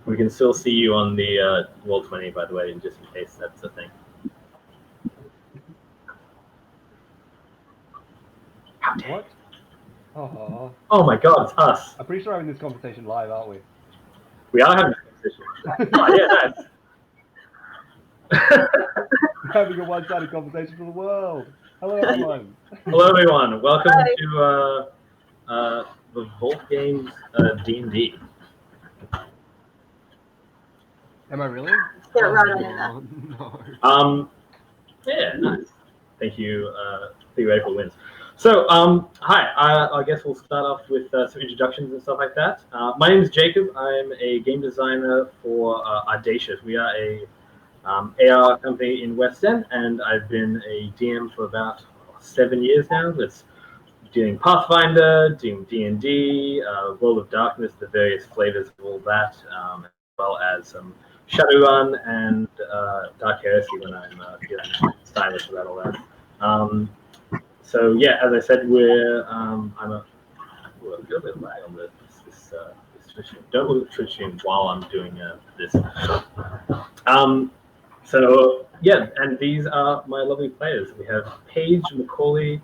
We can still see you on the Roll20, by the way, just in case that's a thing. What? Oh. Oh my God, it's us. I'm pretty sure I'm in this conversation live, aren't we? We are having this conversation. Oh, yeah, nice. We're having a one-sided conversation for the world. Hello, everyone. Hello, everyone. Welcome to the Vault Games D&D. Am I really? Get it right on in there. No. Yeah, nice. Thank you, Theoretical Wins. So, hi. I guess we'll start off with some introductions and stuff like that. My name is Jacob. I'm a game designer for Audacious. We are a AR company in West End, and I've been a DM for about 7 years now. It's doing Pathfinder, doing D&D, World of Darkness, the various flavors of all that, as well as some Shadowrun and Dark Heresy when I'm feeling stylish about all that. So yeah, as I said, we're a little bit lag on this switching. Don't look at switching while I'm doing this. So yeah, and these are my lovely players. We have Paige, Macaulay,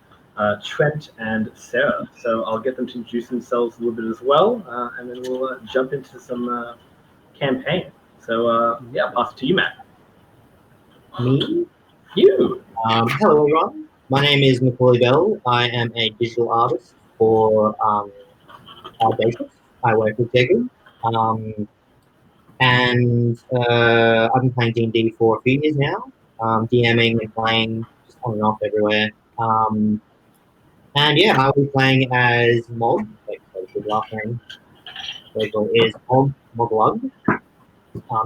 Trent, and Sarah. So I'll get them to introduce themselves a little bit as well, and then we'll jump into some campaign. So yeah, I'll pass it to you, Matt. Me? You. Hello, everyone. My name is Macaulay Bell. I am a digital artist for Audacious. I work with Jacob. And I've been playing D&D for a few years now, DMing and playing just on and off everywhere. And yeah, I'll be playing as Mog. Like, that's his last name. Rachel is Moglug.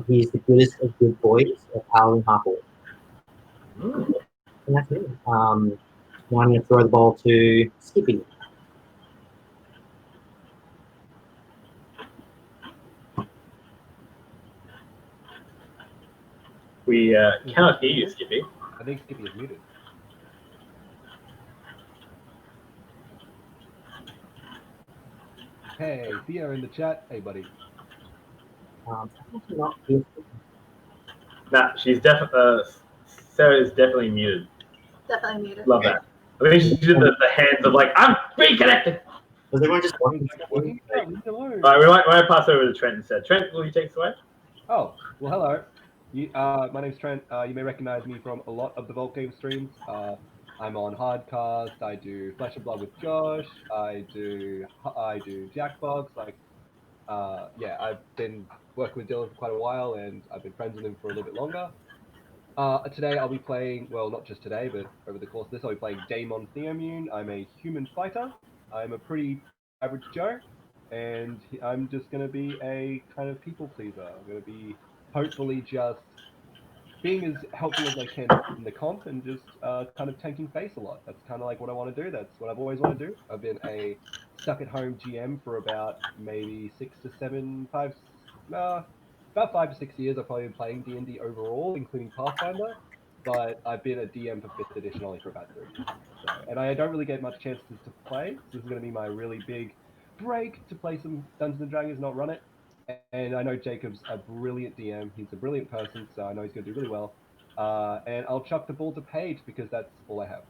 He's the goodest of good boys, a paladin half-orc. And that's me. Now I'm going to throw the ball to Skippy. We cannot hear you, Skippy. I think Skippy is muted. Hey, Theo in the chat. Hey, buddy. Not here. Nah, she's definitely. Sarah is definitely muted. Definitely muted. Love that. I think she did the hands of like, I'm reconnected. Was everyone just watching? Hello. All right, we might pass over to Trent instead. Trent, will you take us away? Oh, well, hello. My name's Trent. You may recognize me from a lot of the Vault Game streams. I'm on Hardcast. I do Flesh and Blood with Josh. I do Jackbox. Yeah, I've been working with Dylan for quite a while, and I've been friends with him for a little bit longer. Today I'll be playing, well, not just today, but over the course of this, I'll be playing Daemon Theomune. I'm a human fighter. I'm a pretty average Joe, and I'm just going to be a kind of people pleaser. I'm going to be hopefully just being as helpful as I can in the comp and just kind of tanking face a lot. That's kind of like what I want to do. That's what I've always wanted to do. I've been a stuck-at-home GM for about maybe about 5 to 6 years. I've probably been playing D&D overall, including Pathfinder, but I've been a DM for 5th edition only for about 3 years. So, and I don't really get much chances to play, so this is going to be my really big break to play some Dungeons & Dragons, not run it. And I know Jacob's a brilliant DM. He's a brilliant person, so I know he's going to do really well. And I'll chuck the ball to Paige because that's all I have.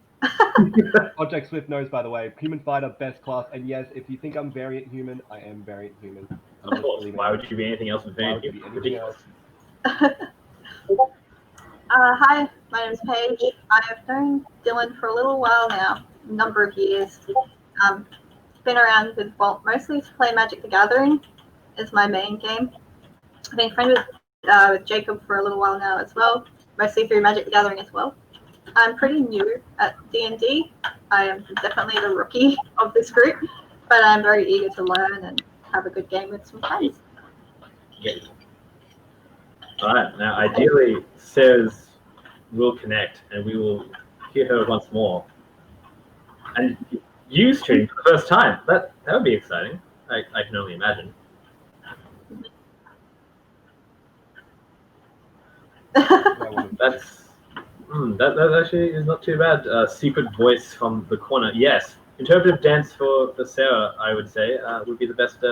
Project Swift knows, by the way, human fighter, best class. And yes, if you think I'm variant human, I am variant human. Of course. Why would you be anything else but variant human? Ridiculous. Hi, my name's Paige. I've known Dylan for a little while now, a number of years. Been around with Vault mostly to play Magic the Gathering. Is my main game. I've been friends with Jacob for a little while now as well, mostly through Magic the Gathering as well. I'm pretty new at D&D. I am definitely the rookie of this group, but I'm very eager to learn and have a good game with some friends. Yeah. All right. Now, ideally, Sarah's will connect, and we will hear her once more. And you stream for the first time. That would be exciting. I can only imagine. That actually is not too bad. Secret voice from the corner. Yes, interpretive dance for Sarah, I would say, would be the best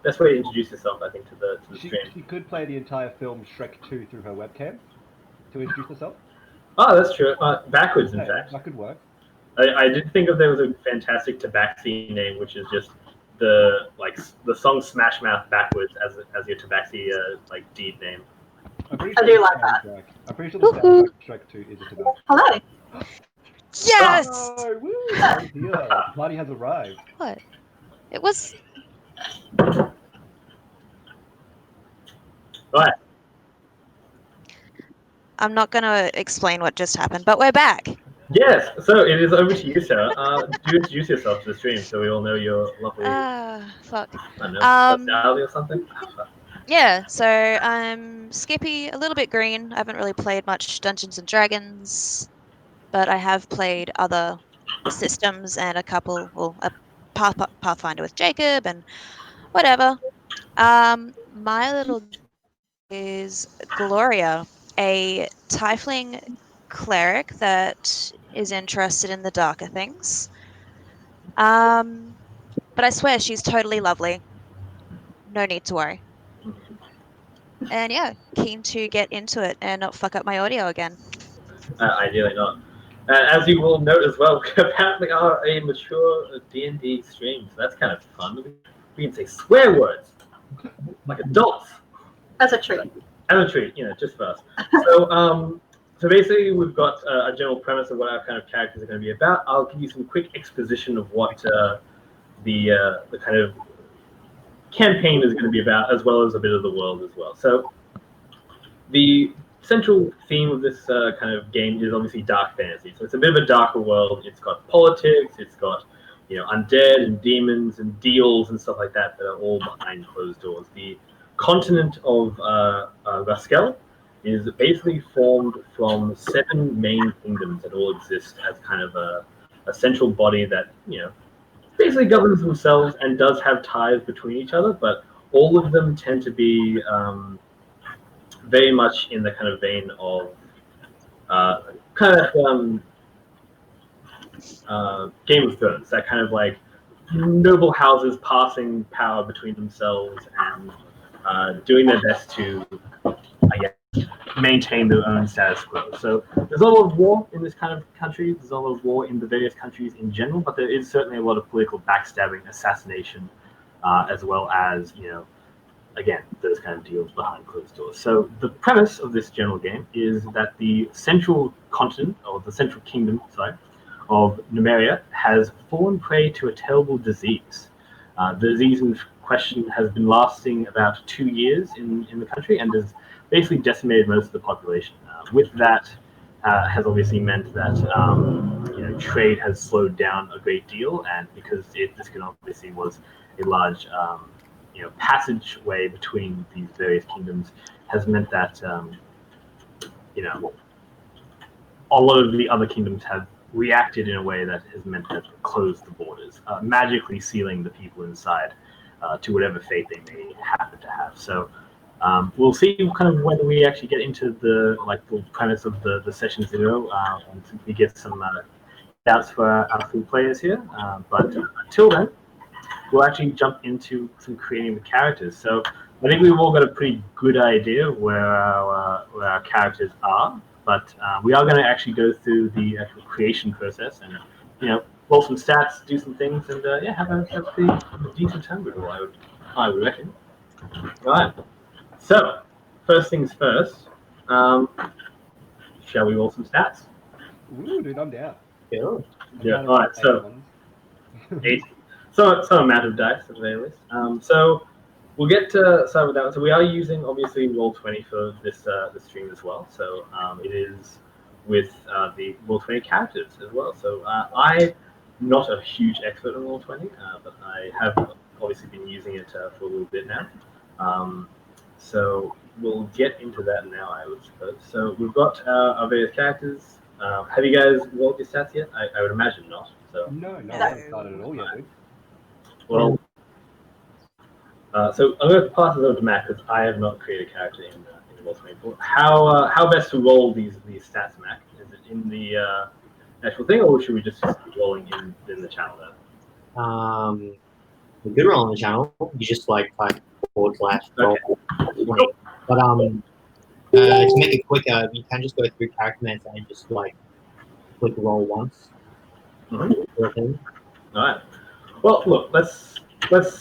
best way to introduce yourself, I think, to the stream. She could play the entire film Shrek 2 through her webcam to introduce herself. Oh, that's true. Backwards, in Yeah, fact. that could work. I did think of there was a fantastic Tabaxi name, which is just the song Smash Mouth backwards as your Tabaxi deed name. I'm pretty I sure do the like that. soundtrack. I'm pretty sure the soundtrack of Shrek 2 is a tobacco. Hello. Yes! Oh, woo! Party's here. The party has arrived. What? It was. Right. I'm not going to explain what just happened, but we're back. Yes. So it is over to you, Sarah. Do introduce yourself to the stream so we all know your lovely, Fuck. I don't know, personality or something. Yeah, so I'm Skippy, a little bit green. I haven't really played much Dungeons and Dragons, but I have played other systems and a Pathfinder with Jacob and whatever. My little is Gloria, a tiefling cleric that is interested in the darker things. But I swear she's totally lovely. No need to worry. And yeah, keen to get into it and not fuck up my audio again. Ideally not. As you will note as well, we apparently are a mature D&D stream, so that's kind of fun. We can say swear words like adults. As a treat. As a treat, just for us. So basically, we've got a general premise of what our kind of characters are going to be about. I'll give you some quick exposition of what the kind of campaign is going to be about, as well as a bit of the world as well. So the central theme of this kind of game is obviously dark fantasy. So it's a bit of a darker world. It's got politics. It's got undead and demons and deals and stuff like that are all behind closed doors. The continent of Raskel is basically formed from 7 main kingdoms that all exist as kind of a central body that basically governs themselves and does have ties between each other, but all of them tend to be very much in the kind of vein of Game of Thrones, that kind of like noble houses passing power between themselves and doing their best to, I guess, maintain their own status quo. So there's a lot of war in this kind of country. There's a lot of war in the various countries in general, but there is certainly a lot of political backstabbing, assassination, as well as, again, those kind of deals behind closed doors. So the premise of this general game is that the central continent, or the central kingdom, of Numeria has fallen prey to a terrible disease. The disease in question has been lasting about 2 years in the country and has basically decimated most of the population. With that has obviously meant that trade has slowed down a great deal, and because this can obviously was a large passageway between these various kingdoms, has meant that a lot of the other kingdoms have reacted in a way that has meant that closed the borders, magically sealing the people inside to whatever fate they may happen to have. So we'll see kind of when we actually get into the premise of the session 0 and we get some doubts for our full players here. But until then, we'll actually jump into some creating the characters. So I think we've all got a pretty good idea of where our characters are, but we are going to actually go through the actual creation process and roll some stats, do some things, and have a pretty decent time with it. I would reckon. All right. So first things first. Shall we roll some stats? Ooh, dude, I'm down. Sure. Yeah. All right. So 8. Some amount of dice at the very least. So we'll get to start with that one. So we are using obviously Roll20 for this stream as well. So it is with the Roll20 characters as well. So I'm not a huge expert on Roll20, but I have obviously been using it for a little bit now. So we'll get into that now, I would suppose. So we've got our various characters. Have you guys rolled your stats yet? I would imagine not. So No, I haven't started at all yet, dude. well, so I'm going to pass it over to Matt because I have not created a character in Roll20. How best to roll these stats, Matt? Is it in the actual thing, or should we just keep rolling in the channel there? a good roll on the channel. You just like type /roll Okay. 20. But to make it quicker, you can just go through character commands and just like click roll once. Mhm. Sort of thing. All right. Well, look, let's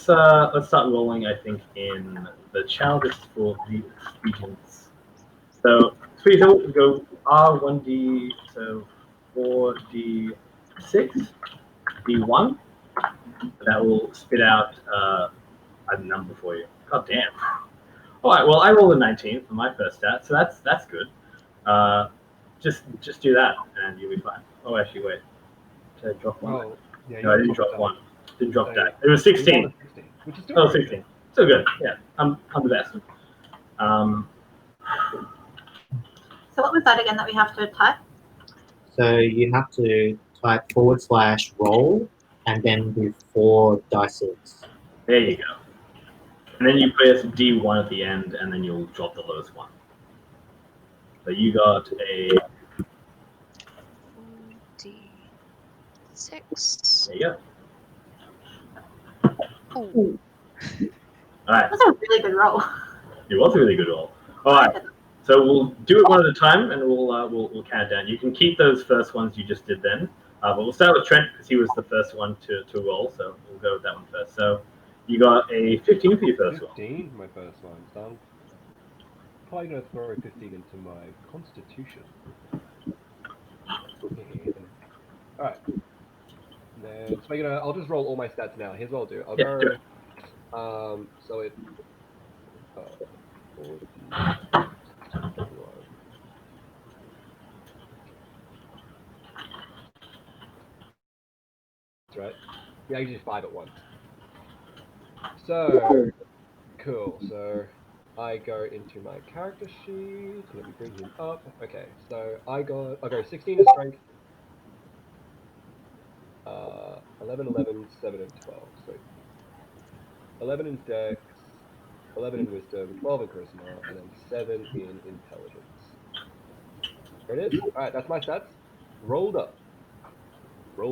start rolling. I think in the challenges for the experience. So please don't go R1D, so 4D6, D1. That will spit out a number for you. God damn. All right. Well, I rolled a 19 for my first stat, so that's good. Just do that, and you'll be fine. Oh, actually, wait. Did I drop one? Oh, yeah. No, I didn't drop one. Didn't drop that. It was 16. 16, which is still Oh, very 16. So good. Yeah, I'm the best. So what was that again that we have to type? So you have to type /roll and then do 4 dices. There you go. And then you press D1 at the end, and then you'll drop the lowest one. So you got a. 4D6. There you go. Ooh. All right. That was a really good roll. It was a really good roll. All right. So we'll do it one at a time, and we'll count down. You can keep those first ones you just did then, but we'll start with Trent because he was the first one to roll. So we'll go with that one first. So you got a 15 for your first one. 15 for my first one. So I'm probably going to throw a 15 into my constitution. Alright. Then, so I'll just roll all my stats now. Here's what I'll do. I'll Yeah, go. do it. So it's 40, 21. That's right. Yeah, I usually 5 at once. So cool. So I go into my character sheet. Let me bring him up. Okay, so I go 16 in strength, 11, 11, 7, and 12. So 11 in dex, 11 in wisdom, 12 in charisma, and then 7 in intelligence. There it is. All right, that's my stats. Rolled up. My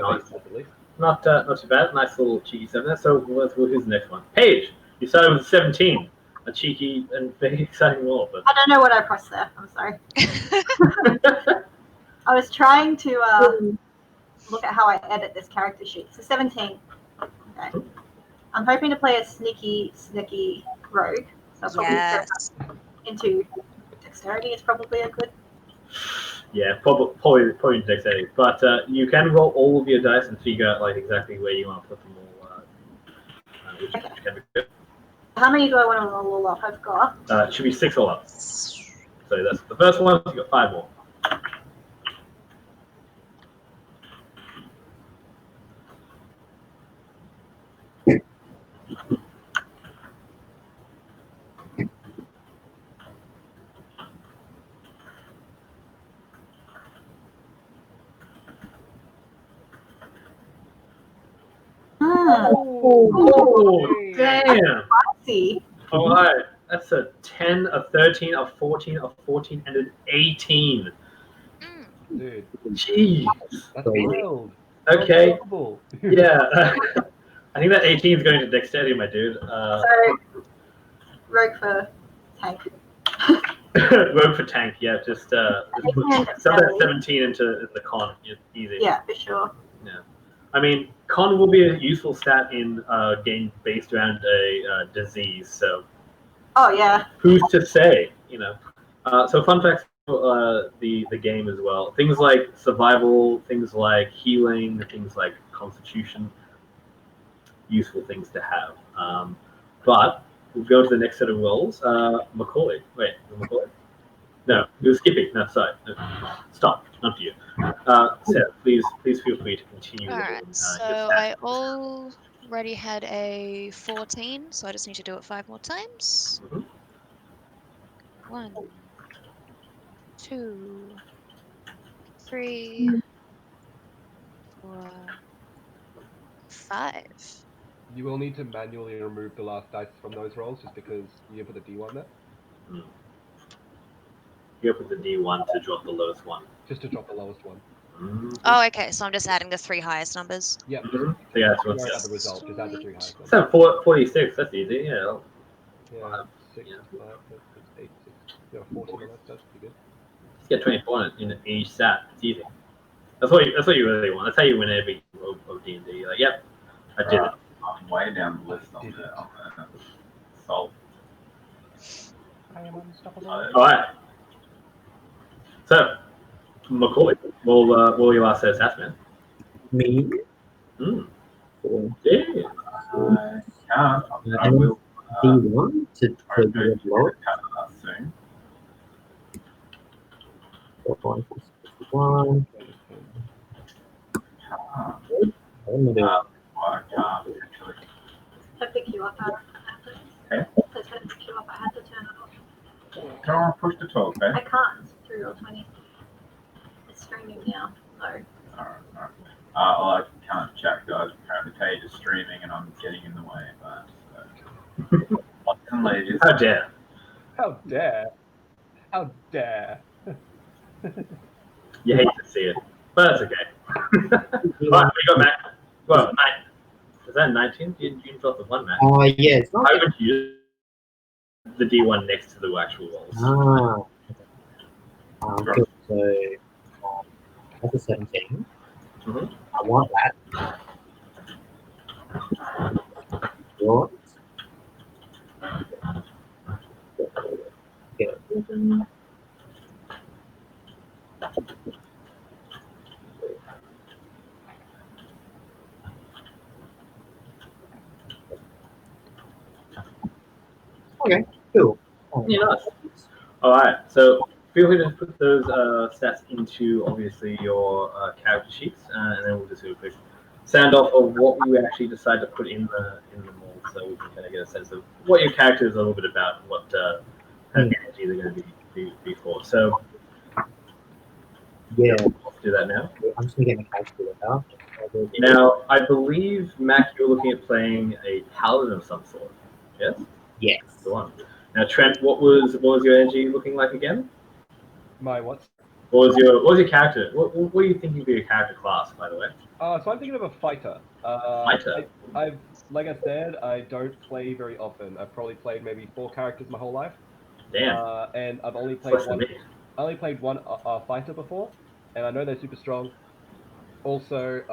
Nice. base stats at least. Not too bad. Nice little cheeky 7 there. So who's the next one? Paige. You started with 17. A cheeky and very exciting roll, but I don't know what I pressed there. I'm sorry. I was trying to look at how I edit this character sheet. So 17. Okay. I'm hoping to play a sneaky rogue. So I'll probably Yes. go into dexterity is probably a good. yeah, probably dexterity. But you can roll all of your dice and figure out like exactly where you want to put them all, which can be good. How many do I want to roll all up? I've got. It should be 6 all up. So that's the first one. You got 5 more. Oh, damn! See. All right, that's a 10, a 13, a 14, a 14, and an 18. Dude, Jeez. that's wild. Okay. Unstoppable. Yeah. I think that 18 is going to dexterity, my dude. So, rogue for tank. Rogue for tank, yeah. Just sell that 17 into the con. Easy. Yeah, for sure. Yeah. I mean, con will be a useful stat in a game based around a disease. So. Oh yeah. Who's to say? You know. So fun facts for the game as well. Things like survival, things like healing, things like constitution. Useful things to have. But we'll go to the next set of rolls. Macaulay. Wait, Macaulay? No, you're skipping. No, sorry. No. Stop. Not you. Sarah, please feel free to continue. All right. So I already had a 14, so I just need to do it 5 more times. Mm-hmm. 1, 2, 3, 4, 5. You will need to manually remove the last dice from those rolls just because you put the D1 there. You open the D1 to drop the lowest one. Just to drop the lowest one. Oh, okay. So I'm just adding the 3 highest numbers. Yep. So yeah, that's You what's don't have the result. Just add the 3 highest numbers. So 46. That's easy. Yeah. Yeah. 6, 5, that's 8, 6. There are 14 on that. That's pretty good. Just get 24 in each stat. It's easy. That's what you really want. That's how you win every game of D&D. You're like, yep, I did it. I'm way down the list on the solve. I am unstoppable. All right. So, McCoy, what will your last set of stats, man? Me. Yeah. I will D1 to try to the do lower. that soon. 4, 5, 6, 1. I'm gonna do I can't actually. To pick you up, I had to. To pick you up, I had to turn it off. Can I push to talk, I okay? can't through your 20. It's streaming now, so. Alright. Well, I can't chat, guys. Apparently, Paige is streaming and I'm getting in the way of that. So. How dare? How dare? How dare? You hate to see it, but that's okay. All right, we got Matt. Well, 9. Is that 19? You dropped the 1, Matt. yeah, it's not. I would use the D1 next to the actual rolls. Cool. So that's a 17. I want that. Yours. Get it. Okay, cool. Yeah, nice. All right, so feel free to put those stats into obviously your character sheets, and then we'll just do a quick sound off of what we actually decide to put in the mold, so we can kind of get a sense of what your character is a little bit about, and what kind of energy they're going to be for. So Yeah, let's do that now. I'm just gonna get my calculator out. Now, I believe Mac, you're looking at playing a paladin of some sort. Yes. Yes. The one. Now, Trent, what was your energy looking like again? My what? What was your character? What are you thinking for your character class, by the way? So I'm thinking of a fighter. Fighter? I've like I said, I don't play very often. I've probably played maybe 4 characters my whole life. Damn. And I've only That's played less than one. me. I only played one fighter before, and I know they're super strong. Also,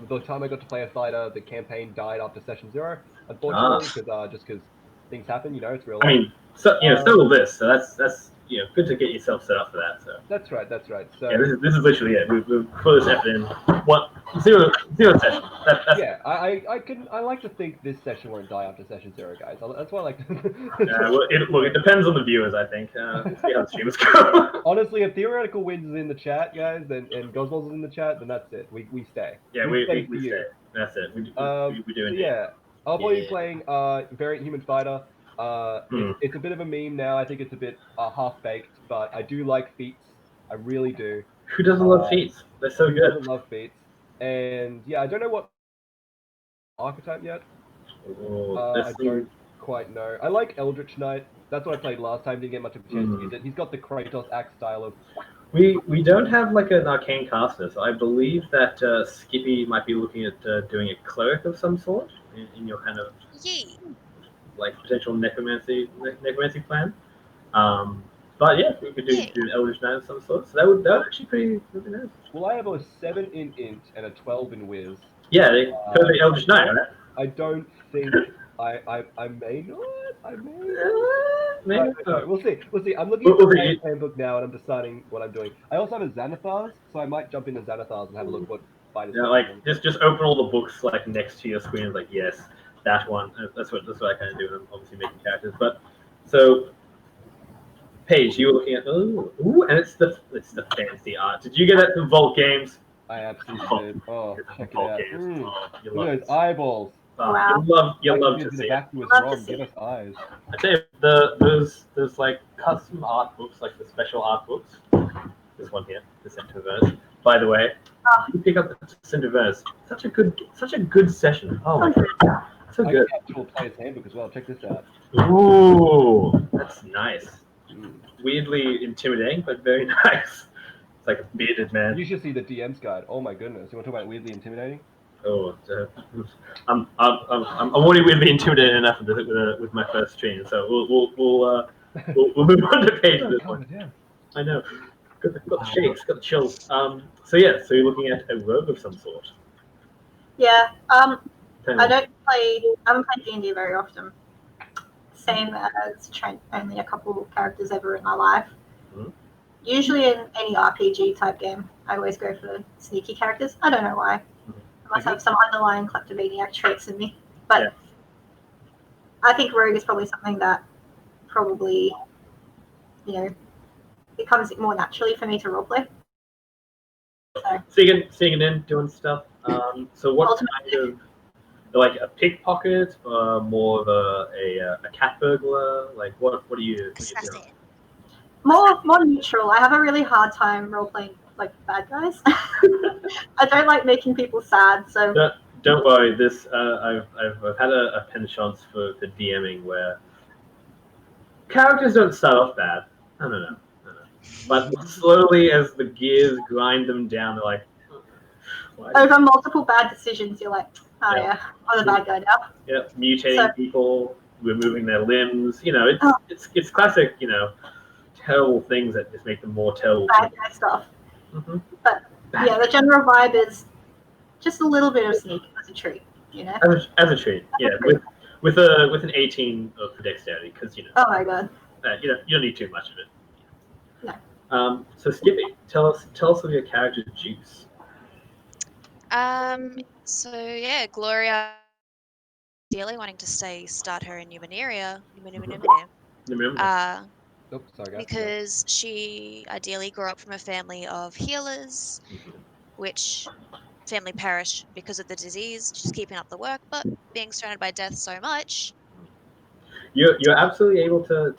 the time I got to play a fighter, the campaign died after session 0, unfortunately, because things happen. You know, it's real life. I mean, so so will this. So that's good to get yourself set up for that. So That's right. So yeah, this is literally it. We've put this effort in. What zero session? That's yeah, I like to think this session won't die after session 0, guys. That's why I like to. Well, it depends on the viewers, I think. We'll see how the streams go. Honestly, if Theoretical Wins is in the chat, guys, and Goswell's is in the chat, then that's it. We stay. Yeah, we stay for stay. you. That's it. We do it. Yeah, I'll probably be playing Variant Human Fighter. It's a bit of a meme now. I think it's a bit half-baked, but I do like feats. I really do. Who doesn't love feats? They're so Who good. doesn't love feats? And yeah, I don't know what archetype yet. I don't quite know. I like Eldritch Knight. That's what I played last time. Didn't get much of a chance to use it. He's got the Kratos axe style of. We don't have like an arcane caster, so I believe that Skippy might be looking at doing a cleric of some sort in your kind of like potential necromancy plan. But yeah, we could do an Eldritch Knight of some sort. So that would actually pretty nice. Well, I have a 7 in int and a 12 in whiz. Yeah, the Eldritch Knight, right? I don't think I may not. I may. Maybe. We'll see. I'm looking at the player's handbook now, and I'm deciding what I'm doing. I also have a Xanathars, so I might jump into Xanathars and have a look at what fighters. Yeah, like just open all the books like next to your screen. Like yes, that one. That's what I kind of do. I'm obviously making characters, but so. Paige, you were looking at and it's the fancy art. Did you get that from Vault Games? I absolutely did. Oh, check it out. You Look love at those eyeballs. Wow. You love to see it. Give us eyes. I tell you, those like custom art books, like the special art books. This one here, the Centiverse. By the way, you pick up the Centiverse. Such a good session. Oh my god, so good. I actual player's handbook as well. Check this out. Ooh, that's nice. Weirdly intimidating, but very nice. It's like a bearded man. You should see the DM's guide. Oh my goodness! You want to talk about weirdly intimidating? Oh, I'm already weirdly intimidated enough with my first stream, so we'll move on to page this one. Yeah. I know. Got the shakes, got the chills. So you're looking at a rogue of some sort. Yeah. I haven't played D&D very often. Same as Trent, only a couple of characters ever in my life. Mhm. Usually in any RPG type game, I always go for sneaky characters. I don't know why. I must have some underlying kleptomaniac traits in me. But Yeah. I think rogue is probably something that probably, it comes more naturally for me to roleplay. So, Sneaking in, doing stuff. So what kind of, like a pickpocket, more of a cat burglar? Like what are you doing? more neutral. I have a really hard time roleplaying like bad guys. I don't like making people sad, so Don't worry. This I've had a penchant for DMing where characters don't start off bad. No. But slowly, as the gears grind them down, they're like, why? Over multiple bad decisions, you're like, oh Yeah. yeah, I'm the bad guy now. Yeah, mutating people, removing their limbs. It's classic. Terrible things that just make them more terrible. Bad guy stuff. Mm-hmm. But yeah, the general vibe is just a little bit of sneak as a treat. As a treat, yeah, with an 18 of dexterity, because Oh my god. you don't need too much of it. No. So Skippy, tell us of your character's juice. So yeah, Gloria ideally wanting to start her in Numeneria. Oops, sorry guys. Because she ideally grew up from a family of healers, which family perish because of the disease. She's keeping up the work, but being surrounded by death so much. You're absolutely able to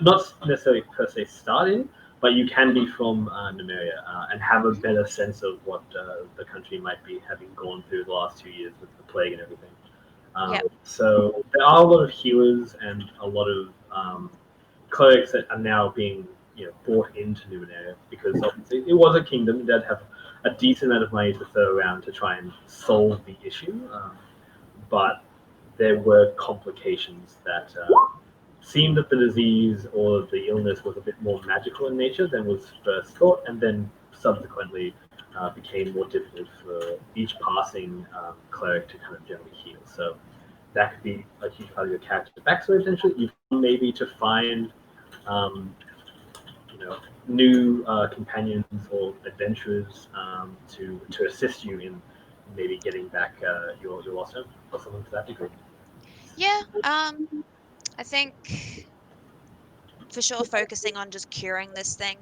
not necessarily per se start in, but you can be from Numeria and have a better sense of what the country might be having gone through the last 2 years with the plague and everything. So there are a lot of healers and a lot of clerics that are now being brought into Numeria, because obviously it was a kingdom that have a decent amount of money to throw around to try and solve the issue, but there were complications that seemed that the disease or the illness was a bit more magical in nature than was first thought, and then subsequently became more difficult for each passing cleric to kind of generally heal. So that could be a huge part of your character's backstory. Potentially, you've maybe to find new companions or adventurers to assist you in maybe getting back your lost home or something to that degree. Yeah, I think for sure focusing on just curing this thing.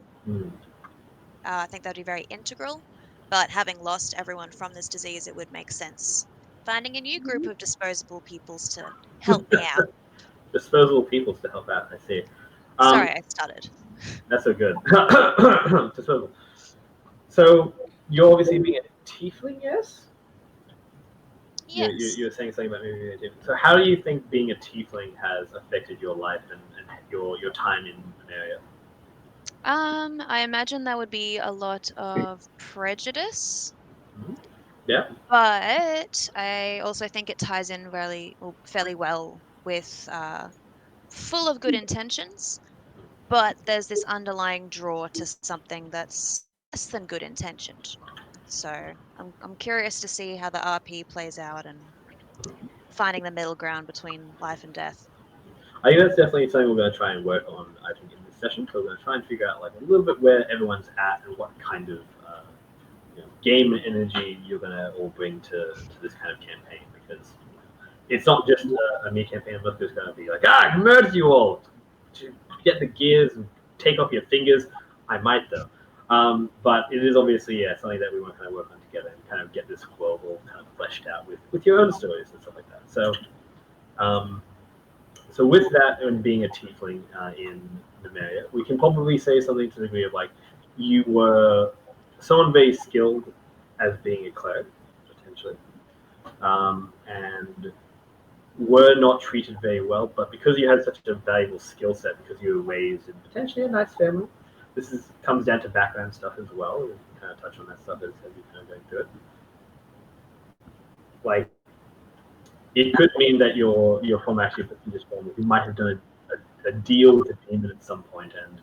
I think that'd be very integral. But having lost everyone from this disease, it would make sense finding a new group of disposable peoples to help me out. Disposable peoples to help out. I see. Sorry, I stuttered. That's so good. Disposable. So you're obviously being a tiefling, yes? Yes. You were saying something about maybe being a tiefling. So how do you think being a tiefling has affected your life and your time in an area? I imagine there would be a lot of prejudice. Yeah. But I also think it ties in fairly well with full of good intentions, but there's this underlying draw to something that's less than good intentioned. So I'm curious to see how the RP plays out and finding the middle ground between life and death. I think that's definitely something we're going to try and work on, I think, in this session. So we're going to try and figure out like a little bit where everyone's at and what kind of game energy you're going to all bring to this kind of campaign, because it's not just a mere campaign. I'm not just going to be like, I can murder you all to get the gears and take off your fingers. I might though. But it is obviously something that we want to kind of work on together and kind of get this world all kind of fleshed out with your own stories and stuff like that. So so with that, and being a tiefling in Numeria, we can probably say something to the degree of like you were someone very skilled as being a cleric, potentially, and were not treated very well, but because you had such a valuable skill set, because you were raised in potentially a nice family, this comes down to background stuff as well. We can kind of touch on that stuff as we kind of go through it. Like, it could mean that you're from actually a prestigious family who might have done a deal with the demon at some point, and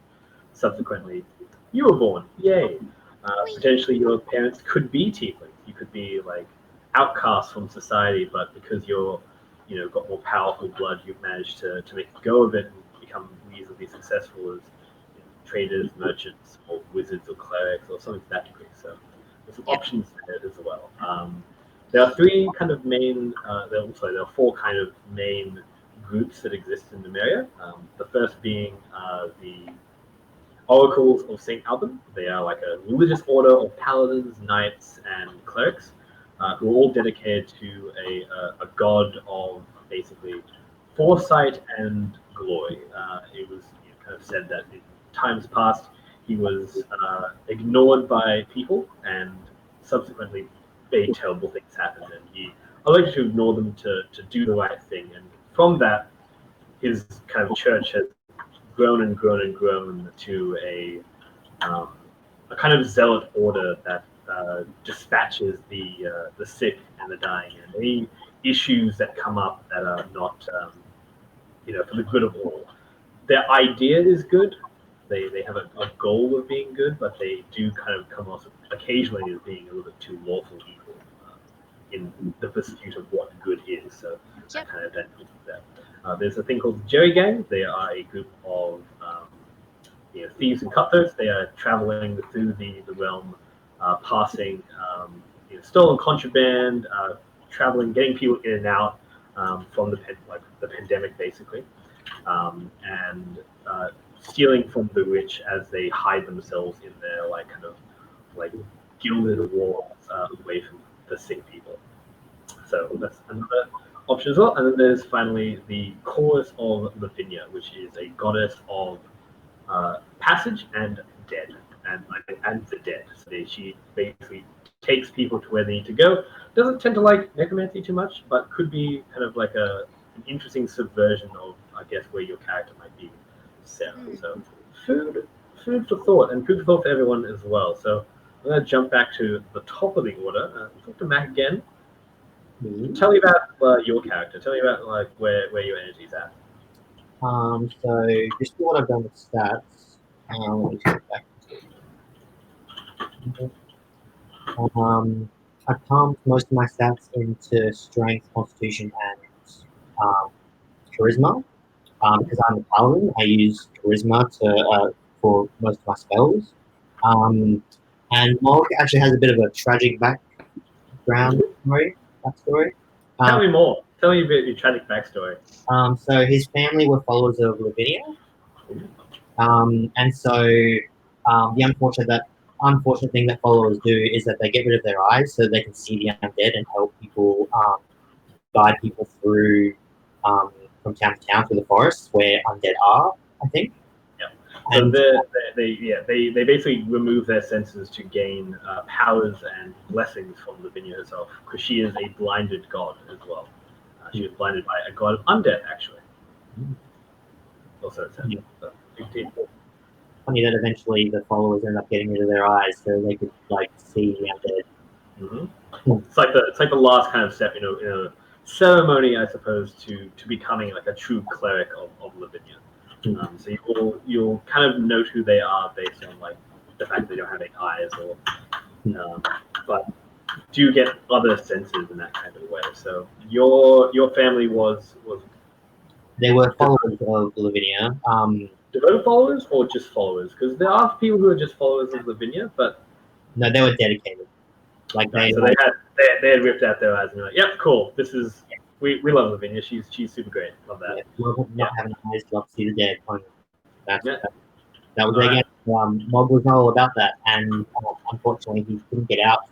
subsequently you were born. Yay! Potentially your parents could be tieflings. You could be like outcasts from society, but because you're got more powerful blood, you've managed to make a go of it and become reasonably successful as traders, merchants, or wizards, or clerics, or something to that degree. So there's some options there as well. There are three kind of main. There are four kind of main groups that exist in Numeria. The first being the Oracles of St. Alban. They are like a religious order of paladins, knights, and clerics who are all dedicated to a god of basically foresight and glory. It was kind of said that in times past he was ignored by people, and subsequently very terrible things happened, and he elected to ignore them to do the right thing. And from that, his kind of church has grown and grown and grown to a kind of zealot order that dispatches the sick and the dying, and any issues that come up that are not for the good of all. Their idea is good. They have a goal of being good, but they do kind of come off occasionally as being a little bit too lawful evil in the pursuit of what good is. So that kind of dynamic there. There's a thing called the Jerry Gang. They are a group of thieves and cutthroats. They are traveling through the realm, passing stolen contraband, traveling, getting people in and out from the pandemic, basically, and stealing from the rich as they hide themselves in their kind of gilded walls away from the sick people. So that's another option as well. And then there's finally the chorus of Lavinia, which is a goddess of passage and dead, and the dead. So she basically takes people to where they need to go. Doesn't tend to like necromancy too much, but could be kind of like an interesting subversion of, I guess, where your character might be set. So food for thought, and food for thought for everyone as well. So I'm going to jump back to the top of the order. Talk to Mac again. Tell me about your character. Tell me about where your energy's at. So just what I've done with stats. Let me just get back to it. I've pumped most of my stats into strength, constitution, and charisma. Because I'm a paladin, I use charisma for most of my spells. And Morg actually has a bit of a tragic backstory. Tell me more. Tell me about your tragic backstory. So his family were followers of Lavinia. And so the unfortunate thing that followers do is that they get rid of their eyes so they can see the undead and help people, guide people through from town to town through the forests where undead are, I think. Yeah. So they basically remove their senses to gain powers and blessings from Lavinia herself, because she is a blinded god as well. She was blinded by a god of undead, actually. Also, so 15. Funny that eventually the followers end up getting rid of their eyes so they could see the undead. It's like the last kind of step, in a ceremony, I suppose, to becoming like a true cleric of Lavinia. So you'll kind of note who they are based on the fact that they don't have any eyes, but do get other senses in that kind of way. So your family was they were followers of Lavinia. Devoted followers or just followers? Because there are people who are just followers of Lavinia, but no, they were dedicated. They had ripped out their eyes and were like, "Yep, cool. This is we love Lavinia. She's super great. Love that." Not having eyes, love to see the dead. That was their game. Mob was not all about that, and unfortunately, he couldn't get out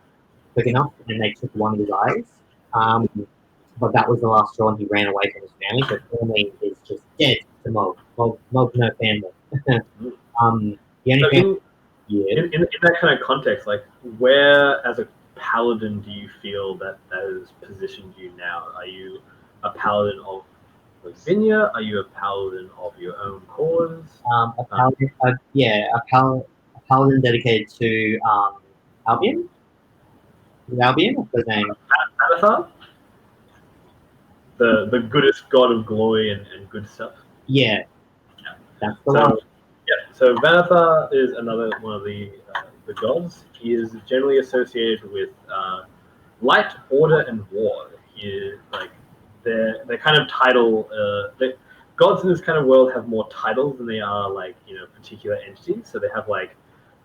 quick enough, and they took one of his eyes. But that was the last straw, and he ran away from his family. So family is just dead to Mob. Mob no family. The only in that kind of context, where as a paladin do you feel that has positioned you now? Are you a paladin of Lavinia? Are you a paladin of your own cause? A paladin. paladin dedicated to Albion. Is it Albion? What's his name? Anathar? The goodest god of glory and good stuff. Yeah, Yeah. that's the one. So Vanathar is another one of the gods. He is generally associated with light, order, and war. He is like their kind of title. Gods in this kind of world have more titles than they are like particular entities. So they have like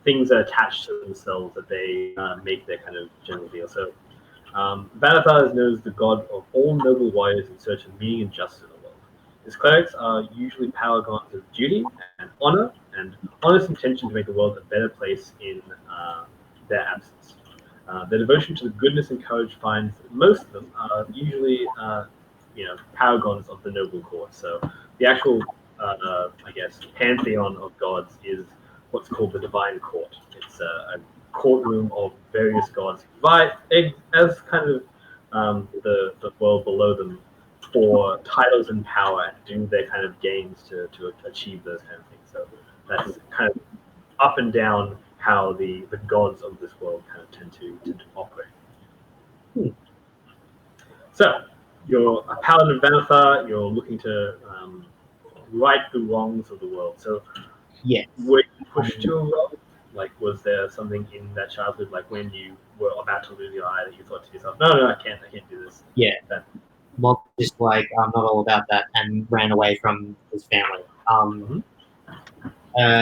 things that attach to themselves that they make their kind of general deal. So Vanathar is known as the god of all noble warriors in search of meaning and justice in the world. His clerics are usually paragons of duty and honor, and honest intention to make the world a better place in their absence. Their devotion to the goodness and courage finds most of them are usually, paragons of the noble court. So the actual, I guess, pantheon of gods is what's called the divine court. It's a courtroom of various gods who fight as kind of the world below them for titles and power and do their kind of games to achieve those kind of things. So that's kind of up and down how the gods of this world kind of tend to operate. So you're a paladin of Vanathar. You're looking to right the wrongs of the world. So Yes. were you pushed to a wrong? Like, was there something in that childhood, like when you were about to lose your eye, that you thought to yourself, "No, I can't do this." Yeah. That, Mom just like I'm not all about that and ran away from his family.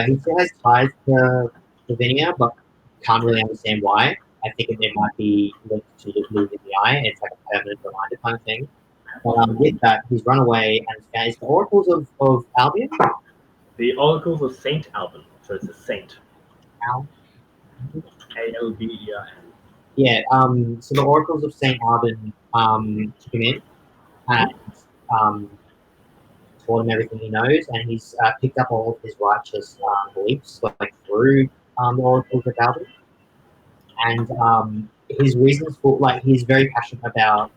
He still has ties to Lavinia, but can't really understand why. I think it might be linked to losing the eye. It's like a permanent reminder kind of thing. But with that, he's run away and found the oracles of Albion. the oracles of Saint Alban. So it's a saint. Al. Alben. Yeah. So the oracles of Saint Alban took him in and taught him everything he knows, and he's picked up all of his righteous beliefs like through the oracles of Albion. And his reasons for like he's very passionate about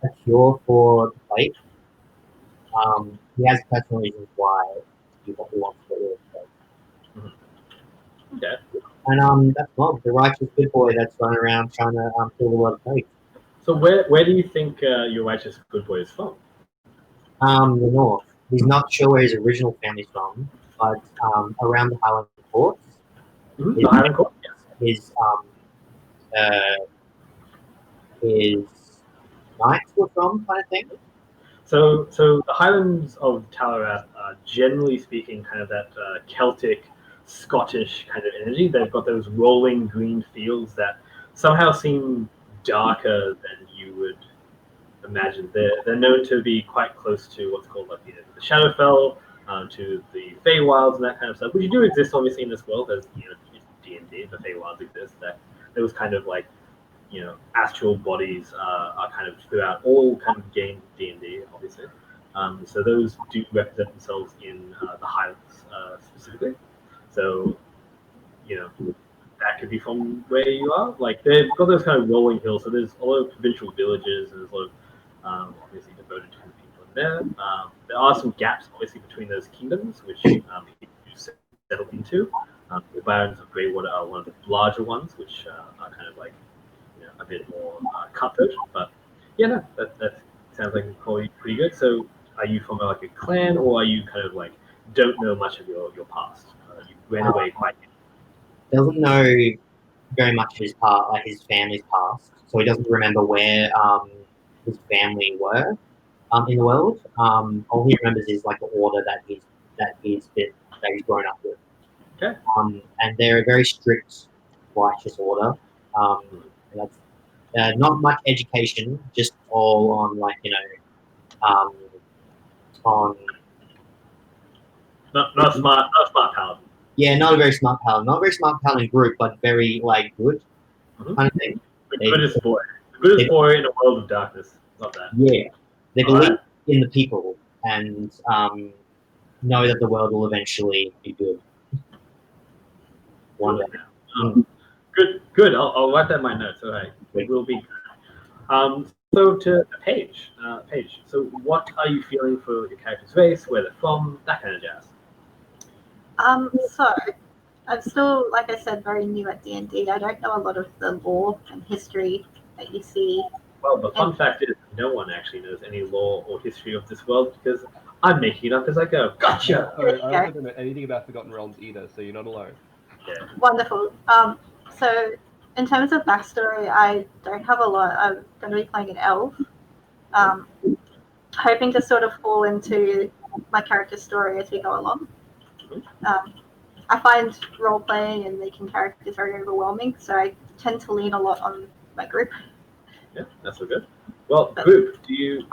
a cure for the plague. He has personal reasons why he wants to get rid of the plague. Okay. And that's Mob, the righteous good boy that's running around trying to kill the world of plague. So where do you think your righteous good boy is from? The north. He's not sure where his original family's from, but around the Highland Courts. The Highland Court. His knights were from, kind of thing. So the Highlands of Talarat are generally speaking kind of that Celtic, Scottish kind of energy. They've got those rolling green fields that somehow seem darker than you would imagine. They're known to be quite close to what's called like the Shadowfell, to the Feywilds and that kind of stuff, which do exist obviously in this world as D&D. The Feywilds exist. That there was kind of like astral bodies are kind of throughout all kind of game D&D, obviously. So those do represent themselves in the Highlands specifically. So, that could be from where you are. Like they've got those kind of rolling hills. So there's a lot of provincial villages, and there's a lot of obviously devoted kind of people in there. There are some gaps obviously between those kingdoms, which you settle into. The Barons of Greywater are one of the larger ones, which are kind of like a bit more cutthroat, but that sounds like probably pretty good. So, are you from like a clan, or are you kind of like don't know much of your past? You ran away quite. Doesn't know very much of his his family's past, so he doesn't remember where his family were in the world. All he remembers is like the order that he's grown up with. Okay. And they're a very strict, righteous order. And that's not much education, just all on on Not smart paladin. yeah, not a very smart paladin, not a very smart paladin group, but very like good kind of thing. The goodest boy in a world of darkness. Love that. Yeah, they believe in the people and know that the world will eventually be good. One day. Good. I'll write that in my notes. All right, it will be good. So to Paige. Paige, so what are you feeling for your character's race, where they're from, that kind of jazz? So I'm still, like I said, very new at D&D. I don't know a lot of the lore and history that you see. Well, the fun fact is no one actually knows any lore or history of this world because I'm making it up as I go. Gotcha! So I also don't know anything about Forgotten Realms either, so you're not alone. Yeah. Wonderful. So in terms of backstory, I don't have a lot. I'm going to be playing an elf. Hoping to sort of fall into my character's story as we go along. I find role playing and making characters very overwhelming, so I tend to lean a lot on my group. Yeah, that's so good. Well, group, do you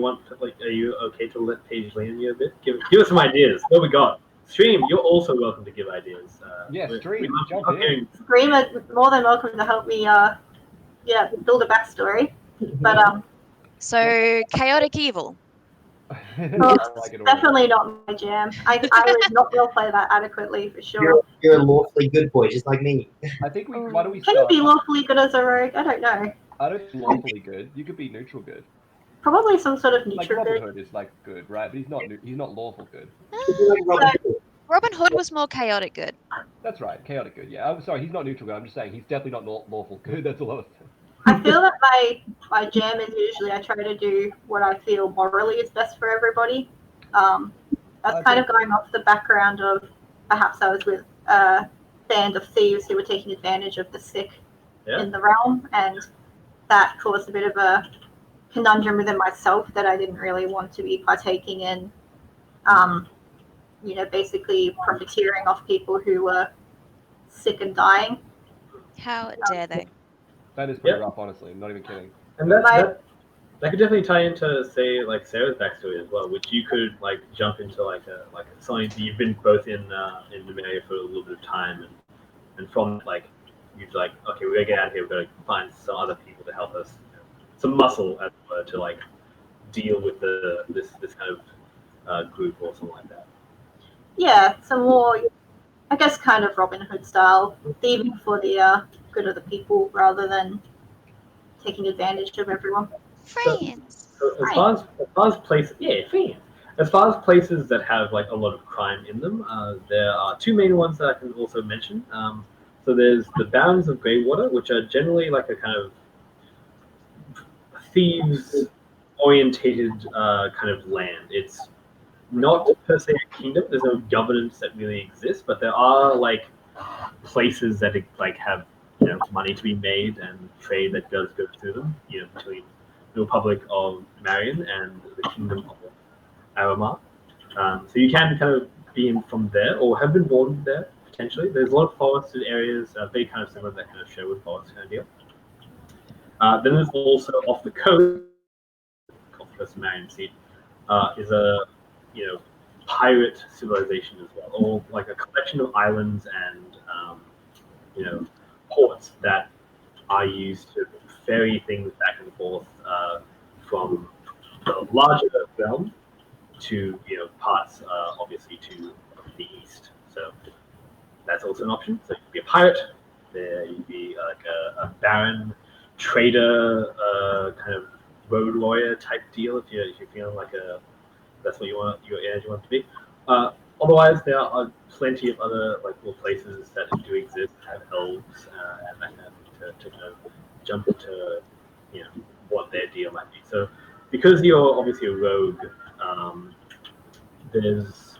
want to, like? Are you okay to let Paige lean you a bit? Give us some ideas. What we got? Stream, you're also welcome to give ideas. Stream, jump in. Stream is more than welcome to help me. Build a backstory. But So chaotic evil. definitely not my jam. I would not role play that adequately for sure. You're a lawfully good boy, just like me. I think why don't we Can you start? be lawfully good as a rogue? I don't know. I don't think lawfully good. You could be neutral good. Probably some sort of Like neutral Robin good. Hood is like good, right? But he's not lawful good. Robin Hood was more chaotic good. That's right, chaotic good. Yeah, I'm sorry, he's not neutral good. I'm just saying he's definitely not lawful good. That's all I was saying. I feel that my jam is usually I try to do what I feel morally is best for everybody. That's kind of going off the background of perhaps I was with a band of thieves who were taking advantage of the sick in the realm, and that caused a bit of a conundrum within myself that I didn't really want to be partaking in. Basically profiteering off people who were sick and dying. How dare they? That is pretty rough, honestly. I'm not even kidding. And that could definitely tie into, say, like Sarah's backstory as well, which you could like jump into like something that you've been both in Numeria for a little bit of time, and from like you're like, okay, we're gonna get out of here. We're gonna find some other people to help us, some muscle as it were, to like deal with this kind of group or something like that. Yeah, some more, I guess, kind of Robin Hood style, thieving for the good of the people rather than taking advantage of everyone. Friends. So as far as places, friends. As far as places that have like a lot of crime in them, there are two main ones that I can also mention. So there's the Barons of Greywater, which are generally like a kind of thieves-orientated kind of land. It's not per se a kingdom. There's no governance that really exists, but there are like places that like have money to be made and trade that does go through them. Between the Republic of Marion and the Kingdom of Aramar. So you can kind of be in from there or have been born there potentially. There's a lot of forested areas, very kind of similar to that kind of Sherwood Forest kind of deal. Then there's also off the coast, off the coast of Marion Sea, is a pirate civilization as well, or like a collection of islands and ports that are used to ferry things back and forth from the larger realm to parts obviously to the east. So that's also an option. So you could be a pirate. There you could be like a baron, trader, kind of road warrior type deal if you're feeling like that's what you want your energy wants to be. Otherwise, there are plenty of other like little places that do exist, have elves and that kind of to kind of jump into what their deal might be. So because you're obviously a rogue, there's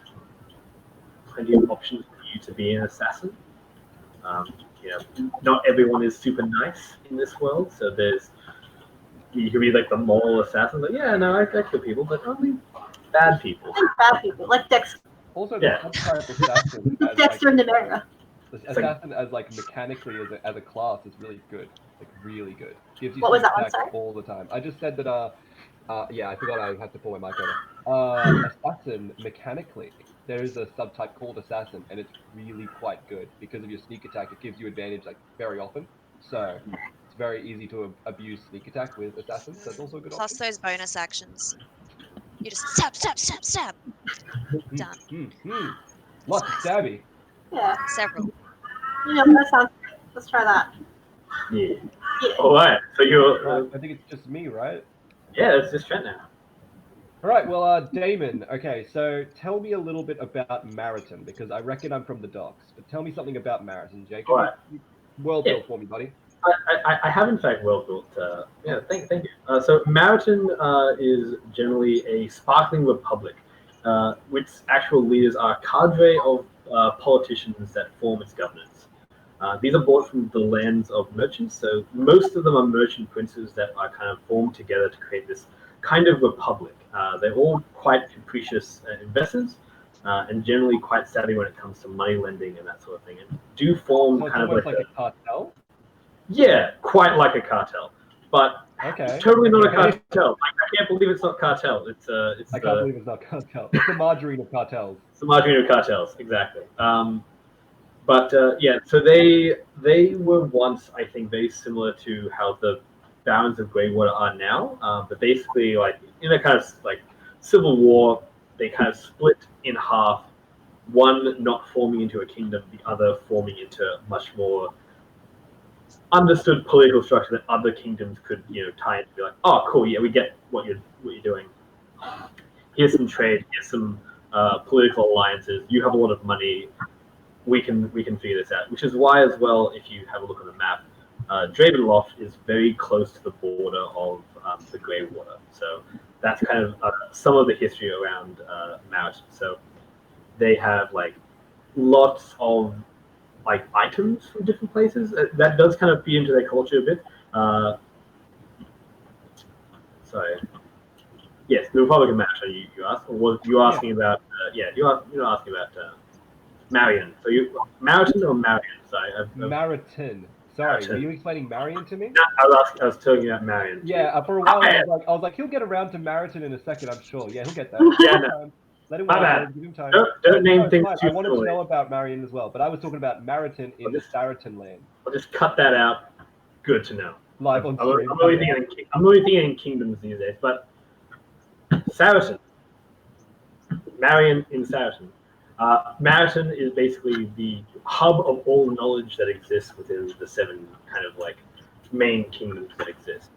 plenty of options for you to be an assassin. Not everyone is super nice in this world, so you could be like the moral assassin, like I kill people, but only bad people. Bad people, like Dexter. Also, the subtype assassin as Dexter in Numeria. The assassin as like mechanically as a class is really good, like really good. Gives you What was that one, attack sorry? all the time. I just said that. I forgot I had to pull my mic over. Assassin mechanically, there is a subtype called assassin, and it's really quite good because of your sneak attack. It gives you advantage like very often, so it's very easy to abuse sneak attack with assassins. So that's also a good Plus option. those bonus actions. You just stab. Done. Lots of stabby. Yeah. Several. That sounds great. Let's try that. Yeah. All right. So you're. Right, I think it's just me, right? Yeah, it's just Trent now. All right, well, Damon, okay, so tell me a little bit about Marathon, because I reckon I'm from the docks, but tell me something about Marathon, Jacob. All right. World Yeah. build for me, buddy. I have in fact well built. Yeah, thank you. So Marathon is generally a sparkling republic, which actual leaders are a cadre of politicians that form its governance. These are bought from the lands of merchants, so most of them are merchant princes that are kind of formed together to create this kind of republic. They're all quite capricious investors, and generally quite savvy when it comes to money lending and that sort of thing, and do form So it's kind of almost like like a cartel? yeah, quite like a cartel, but Okay. totally not a Okay. cartel. Like, I can't believe it's not cartel. It's I can't believe it's not cartel. It's the margarine of cartels. it's the margarine of cartels, exactly. But yeah, so they were once, I think, very similar to how the Barons of Greywater are now. But basically, like in a kind of like civil war, they kind of split in half. One not forming into a kingdom, the other forming into much more understood political structure that other kingdoms could, tie into. Be like, oh, cool, yeah, we get what you're doing. Here's some trade. Here's some political alliances. You have a lot of money. We can figure this out. Which is why, as well, if you have a look on the map, Dravenloft is very close to the border of the Greywater. So that's kind of some of the history around Marit. So they have like lots of like items from different places. That does kind of feed into their culture a bit. Sorry. Yes, the Republican match. You asked, or was you asking about? Yeah, you're asking about Marion. So you Mariton or Marion? Sorry, Marathon. Sorry, Marathon. were you explaining Marion to me? No, I was talking about Marion. Yeah, for a while Okay. I was like, he'll get around to Marathon in a second, I'm sure. Yeah, he'll get there. Yeah, no. Let him My wait, bad. give him time. Don't name No, it's things fine. too I wanted to slowly. know about Marion as well, but I was talking about Marathon in the Saraton land. I'll just cut that out. Good to know. Live on stream. I'm only thinking in kingdoms these days, but Saracen. Marion in Saracen. Marathon is basically the hub of all knowledge that exists within the seven kind of like main kingdoms that exist.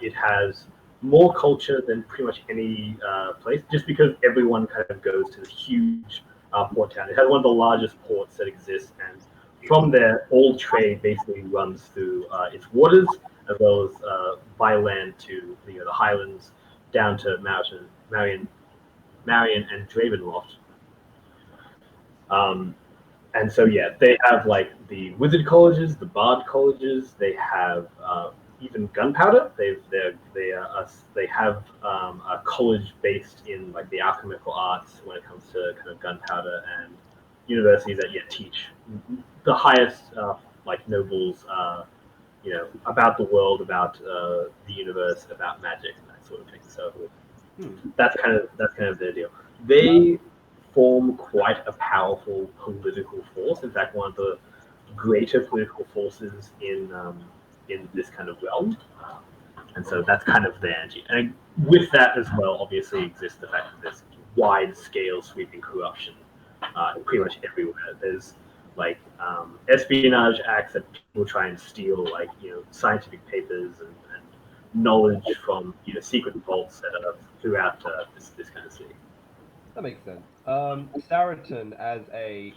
It has more culture than pretty much any place, just because everyone kind of goes to this huge port town. It has one of the largest ports that exists, and from there, all trade basically runs through its waters, as well as by land to the highlands, down to Marion and Dravenloft. And so yeah, they have like the wizard colleges, the bard colleges. They have even gunpowder. They have a college based in like the alchemical arts when it comes to kind of gunpowder, and universities that teach the highest like nobles, about the world, about the universe, about magic and that sort of thing. So that's kind of their deal. They form quite a powerful political force. In fact, one of the greater political forces in this kind of realm. And so that's kind of their energy. And with that as well, obviously exists the fact that there's wide scale sweeping corruption pretty much everywhere. There's like espionage acts that people try and steal, like scientific papers and knowledge from secret vaults that are throughout this kind of city. That makes sense. Saraton as a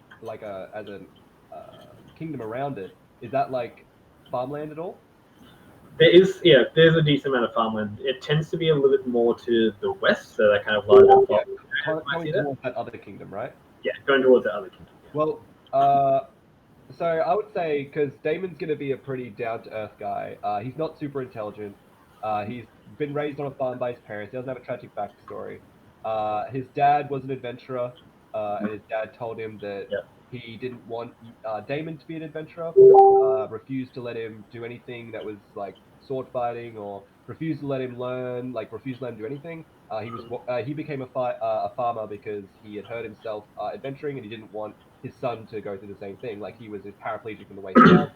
kingdom around it, is that like farmland at all? There's a decent amount of farmland. It tends to be a little bit more to the west, so that kind of larger Going towards that other kingdom, right? Yeah, going towards the other kingdom. Yeah. Well, so I would say, because Damon's going to be a pretty down-to-earth guy. He's not super intelligent. He's been raised on a farm by his parents. He doesn't have a tragic backstory. His dad was an adventurer, and his dad told him that he didn't want Damon to be an adventurer. Refused to let him do anything that was like sword fighting, or refused to let him do anything. He became a farmer because he had hurt himself adventuring, and he didn't want his son to go through the same thing. Like, he was paraplegic from the waist down.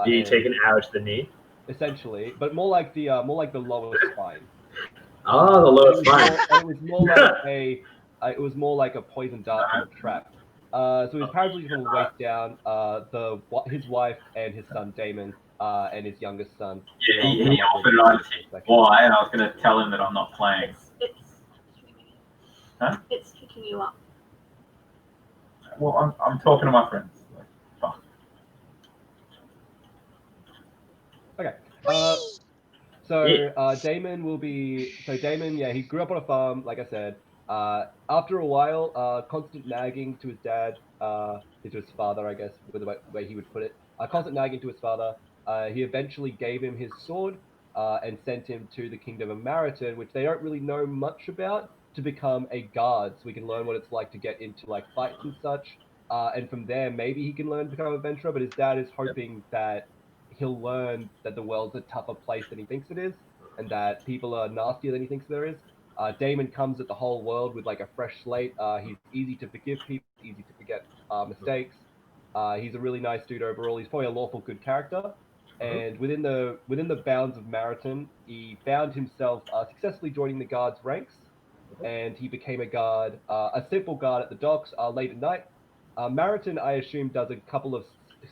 Did he take an arrow to the knee? Essentially, but more like the lower spine. Oh, the lower spine. It was more like a poison dart from a trap. So he was paraplegic from the waist down. His wife and his son Damon and his youngest son. Yeah, I'll he upload offered it it on in a second. why, and I was going to tell him that I'm not playing. Huh? It's kicking you up. Well, I'm talking to my friends. Like, fuck. Okay. Whee! So Damon will be. So Damon, yeah, he grew up on a farm, like I said. After a while, constant nagging to his dad, to his father, I guess, with the way he would put it. Constant nagging to his father. He eventually gave him his sword and sent him to the kingdom of Mariton, which they don't really know much about, to become a guard, so we can learn what it's like to get into like fights and such. And from there, maybe he can learn to become an adventurer. But his dad is hoping that he'll learn that the world's a tougher place than he thinks it is, and that people are nastier than he thinks there is. Damon comes at the whole world with like a fresh slate. He's easy to forgive people, easy to forget mistakes. He's a really nice dude overall. He's probably a lawful good character. And within the bounds of Mariton, he found himself successfully joining the guards' ranks, and he became a guard, a simple guard at the docks late at night. Mariton, I assume, does a couple of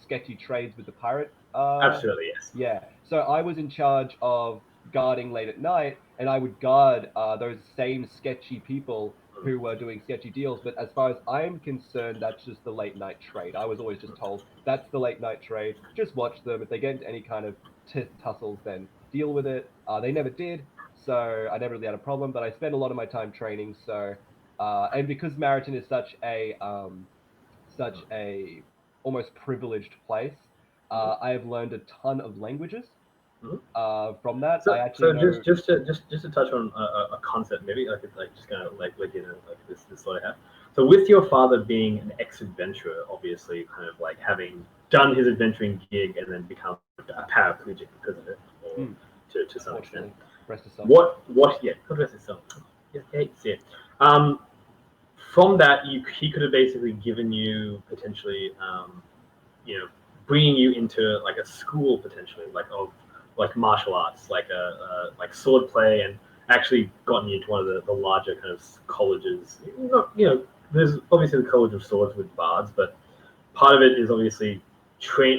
sketchy trades with the pirate. Absolutely, yes. Yeah. So I was in charge of guarding late at night, and I would guard those same sketchy people who were doing sketchy deals. But as far as I'm concerned, that's just the late night trade. I was always just told that's the late night trade. Just watch them. If they get into any kind of tussles, then deal with it. They never did, so I never really had a problem. But I spent a lot of my time training. So, and because Mariton is such a almost privileged place, I have learned a ton of languages. From that, I actually know. Just to touch on a concept, maybe I could like just kind of like let you know like this sort of have. So with your father being an ex-adventurer, obviously kind of like having done his adventuring gig and then become a paraplegic because of it, or to some extent. Rest yourself. What? Yeah, God rest himself. Yeah, yeah. From that, he could have basically given you potentially, you know, bringing you into like a school potentially, like of like martial arts, like like sword play, and actually gotten you into one of the larger kind of colleges. There's obviously the College of Swords with bards, but part of it is obviously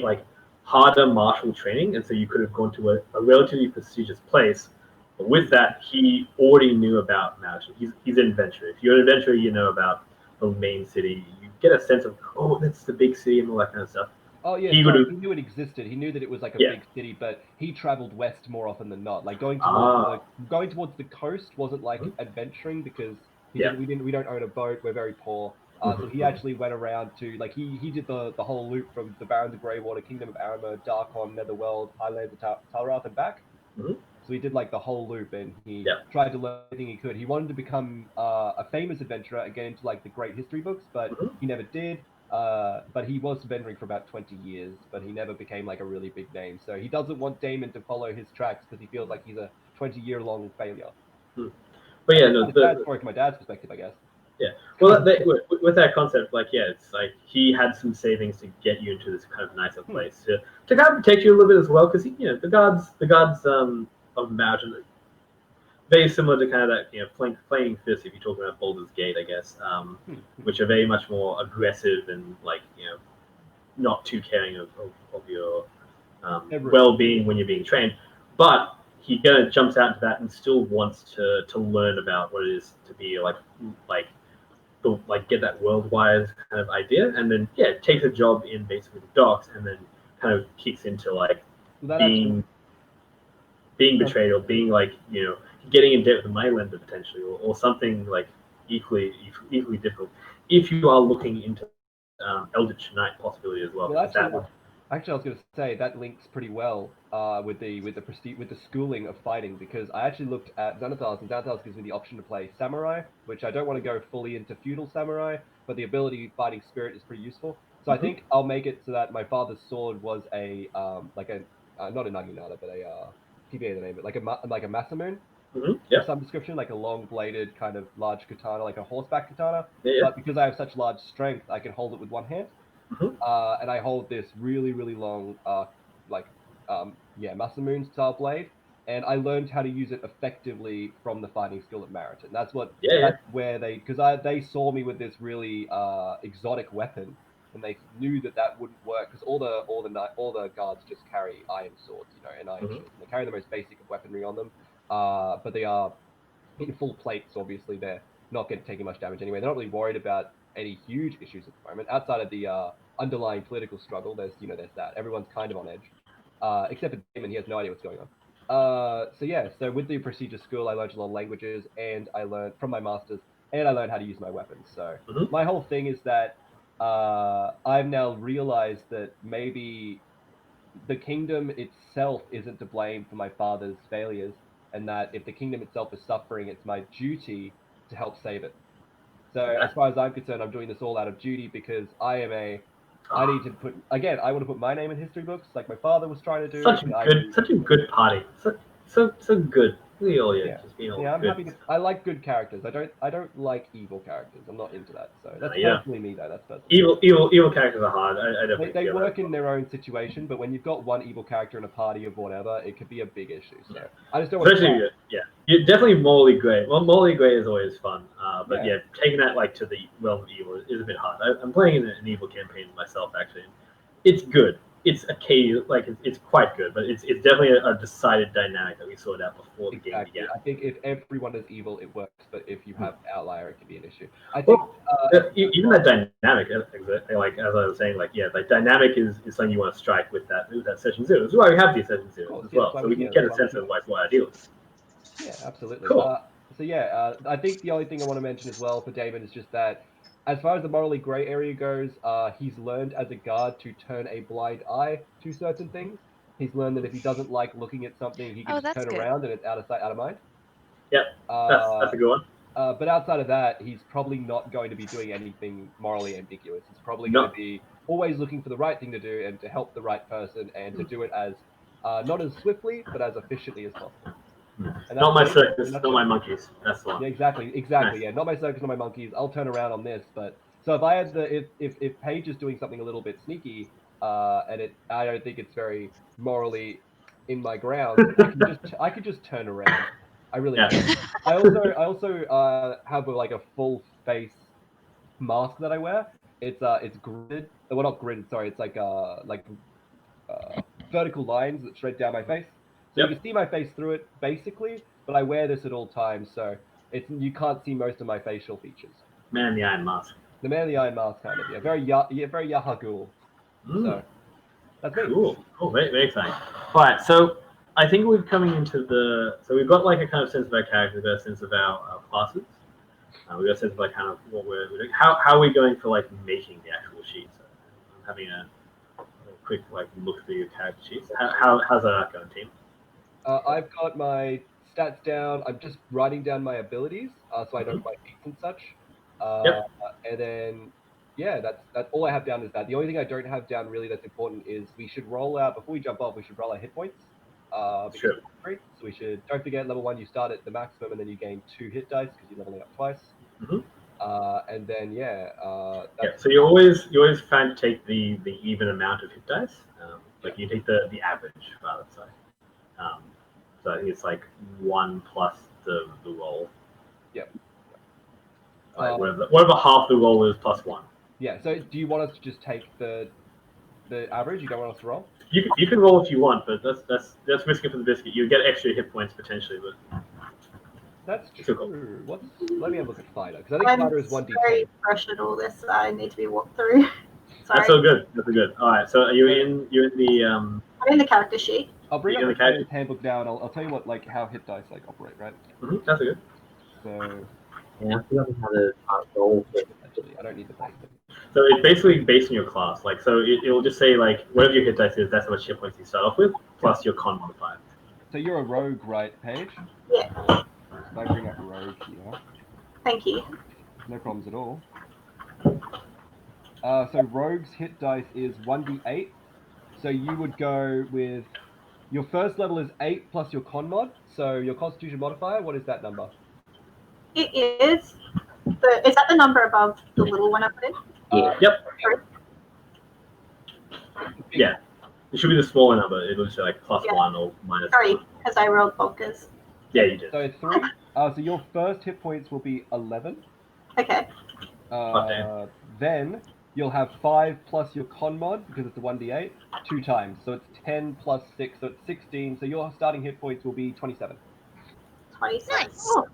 like harder martial training, and so you could have gone to a relatively prestigious place. But with that, he already knew about magic. He's an adventurer. If you're an adventurer, you know about the main city. You get a sense of, oh, that's the big city and all that kind of stuff. Oh yeah, he knew it existed. He knew that it was like a big city, but he traveled west more often than not. Like going towards the coast wasn't like adventuring because we don't own a boat. We're very poor. So he actually went around to like he did the whole loop from the Barrens of Greywater, Kingdom of Arima, Darkon, Netherworld, Highlands of Talrath, and back. So he did like the whole loop, and he tried to learn everything he could. He wanted to become a famous adventurer and get into like the great history books, but he never did. But he was adventuring for about 20 years, but he never became like a really big name. So he doesn't want Damon to follow his tracks because he feels like he's a 20-year-long failure. But yeah, no, that's a bad story from my dad's perspective, I guess. Yeah. Well, with that concept, like, yeah, it's like he had some savings to get you into this kind of nicer place to kind of protect you a little bit as well, because the gods of Mountain, very similar to kind of that playing fist. If you're talking about Baldur's Gate, I guess, which are very much more aggressive and like not too caring of your well-being when you're being trained, but he kind of jumps out into that and still wants to learn about what it is to be like get that worldwide kind of idea, and then takes a job in basically the docks, and then kind of kicks into like being betrayed, or being like getting in debt with the mainlander potentially, or something like equally difficult. If you are looking into Eldritch Knight possibility as well. Actually, I was going to say that links pretty well with the schooling of fighting, because I actually looked at Xanathars, and Xanathars gives me the option to play samurai, which I don't want to go fully into feudal samurai, but the ability fighting spirit is pretty useful. So I think I'll make it so that my father's sword was a not a naginata, but a keep the name, but like a masamune. Of some description, like a long-bladed kind of large katana, like a horseback katana. But because I have such large strength, I can hold it with one hand. And I hold this really, really long, Masamune style blade, and I learned how to use it effectively from the fighting skill at Mariton. That's where they saw me with this really exotic weapon, and they knew that wouldn't work because all the guards just carry iron swords, and iron shields. And they carry the most basic of weaponry on them, but they are in full plate, so obviously they're not taking much damage anyway. They're not really worried about any huge issues at the moment outside of the underlying political struggle. There's that everyone's kind of on edge, except for Damon. He has no idea what's going on. So with the prestigious school, I learned a lot of languages, and I learned from my masters, and I learned how to use my weapons. So my whole thing is that I've now realized that maybe the kingdom itself isn't to blame for my father's failures, and that if the kingdom itself is suffering, it's my duty to help save it. So as far as I'm concerned, I'm doing this all out of duty because I need to I want to put my name in history books like my father was trying to do. Such a good party. So good. We all just being all I'm good. happy. I like good characters. I don't like evil characters. I'm not into that. So that's personally me though. That's personally. Evil characters are hard. I definitely. They work in their own situation, but when you've got one evil character in a party of whatever, it could be a big issue. So I just don't want to. You're definitely morally grey. Well, morally grey is always fun, but taking that to the realm of evil is a bit hard. I'm playing in an evil campaign myself actually. It's good. It's it's quite good, but it's definitely a decided dynamic that we sorted out before the game began. I think if everyone is evil, it works, but if you have outlier, it can be an issue. I think even that dynamic, like as I was saying, dynamic is something you want to strike with that session zero. This is why we have these session zeros as well, so we can get a sense of what our deal is. Yeah, absolutely. Cool. I think the only thing I want to mention as well for Damon is just that, as far as the morally grey area goes, he's learned as a guard to turn a blind eye to certain things. He's learned that if he doesn't like looking at something, he can just turn around and it's out of sight, out of mind. Yep, that's a good one. But outside of that, he's probably not going to be doing anything morally ambiguous. He's probably going to be always looking for the right thing to do and to help the right person and to do it as not as swiftly, but as efficiently as possible. Not my circus, not my monkeys. That's the one. Yeah, exactly. Nice. Yeah, not my circus, not my monkeys. I'll turn around on this. But so if I had if Paige is doing something a little bit sneaky, and I don't think it's very morally in my ground, I could just turn around. I really do. I also have a full face mask that I wear. It's gridded. Well, not gridded. Sorry, it's vertical lines that shred down my face. So you can see my face through it, basically, but I wear this at all times, so you can't see most of my facial features. Man in the Iron Mask. The Man in the Iron Mask, kind of, yeah. Very Yahagul. So, that's me. Cool. Very, very exciting. All right, so I think we're coming into so we've got a kind of sense of our characters, we've got a sense of our classes. We've got a sense of kind of what we're doing. How are we going for making the actual sheets? I'm having a quick look through your character sheets. How's that going, team? I've got my stats down. I'm just writing down my abilities, so I know my feats and such. And then, that's all I have down is that. The only thing I don't have down really that's important is we should roll out, before we jump off, we should roll our hit points. Sure. So we should, don't forget, level 1, you start at the maximum, and then you gain 2 hit dice because you're leveling up twice. And then, so you always try to take the even amount of hit dice. You take the average, rather, sorry. So I think it's 1 plus the roll. Yep. Whatever half the roll is plus 1. Yeah. So do you want us to just take the average? You don't want us to roll? You can roll if you want, but that's risking for the biscuit. You get extra hit points potentially, but that's true. Cool. Let me have a look at Fighter, because I think Fighter is 1d10. I'm very fresh at all this. I need to be walked through. Sorry. That's so good. That's so good. All right. So you're in the I'm in the character sheet. I'll bring up the player's handbook now, and I'll tell you what how hit dice operate, right? That's good. So yeah, I forgot how to roll. Actually, I don't need the base. So it's basically based on your class. So it'll just say whatever your hit dice is, that's how much hit points you start off with, plus your con modifier. So you're a rogue, right, Paige? Yeah. So I bring up rogue here. Thank you. No problems at all. So rogue's hit dice is 1d8. So you would go with your first level is 8 plus your con mod. So your constitution modifier, what is that number? It is. Is that the number above the little one I put in? Yep. Yeah. It should be the smaller number. It'll just say plus 1 or minus 1. Sorry, because I rolled focus. Yeah, you did. So 3. So your first hit points will be 11. Okay. Then you'll have 5 plus your con mod, because it's a 1d8, 2 times. So it's 10 plus 6, so it's 16. So your starting hit points will be 27. 27. Nice. Oh.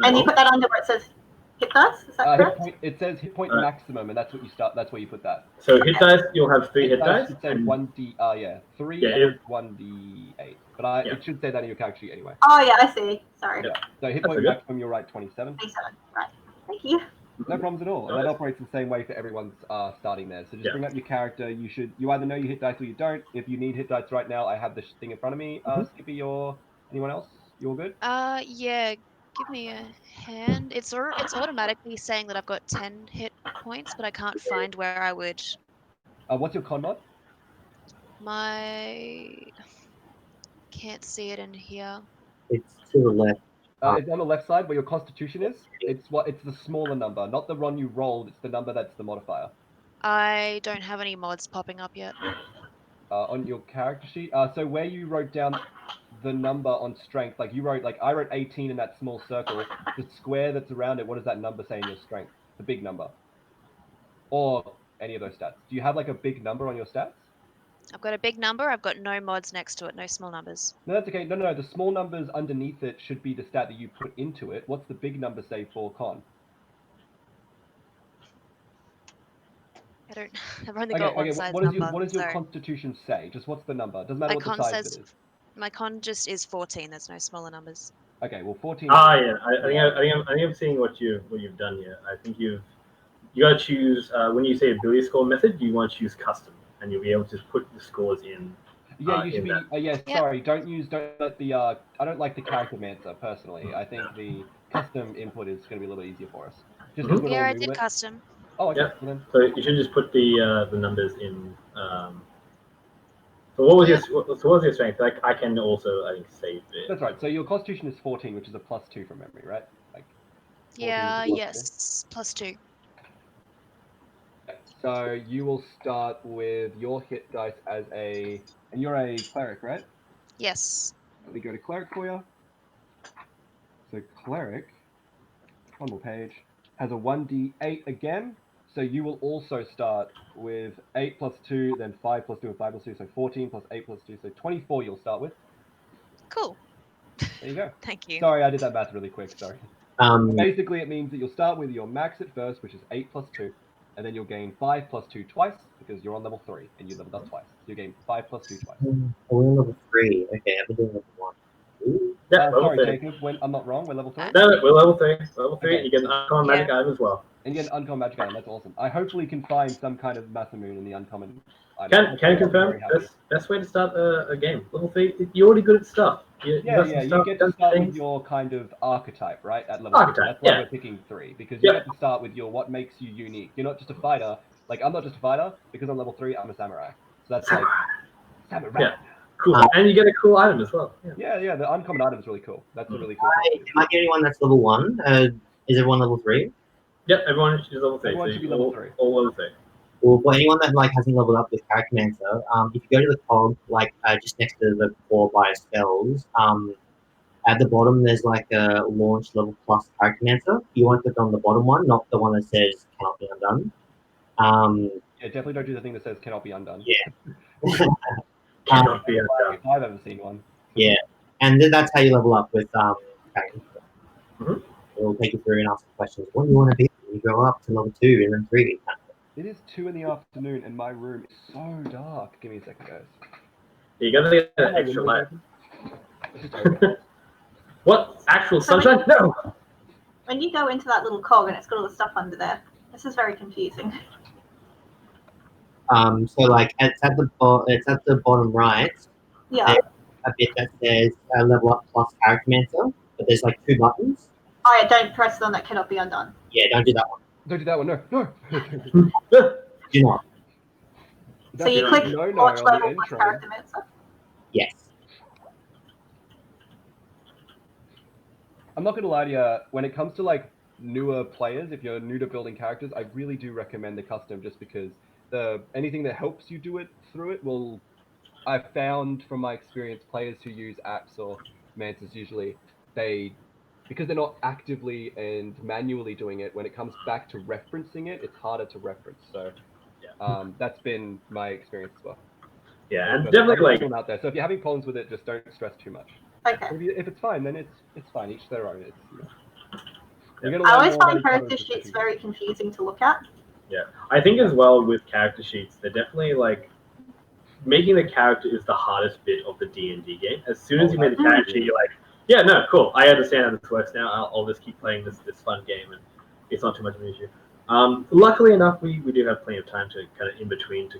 And you put that under where it says hit dice, is that correct? It says hit point Alright. maximum, and that's what you start. That's where you put that. So hit dice, you'll have 3 hit dice. should say and- 1d. 3 Yeah, and 1d8. But Yeah. it should say that in your character sheet anyway. Oh, yeah, I see. Sorry. Yeah. So hit That's point okay. maximum, you're right, 27. 27. Right. Thank you. No problems at all. And that Nice. operates the same way for everyone's starting there. So just Yeah. bring up your character. You either know your hit dice or you don't. If you need hit dice right now, I have this thing in front of me. Skippy or anyone else? You all good? Yeah. Give me a hand. It's automatically saying that I've got 10 hit points, but I can't find where I would. What's your con mod? Can't see it in here. It's to the left. It's on the left side where your constitution is. It's the smaller number, not the one you rolled. It's the number that's the modifier. I don't have any mods popping up yet. On your character sheet. So where you wrote down the number on strength, like I wrote 18 in that small circle. The square that's around it, what does that number say in your strength? The big number. Or any of those stats. Do you have like a big number on your stats? I've got a big number. I've got no mods next to it. No small numbers. No, that's okay. No. The small numbers underneath it should be the stat that you put into it. What's the big number say for con? I've only got one size What number. does your so constitution say? Just what's the number? Doesn't matter my what the con size says of it is. my con just is 14. There's no smaller numbers. Okay, well 14. Yeah. I think I'm seeing what you've done here. I think you gotta choose when you say ability score method, you want to choose custom, and you'll be able to put the scores in. Yeah, you should be. Yep. Sorry. Don't let the. I don't like the character mancer personally. I think the custom input is going to be a little bit easier for us. Just because we're Yeah, all I new to did it. custom. Oh, okay. Yeah. Well, then, So you should just put the numbers in. So what was your strength? Like I can also save it. that's right. So your constitution is 14, which is a +2 from memory, right? Like. 14 Yeah. is a +2. Yes. +2. So you will start with your hit dice and you're a cleric, right? Yes. Let me go to cleric for you. So cleric, one more page, has a 1d8 again. So you will also start with 8 plus 2, then 5 plus 2, and 5 plus 2. So 14 plus 8 plus 2. So 24 you'll start with. Cool. There you go. Thank you. Sorry, I did that math really quick. Sorry. Basically, it means that you'll start with your max at first, which is 8 plus 2. And then you'll gain 5 plus 2 twice, because you're on level 3, and you leveled up twice. So you gain 5 plus 2 twice. We're on level 3. Okay, I've been doing level 1. Ooh. Yeah, level Sorry, 3. Jacob, I'm not wrong, we're level 3? No, we're level 3. Level 3. Okay. You get an uncommon magic item as well. And you get an uncommon magic item, that's awesome. I hopefully can find some kind of Masamoon in the uncommon item. Can confirm. Best way to start a game. Level 3. You're already good at stuff. You get to start with your kind of archetype, right? At level 3. That's why we're picking 3, because you get to start with your what makes you unique. You're not just a fighter. Like, I'm not just a fighter, because I'm level 3, I'm a samurai. So that's like samurai. Yeah. Cool. And you get a cool item as well. Yeah, the uncommon item is really cool. That's a really cool thing. Am I the only one that's level 1? Is everyone level 3? Yep, everyone is level 3. Everyone should be level 3. All level 3. Well, for anyone that hasn't leveled up with Character Mancer, if you go to the cog, just next to the 4 by spells, at the bottom there's like a launch level plus Character Mancer. You want to click on the bottom one, not the one that says cannot be undone. Yeah, definitely don't do the thing that says cannot be undone. Yeah. Cannot be undone. If I've ever seen one. Yeah, and that's how you level up with Character Mancer. Mhm. It'll take you through and ask questions. What do you want to be when you go up to level 2 and then 3? It is 2 in the afternoon and my room is so dark. Give me a second, guys. You gotta get an extra light. What? Actual sunshine? No! When you go into that little cog and it's got all the stuff under there, this is very confusing. So it's at the bottom right. Yeah. There's a bit that says level up plus Character Mancer, but there's 2 buttons. Oh yeah, don't press on that cannot be undone. Yeah, don't do that one. Don't do that one, no. Do not. So you click watch level plus Character Mancer. Yes. I'm not going to lie to you, when it comes to newer players, if you're new to building characters, I really do recommend the custom just because anything that helps you do it through it will... I've found from my experience, players who use apps or Mancers usually, because they're not actively and manually doing it, when it comes back to referencing it, it's harder to reference. So That's been my experience as well. Yeah, and But definitely like everyone out there. So if you're having problems with it, just don't stress too much. Okay. If it's fine, then it's fine. Each their own. It's you're gonna I learn always more about find each other character as you sheets go. very confusing to look at. I think as well with character sheets, they're definitely like making the character is the hardest bit of the D&D game. As soon as you made the character sheet, you're like, yeah, no, cool. I understand how this works now. I'll just keep playing this fun game, and it's not too much of an issue. Luckily enough, we do have plenty of time to kind of in between to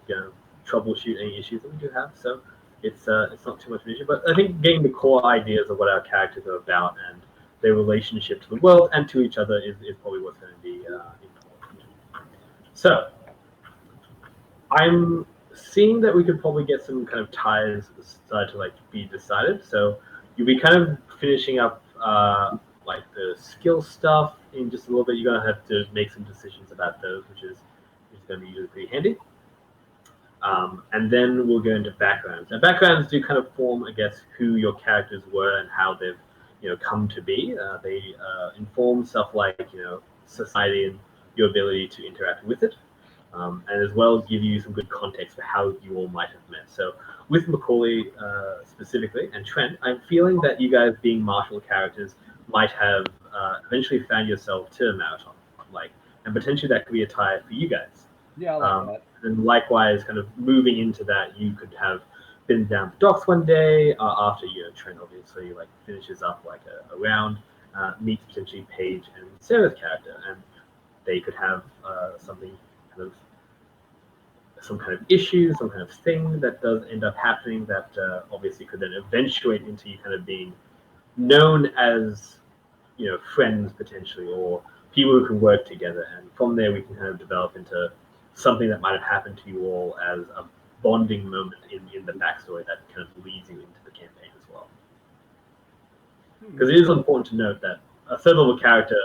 troubleshoot any issues that we do have. So it's not too much of an issue. But I think getting the core ideas of what our characters are about and their relationship to the world and to each other is probably what's going to be important. So I'm seeing that we could probably get some kind of ties started to like be decided. So you'll be kind of finishing up like the skill stuff in just a little bit. You're gonna have to make some decisions about those, which is going to be usually pretty handy. And then we'll go into backgrounds. Now, backgrounds do kind of form, I guess, who your characters were and how they've come to be. They inform stuff like society and your ability to interact with it. And as well give you some good context for how you all might have met. So with Macaulay specifically and Trent, I'm feeling that you guys being martial characters might have eventually found yourself to a marathon, and potentially that could be a tie for you guys. Yeah, I like that. And likewise, kind of moving into that, you could have been down the docks one day after Trent obviously finishes up a round, meets potentially Paige and Sarah's character, and they could have something kind of some kind of issue, some kind of thing that does end up happening that obviously could then eventuate into you kind of being known as friends potentially, or people who can work together, and from there we can kind of develop into something that might have happened to you all as a bonding moment in the backstory that kind of leads you into the campaign as well. Because it is important to note that a third level character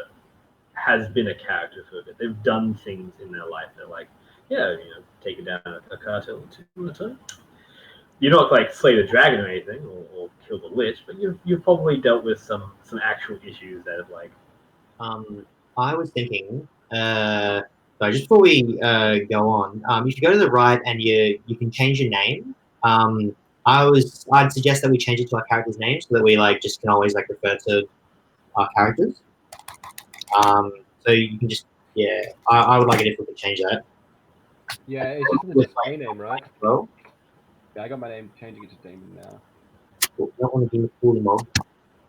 has been a character for a bit. They've done things in their life. They're like, yeah, taking down a cartel at a time. You're not like slay the dragon or anything, or kill the lich, but you've probably dealt with some actual issues that have like. I was thinking, so just before we go on, you should go to the right and you can change your name. I'd suggest that we change it to our characters' names so that we just can always refer to our characters. So you can just I would like it if we could change that. Yeah, it's just the display name, right? Well, Yeah, I got my name changing it to Damon now. you don't want to be cool anymore.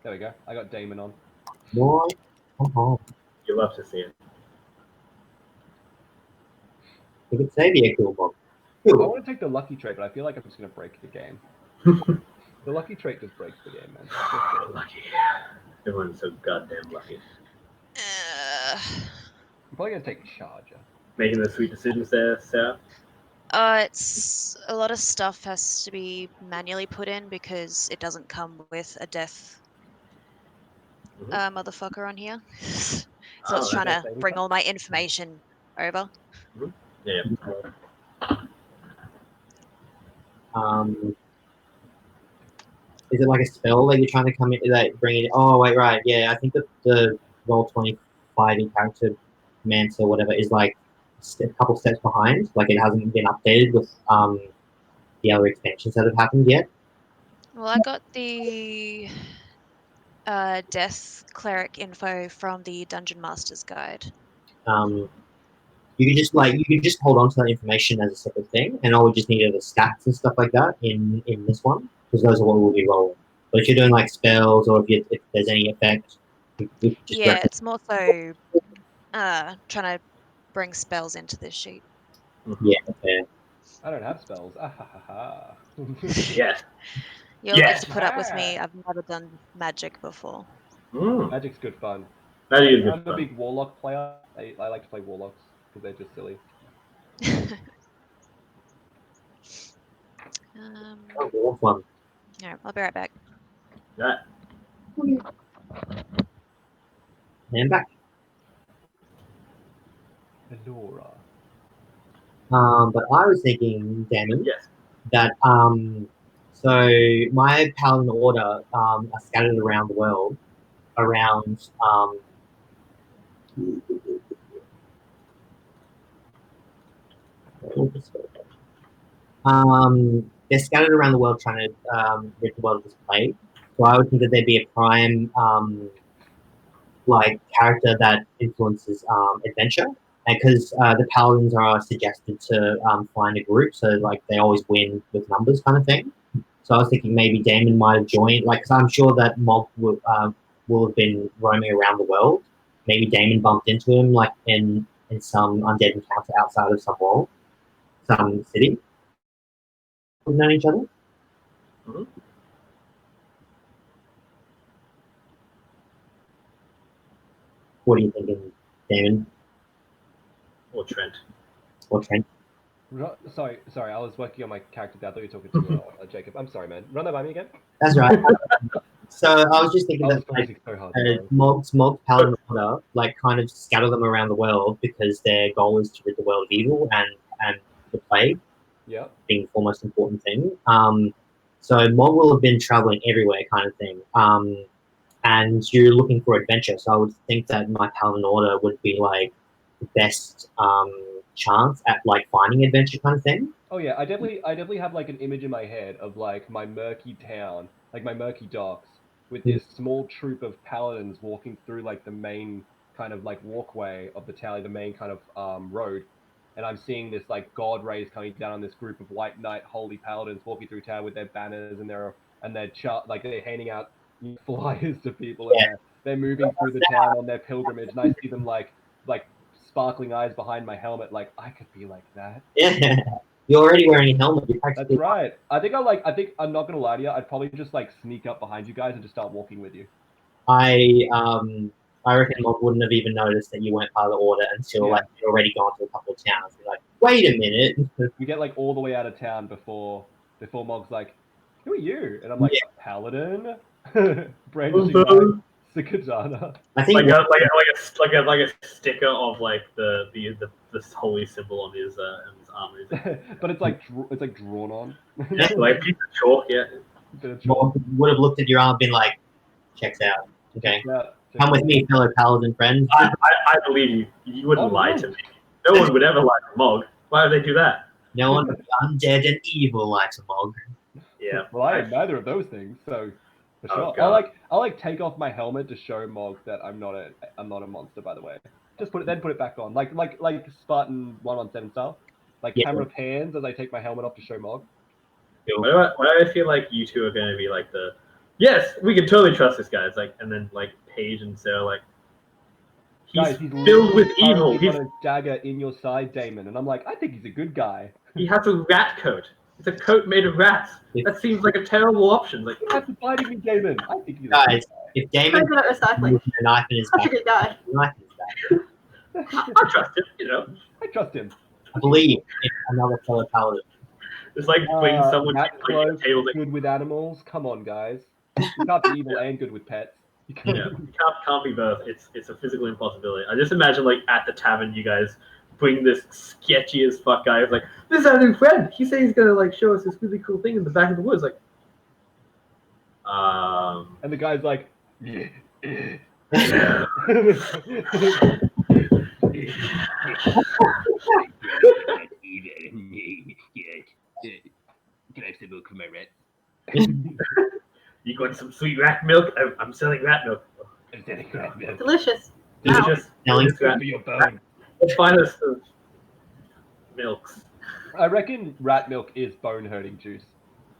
There we go. I got Damon on. No, come on. You love to see it. You could say be a cool Bob. I Cool. want to take the lucky trait, but I feel like I'm just going to break the game. The lucky trait just breaks the game, man. Lucky. Everyone's so goddamn lucky. Uh, I'm probably going to take Charger. Making the sweet decisions there, Sarah. it's a lot of stuff has to be manually put in because it doesn't come with a death motherfucker on here. So it's trying to bring all my information over. Yeah. Is it like a spell that you're trying to come in that bring it? Oh wait, right, yeah. I think that the Roll20 character Mantle or whatever is a couple steps behind. It hasn't been updated with the other expansions that have happened yet. Well, I got the death cleric info from the Dungeon Master's Guide. You can just hold on to that information as a separate thing, and all we just need are the stats and stuff like that in this one, because those are what we'll be rolling. But if you're doing spells or if there's any effect, it's more so trying to bring spells into this sheet. Yeah, okay. I don't have spells. Ah ha ha ha. Yes. You'll have to put up with me. I've never done magic before. Magic's good fun. That is good I'm fun. a big warlock player. I like to play warlocks because they're just silly. One. Yeah, I'll be right back. That. And back. Elora. But I was thinking, Damon, Yes. that so my paladin order are scattered around the world, around They're scattered around the world trying to rid the world of this plague. So I would think that there'd be a prime like character that influences adventure, and because the paladins are suggested to find a group, so like they always win with numbers, kind of thing. So I was thinking maybe Damon might have joined, like, cause I'm sure that Mog will have been roaming around the world. Maybe Damon bumped into him, like in some undead encounter outside of some world, some city. We've known each other. Mhm. What are you thinking, Damon Or Trent. or Trent? Sorry. I was working on my character. I thought you were talking to Jacob. I'm sorry, man. Run that by me again. That's right. So I was just I thinking was that like, focusing so hard. Sorry. Mog's Paladin Order, like kind of scatter them around the world because their goal is to rid the world of evil and the plague Yeah. being the foremost important thing. So Mog will have been traveling everywhere, kind of thing. And you're looking for adventure, so I would think that my Paladin Order would be like the best chance at like finding adventure, kind of thing. Oh yeah, I definitely have like an image in my head of like my murky town, like my murky docks, with this small troop of paladins walking through like the main kind of like walkway of the town, like the main kind of road, and I'm seeing this like god rays coming down on this group of white knight holy paladins walking through town with their banners and their like they're handing out flyers to people, and Yeah. they're moving through the town on their pilgrimage, and I see them like sparkling eyes behind my helmet, like I could be like that. Yeah, you're already wearing a helmet. You're That's practically right. I think I'm not gonna lie to you. I'd probably just like sneak up behind you guys and just start walking with you. I reckon Mog wouldn't have even noticed that you weren't part of the order until Yeah. like you'd already gone to a couple of towns. You're like, wait a minute. We get like all the way out of town before Mog's like, "Who are you?" And I'm like, Yeah. "Paladin," brandishing my katana. I think Like a sticker of like the holy symbol on his arm. But it's like drawn on. Like a piece of chalk, yeah. Bit of chalk. Mog would have looked at your arm and been like, checks out. Okay. Come with me, fellow paladin friends. I believe you. You wouldn't Oh, lie no. to me. No one would ever lie to Mog. Why would they do that? No one but the undead and evil likes a Mog. Yeah. Well, I am neither of those things, so for Oh, sure. God. I'll like take off my helmet to show Mog that I'm not a monster, by the way. Just put it back on, like Spartan 117 style. Like Yeah. camera pans as I take my helmet off to show Mog. Why do I feel like you two are going to be like yes, we can totally trust this guy. It's like, and then like Paige and Sarah like, he's filled with evil. He's got a dagger in your side, Damon, and I'm like, I think he's a good guy. He has a rat coat. It's a coat made of rats. That seems like a terrible option. Like, That's fighting me, Damon. I think he's Guys, if Damon Good at recycling. with a knife in his Such a back, good guy. knife in his back, I trust him. You know, I trust him. I believe in another fellow paladin. it's like when someone Matt like, a Close, table that good with animals. Come on, guys. You can't be evil and good with pets. You can't. yeah, can't be both. It's a physical impossibility. I just imagine like at the tavern, you guys bring this sketchy as fuck guy. Who's like, this is our new friend. He said he's gonna like show us this really cool thing in the back of the woods. Like, And the guy's like, yeah. yeah. Can I have some milk for my rat? You got some sweet rat milk? I'm selling rat milk. I'm selling rat milk. Delicious. Wow. Delicious. Selling Delicious rat. For your bone. The finest of milks. I reckon rat milk is bone hurting juice.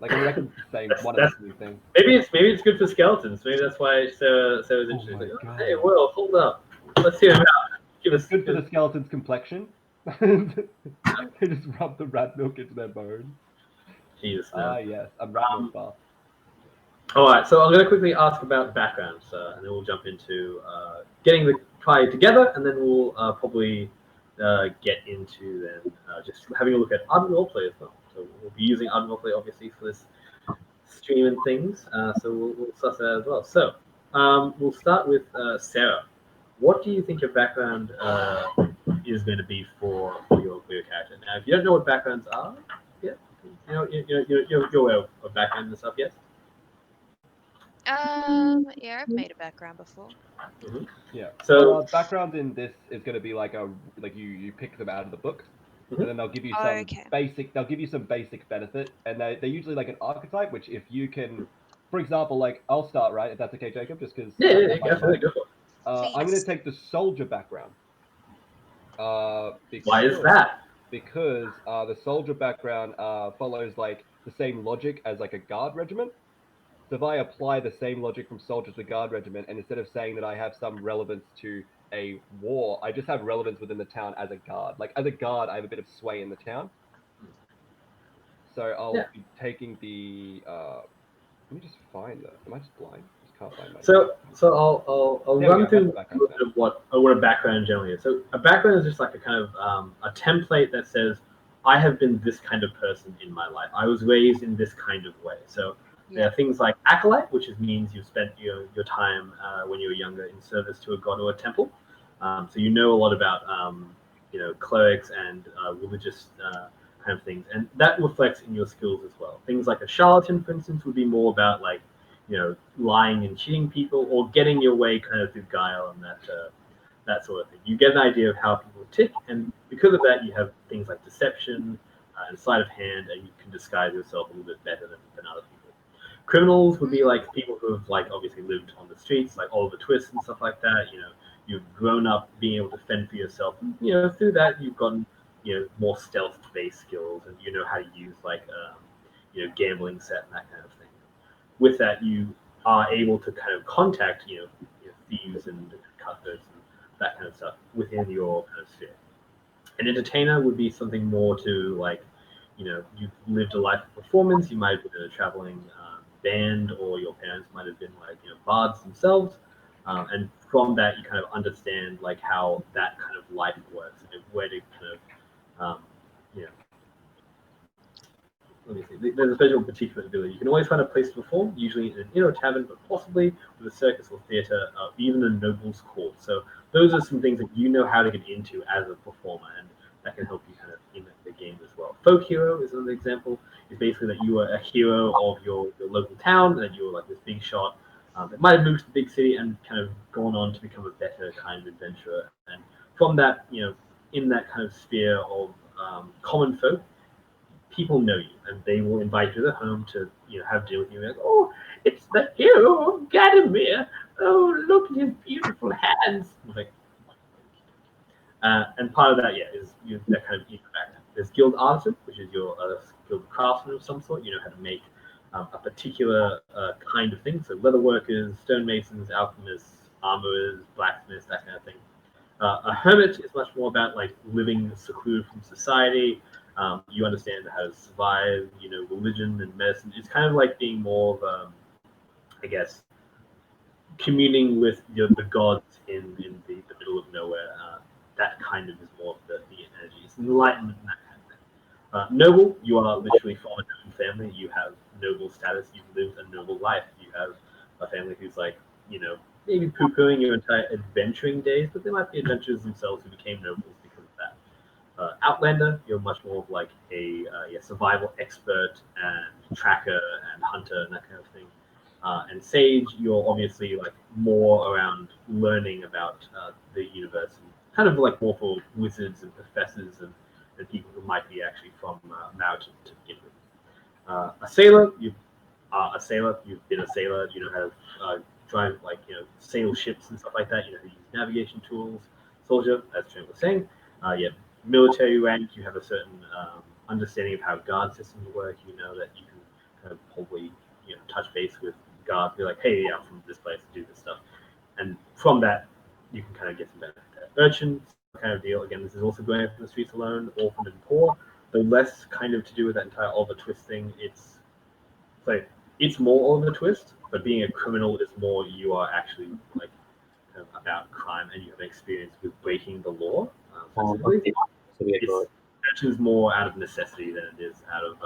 Like I reckon it's the same one of the same thing. Maybe it's good for skeletons. Maybe that's why Sarah was interested. my Like, God. hey, Will, hold up. Let's hear him out. Give us Good for the skeleton's complexion. They just rub the rat milk into their bone. Jesus. Ah, Man. yes, I'm rat milk bar. All right, so I'm going to quickly ask about backgrounds, and then we'll jump into getting the party together, and then we'll probably get into then just having a look at Ardent Roleplay as well. So we'll be using Ardent Roleplay obviously for this stream and things, so we'll suss that as well. So we'll start with Sarah. What do you think your background is going to be for your character? Now, if you don't know what backgrounds are, yeah, you're aware of background and stuff, yes? Yeah, I've made a background before. Yeah. So background in this is going to be like you pick them out of the book. and then they'll give you some basic. They'll give you some basic benefit, and they're usually like an archetype. Which if you can, for example, like I'll start right if that's okay, Jacob, just because Yeah, go for it. I'm going to take the soldier background. Why is that? Because the soldier background follows like the same logic as like a guard regiment. So if I apply the same logic from soldier to guard regiment, and instead of saying that I have some relevance to a war, I just have relevance within the town as a guard. Like as a guard, I have a bit of sway in the town. So I'll be taking the. Let me just find that. Am I just blind? I just can't find my. So I'll run through a little bit of what a background generally is. So a background is just like a kind of a template that says I have been this kind of person in my life. I was raised in this kind of way. So there are things like acolyte, which means you've spent your time when you were younger in service to a god or a temple. So you know a lot about clerics and religious kind of things, and that reflects in your skills as well. Things like a charlatan, for instance, would be more about like lying and cheating people or getting your way kind of through guile and that sort of thing. You get an idea of how people tick, and because of that, you have things like deception and sleight of hand, and you can disguise yourself a little bit better than other people. Criminals would be like people who have like obviously lived on the streets, like Oliver Twist and stuff like that. You've grown up being able to fend for yourself. And, through that, you've gotten more stealth-based skills, and you know how to use like gambling set and that kind of thing. With that, you are able to kind of contact thieves and cutthroats and that kind of stuff within your kind of sphere. An entertainer would be something more to like you've lived a life of performance. You might have been in a traveling band, or your parents might have been like bards themselves. And from that, you kind of understand like how that kind of life works and where to kind of let me see. There's a special particular ability. You can always find a place to perform, usually in an inn or tavern, but possibly with a circus or theatre, even a noble's court. So those are some things that you know how to get into as a performer, and that can help you kind of in the game as well. Folk hero is another example. It's basically that you are a hero of your local town, and you were like this big shot that might have moved to the big city and kind of gone on to become a better kind of adventurer. And from that, in that kind of sphere of common folk, people know you, and they will invite you to their home to have dinner with you. Like, oh, it's the hero of Gadamir. Oh, look at his beautiful hands. Like, and part of that, is that kind of background. There's guild artisan, which is your guild craftsman of some sort. You know how to make a particular kind of thing. So leather workers, stonemasons, alchemists, armorers, blacksmiths, that kind of thing. A hermit is much more about like living secluded from society. You understand how to survive, religion and medicine. It's kind of like being more of, I guess, communing with the gods in the middle of nowhere. That kind of is more of the energy. It's enlightenment and that kind of thing. Noble, you are literally from a noble family. You have noble status. You've lived a noble life. You have a family who's like, maybe poo-pooing your entire adventuring days, but they might be adventurers themselves who became nobles because of that. Outlander, you're much more of like a survival expert and tracker and hunter and that kind of thing. And Sage, you're obviously like more around learning about the universe, and kind of like more for wizards and professors and people who might be actually from Mountain to begin with. A sailor, you are a sailor. You've been a sailor. You know how to drive sail ships and stuff like that. You know how to use navigation tools. Soldier, as Trent was saying, military rank. You have a certain understanding of how guard systems work. You know that you can kind of probably touch base with guards, be like, hey, I'm from this place to do this stuff, and from that you can kind of get some benefit there. Urchin kind of deal. Again, this is also going out from the streets alone, orphan and poor. Though less kind of to do with that entire Oliver Twist thing. It's more Oliver Twist, but being a criminal is more you are actually like kind of about crime and you have experience with breaking the law. It's more out of necessity than it is out of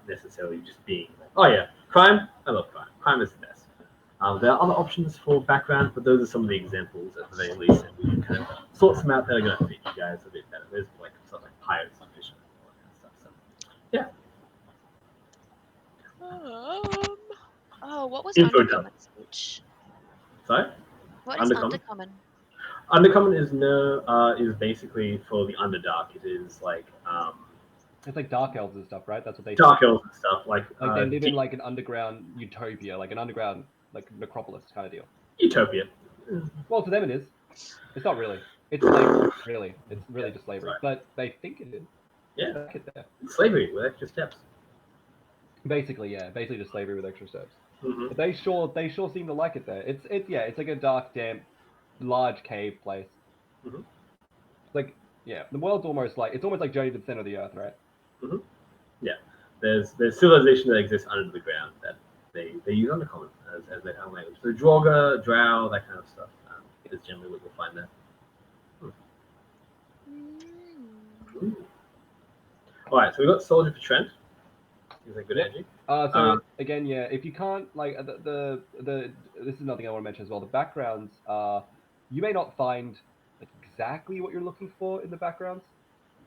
necessarily just being like, oh yeah, crime. I love crime. Crime is the best. There are other options for background, but those are some of the examples at the very least, and we can kind of sort some out that are going to fit you guys a bit better. There's like stuff like pirates and fishing and all that kind of stuff. So yeah. What was Info undercommon speech? Sorry? What is undercommon? Undercommon is basically for the Underdark. It is like It's like dark elves and stuff, right? That's what they dark elves and stuff. Like they live in like an underground utopia, like an underground like necropolis kind of deal. utopia. Well, to them it is. It's not really. It's slavery, really. It's really just slavery. Right. But they think it is. Yeah. They like it there. It's slavery with extra steps. Basically, yeah. Basically just slavery with extra steps. Mm-hmm. But they sure seem to like it there. It's like a dark, damp, large cave place. Mhm. Like the world's almost like Journey to the Center of the Earth, right? Mm-hmm. Yeah. There's civilization that exists under the ground that they use Undercommon as their own language. So Draugr, Drow, that kind of stuff is generally what you'll find there. All right, so we got Soldier for Trent. He's a good energy. Again, yeah, if you can't like the this is another thing I want to mention as well. The backgrounds, you may not find like exactly what you're looking for in the backgrounds.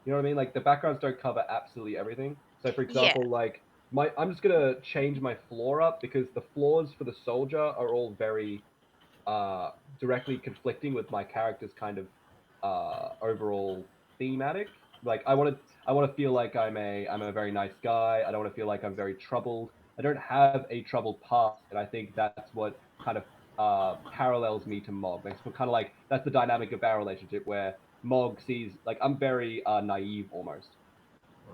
You know what I mean? Like the backgrounds don't cover absolutely everything. So for example, like I'm just gonna change my floor up because the floors for the soldier are all very directly conflicting with my character's kind of overall thematic. Like I want to feel like I'm a very nice guy. I don't want to feel like I'm very troubled. I don't have a troubled past, and I think that's what kind of parallels me to Mog. It's kind of like that's the dynamic of our relationship where Mog sees like I'm very naive almost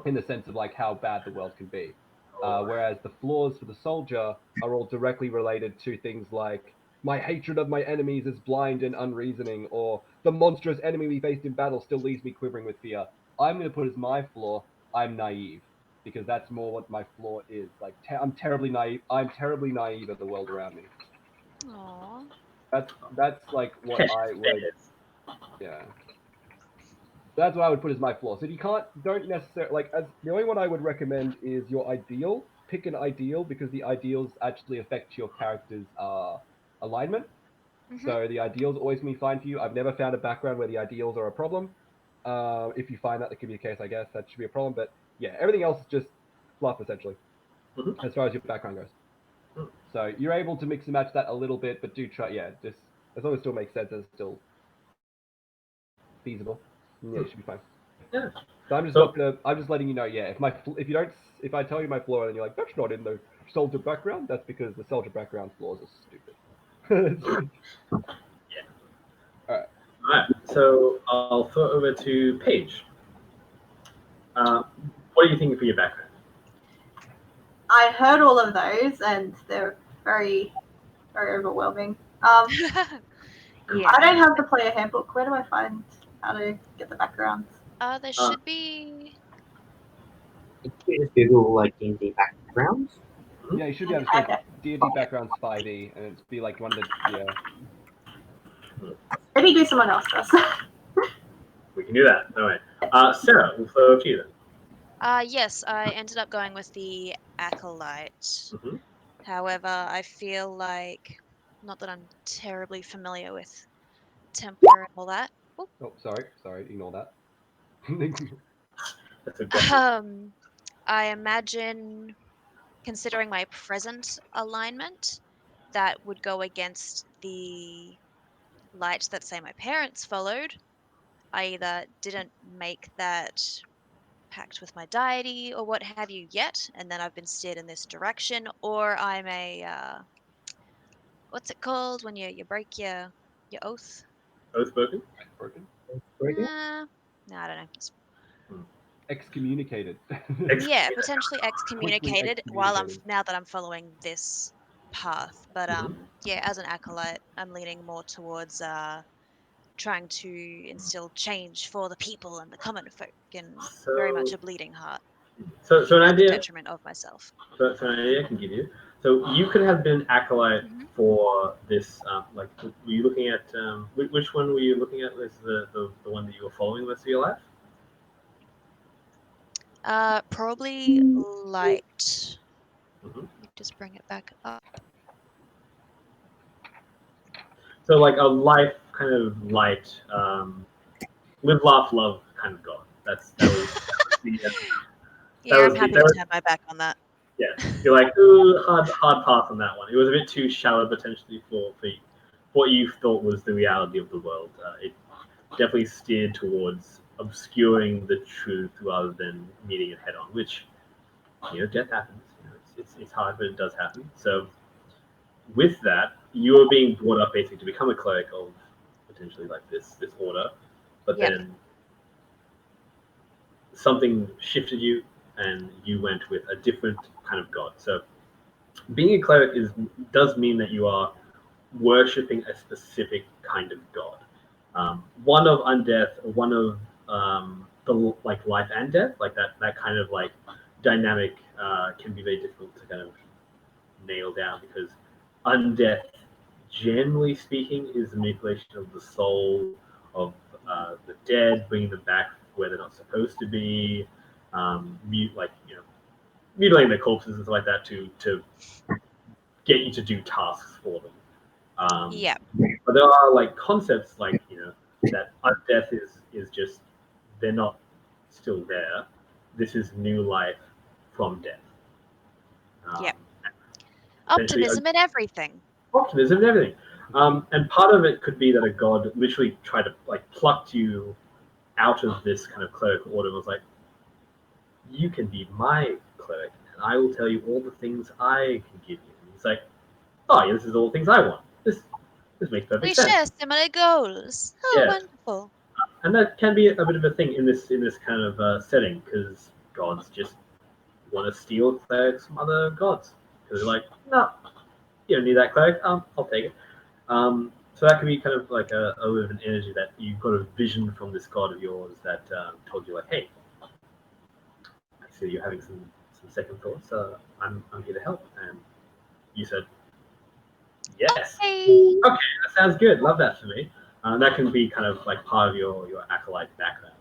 in the sense of like how bad the world can be. Whereas the flaws for the soldier are all directly related to things like my hatred of my enemies is blind and unreasoning, or the monstrous enemy we faced in battle still leaves me quivering with fear. I'm going to put as my flaw, I'm naive, because that's more what my flaw is. Like I'm terribly naive. I'm terribly naive of the world around me. Aww. That's like what I would. Yeah. That's what I would put as my flaw. So you don't necessarily like as the only one I would recommend is your ideal. Pick an ideal because the ideals actually affect your character's alignment. Mm-hmm. So the ideals always going to be fine for you. I've never found a background where the ideals are a problem. If you find that, that could be the case, I guess that should be a problem. But yeah, everything else is just fluff essentially, Mm-hmm. as far as your background goes. So you're able to mix and match that a little bit, but do try, just as long as it still makes sense and it's still feasible. Yeah, it should be fine. Yeah. So I'm just letting you know. Yeah, if I tell you my flaw and you're like that's not in the soldier background, that's because the soldier background flaws are stupid. Yeah. All right. All right. So I'll throw it over to Paige. What are you thinking for your background? I heard all of those, and they're very, very overwhelming. Yeah. I don't have the player handbook. Where do I find how to get the backgrounds? There should be. You just Google like D&D backgrounds. Yeah, you should be able to Okay. search D&D backgrounds 5e, and it'd be like one of the Maybe do someone else first. We can do that. All right. Sarah, we'll throw it to you then. Yes, I ended up going with the acolyte. Mm-hmm. However, I feel like not that I'm terribly familiar with Templar and all that. Oh, sorry, ignore that. That's a good. I imagine, considering my present alignment, that would go against the light that, say, my parents followed. I either didn't make that pact with my deity or what have you yet, and then I've been steered in this direction, or I'm a what's it called when you break your oath? Oathbroken? No, I don't know. Excommunicated. Yeah, potentially excommunicated while excommunicated. now that I'm following this path. But yeah, as an acolyte, I'm leaning more towards trying to instill change for the people and the common folk, and very much a bleeding heart. So an at the idea. detriment of myself. So an idea I can give you. So you could have been acolyte for this. Like, were you looking at which one were you looking at? Was the one that you were following the rest of your life? Probably light. Just bring it back up. So like a life kind of light, live, laugh, love kind of god. That was the. Yeah, I'm happy to turn my back on that. Yeah, you're like, ooh, hard path on that one. It was a bit too shallow potentially for what you thought was the reality of the world. It definitely steered towards obscuring the truth rather than meeting it head on, which, death happens. It's hard, but it does happen. So with that, you are being brought up basically to become a cleric of potentially like this order, but Yep. then something shifted you and you went with a different kind of god. So being a cleric does mean that you are worshipping a specific kind of god. One of undeath, one of the like life and death, like that kind of like dynamic can be very difficult to kind of nail down, because undeath, generally speaking, is the manipulation of the soul of the dead, bringing them back where they're not supposed to be, mutilating their corpses and stuff like that to get you to do tasks for them. Yeah. But there are like concepts like that undeath is just, they're not still there. This is new life from death. Yep. Essentially, Optimism in everything. optimism and everything. And part of it could be that a god literally tried to like pluck you out of this kind of clerical order and was like, you can be my cleric and I will tell you all the things I can give you. And he's like, oh yeah, this is all the things I want. This makes perfect We sense. share similar goals. Oh, Yeah. wonderful. And that can be a bit of a thing in this kind of setting, because gods just want to steal clerics from other gods, because they're like, no, you don't need that cleric. I'll take it. So that can be kind of like a bit of an energy that you got a vision from this god of yours that told you like, hey, I see you're having some second thoughts. I'm here to help. And you said, yes. Hey. Okay, that sounds good. Love that for me. That can be kind of like part of your acolyte background.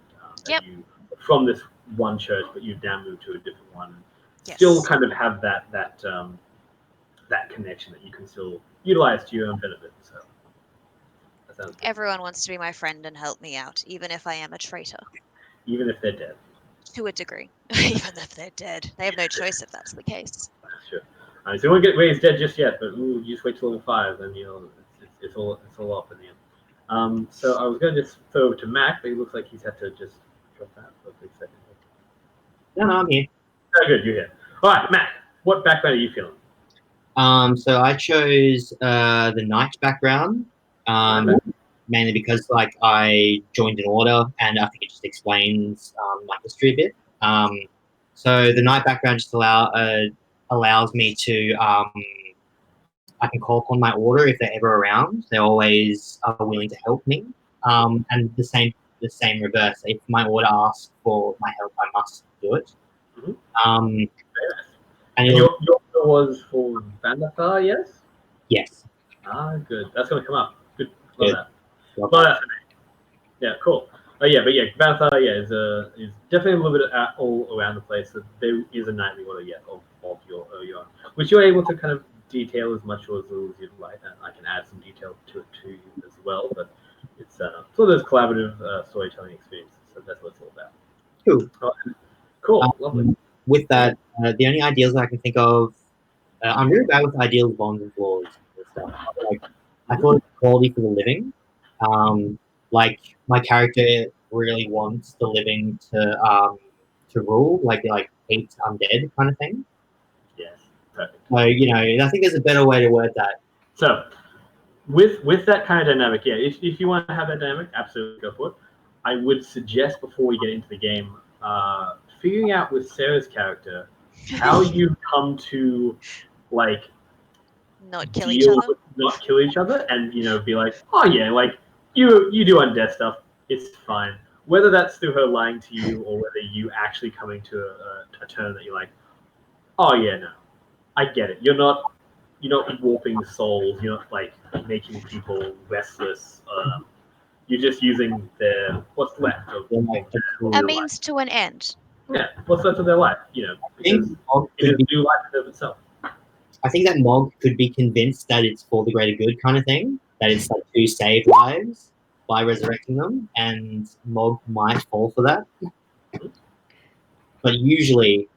Yep. You, from this one church, but you've now moved to a different one. Yes. Still kind of have that connection that you can still utilize to your own benefit. So that sounds good. Everyone wants to be my friend and help me out, even if I am a traitor. Even if they're dead. To a degree. Even if they're dead. They have no choice if that's the case. Sure. So you won't get where he's dead just yet, but you just wait till level 5, and it's all up in the end. So I was going to just throw over to Mac, but he looks like he's had to just drop that for a quick second. No, I'm here. Oh, good, you're here. All right, Mac, what background are you feeling? So I chose the knight background, mainly because like I joined an order, and I think it just explains my history a bit. So the knight background just allows me to I can call upon my order if they're ever around. They always are willing to help me. And the same reverse. If my order asks for my help, I must do it. Mm-hmm. And your order was for Vanathar, yes? Yes. Good. That's going to come up. Good. Love Good. that. Love that for me. Yeah, cool. But Vanathar, is definitely a little bit all around the place. So there is a knightly order, of your own, which you're able to kind of detail as much or as little as you'd like. And I can add some detail to it too as well. But it's sort of those collaborative storytelling experiences. So that's what it's all about. Cool. Cool. Lovely. With that, the only ideals I can think of, I'm really bad with ideals, bonds, and flaws and stuff. I thought it's quality for the living. Like my character really wants the living to rule, like hate undead kind of thing. Yes. Perfect. So I think there's a better way to word that. So with that kind of dynamic, if you want to have that dynamic, absolutely go for it. I would suggest before we get into the game, figuring out with Sarah's character how you come to like not kill each other, and be like, oh yeah, like you do undead stuff, it's fine. Whether that's through her lying to you or whether you actually coming to a turn that you're like, oh yeah, no, I get it. You're not warping souls. You're not like making people restless. You're just using what's left of a means to an end. Yeah, what's left of their life, because it is a new life in of itself. I think that Mog could be convinced that it's for the greater good kind of thing, that it's like to save lives by resurrecting them, and Mog might fall for that. But usually,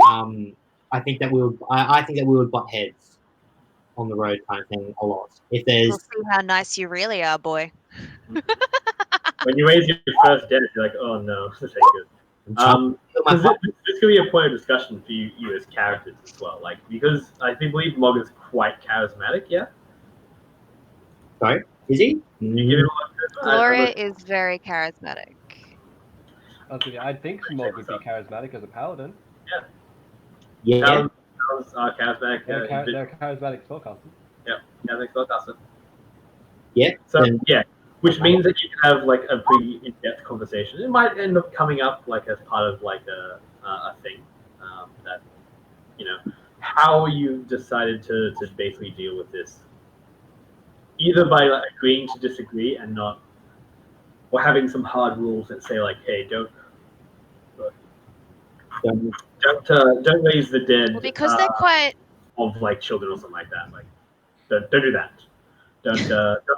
I think that we would butt heads. on the road kind of thing a lot. If We'll there's see how nice you really are, boy. When you raise your first debt, you're like, oh no, this ain't good. Because this could be a point of discussion for you as characters as well. Like, because I believe Mog is quite charismatic, yeah? sorry, is he? You give it a lot of charisma? Gloria is very charismatic. I think Smog would be charismatic as a paladin. Yeah. Sounds charismatic. They're charismatic spellcasters. Yeah, charismatic spellcaster. Yeah. So, then- yeah, which means that you can have like a pretty in-depth conversation. It might end up coming up like as part of like a thing that, you know, how you decided to basically deal with this. Either by like, agreeing to disagree and not, or having some hard rules that say like, hey, don't raise the dead Well, because they're quite. of like children or something like that. Like, don't do that. Don't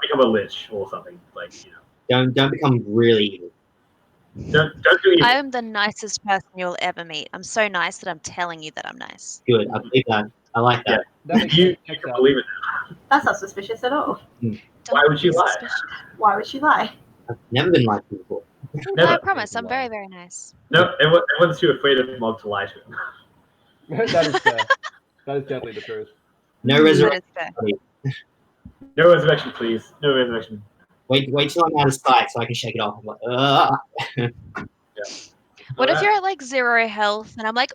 become a lich or something. Like, you know. Don't become really evil. Don't do evil. I am the nicest person you'll ever meet. I'm so nice that I'm telling you that I'm nice. Good. I believe that. I like that. That makes You sense. Checks can out. believe it. That's not suspicious at all. Don't Why would she be lie? suspicious. Why would she lie? I've never been like you before. No, I Never. promise. I'm very, very nice. No, everyone's too afraid of Mog to lie to him. That is fair. That is definitely the truth. No That resurrection. is fair. No resurrection, please. No resurrection. Wait till I'm out of sight so I can shake it off. I'm like, What if Alright. you're at like 0 health and I'm like,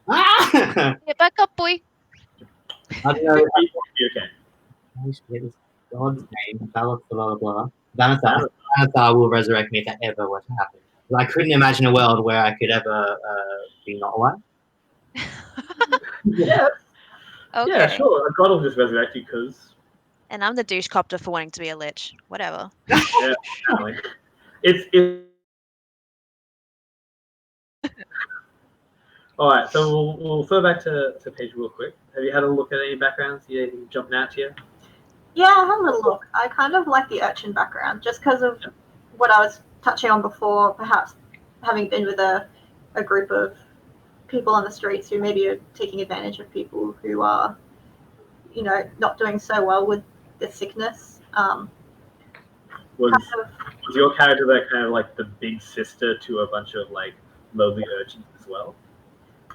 ah! get back up, boy? I don't know. Okay. I always forget this god's name. Blah blah blah. Thanathar will resurrect me if that ever were to happen. I couldn't imagine a world where I could ever be not alive. Yeah. Okay. Yeah, sure. A god will just resurrect you because And I'm the douche copter for wanting to be a lich. Whatever. yeah, like, it's. All right, so we'll throw back to Paige real quick. Have you had a look at any backgrounds? You anything jumping out to you? Yeah, I had a little look. I kind of like the urchin background just because of what I was touching on before, perhaps having been with a group of people on the streets who maybe are taking advantage of people who are, you know, not doing so well with the sickness. Was your character that kind of like the big sister to a bunch of like lowly urchins as well?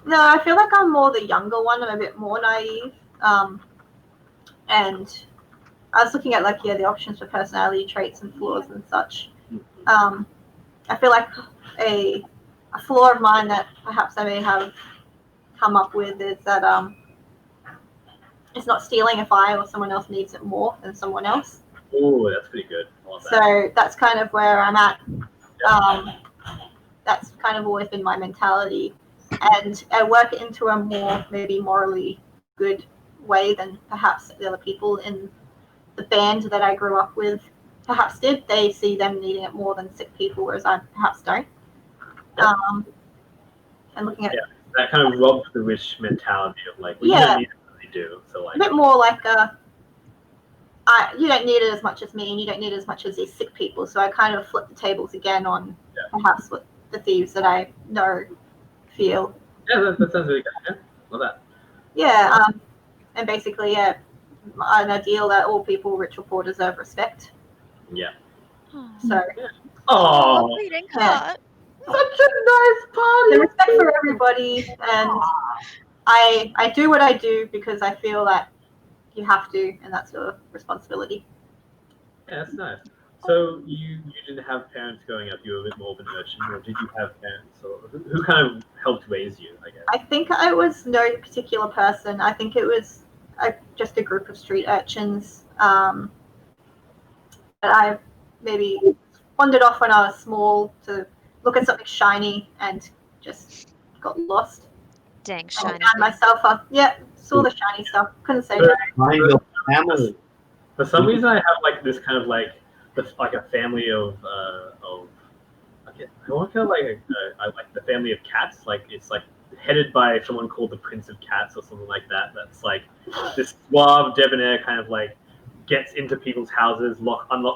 No, I feel like I'm more the younger one. I'm a bit more naive. And I was looking at like the options for personality traits and flaws and such. I feel like a flaw of mine that perhaps I may have come up with is that it's not stealing if I or someone else needs it more than someone else. Oh, that's pretty good. I love that. So that's kind of where I'm at. That's kind of always been my mentality. And I work it into a more maybe morally good way than perhaps the other people in the band that I grew up with perhaps did. They see them needing it more than sick people, whereas I perhaps don't. And looking at that kind of robs the rich mentality of like, well, you don't need it, but they do. So like a bit more like you don't need it as much as me, and you don't need it as much as these sick people. So I kind of flip the tables again on perhaps what the thieves that I know feel. Yeah, that sounds really good. Yeah, love that. Yeah, and basically, an ideal that all people, rich or poor, deserve respect. Yeah. So. Oh, Greeting Yeah. such a nice party. The respect for everybody, and I do what I do because I feel that you have to, and that's your responsibility. Yeah, that's nice. So you didn't have parents growing up. You were a bit more of an urchin, or did you have parents? Or who kind of helped raise you, I guess? I think I was no particular person. I think it was just a group of street urchins that I maybe wandered off when I was small to look at something shiny and just got lost. Dang, I shiny. found myself up. Yeah, saw the shiny stuff. Couldn't say no. Mind your family. For some reason, I have like this kind of like a family of I want kind of like I like the family of cats. Like it's like headed by someone called the Prince of Cats or something like that. That's like this suave, debonair kind of like gets into people's houses,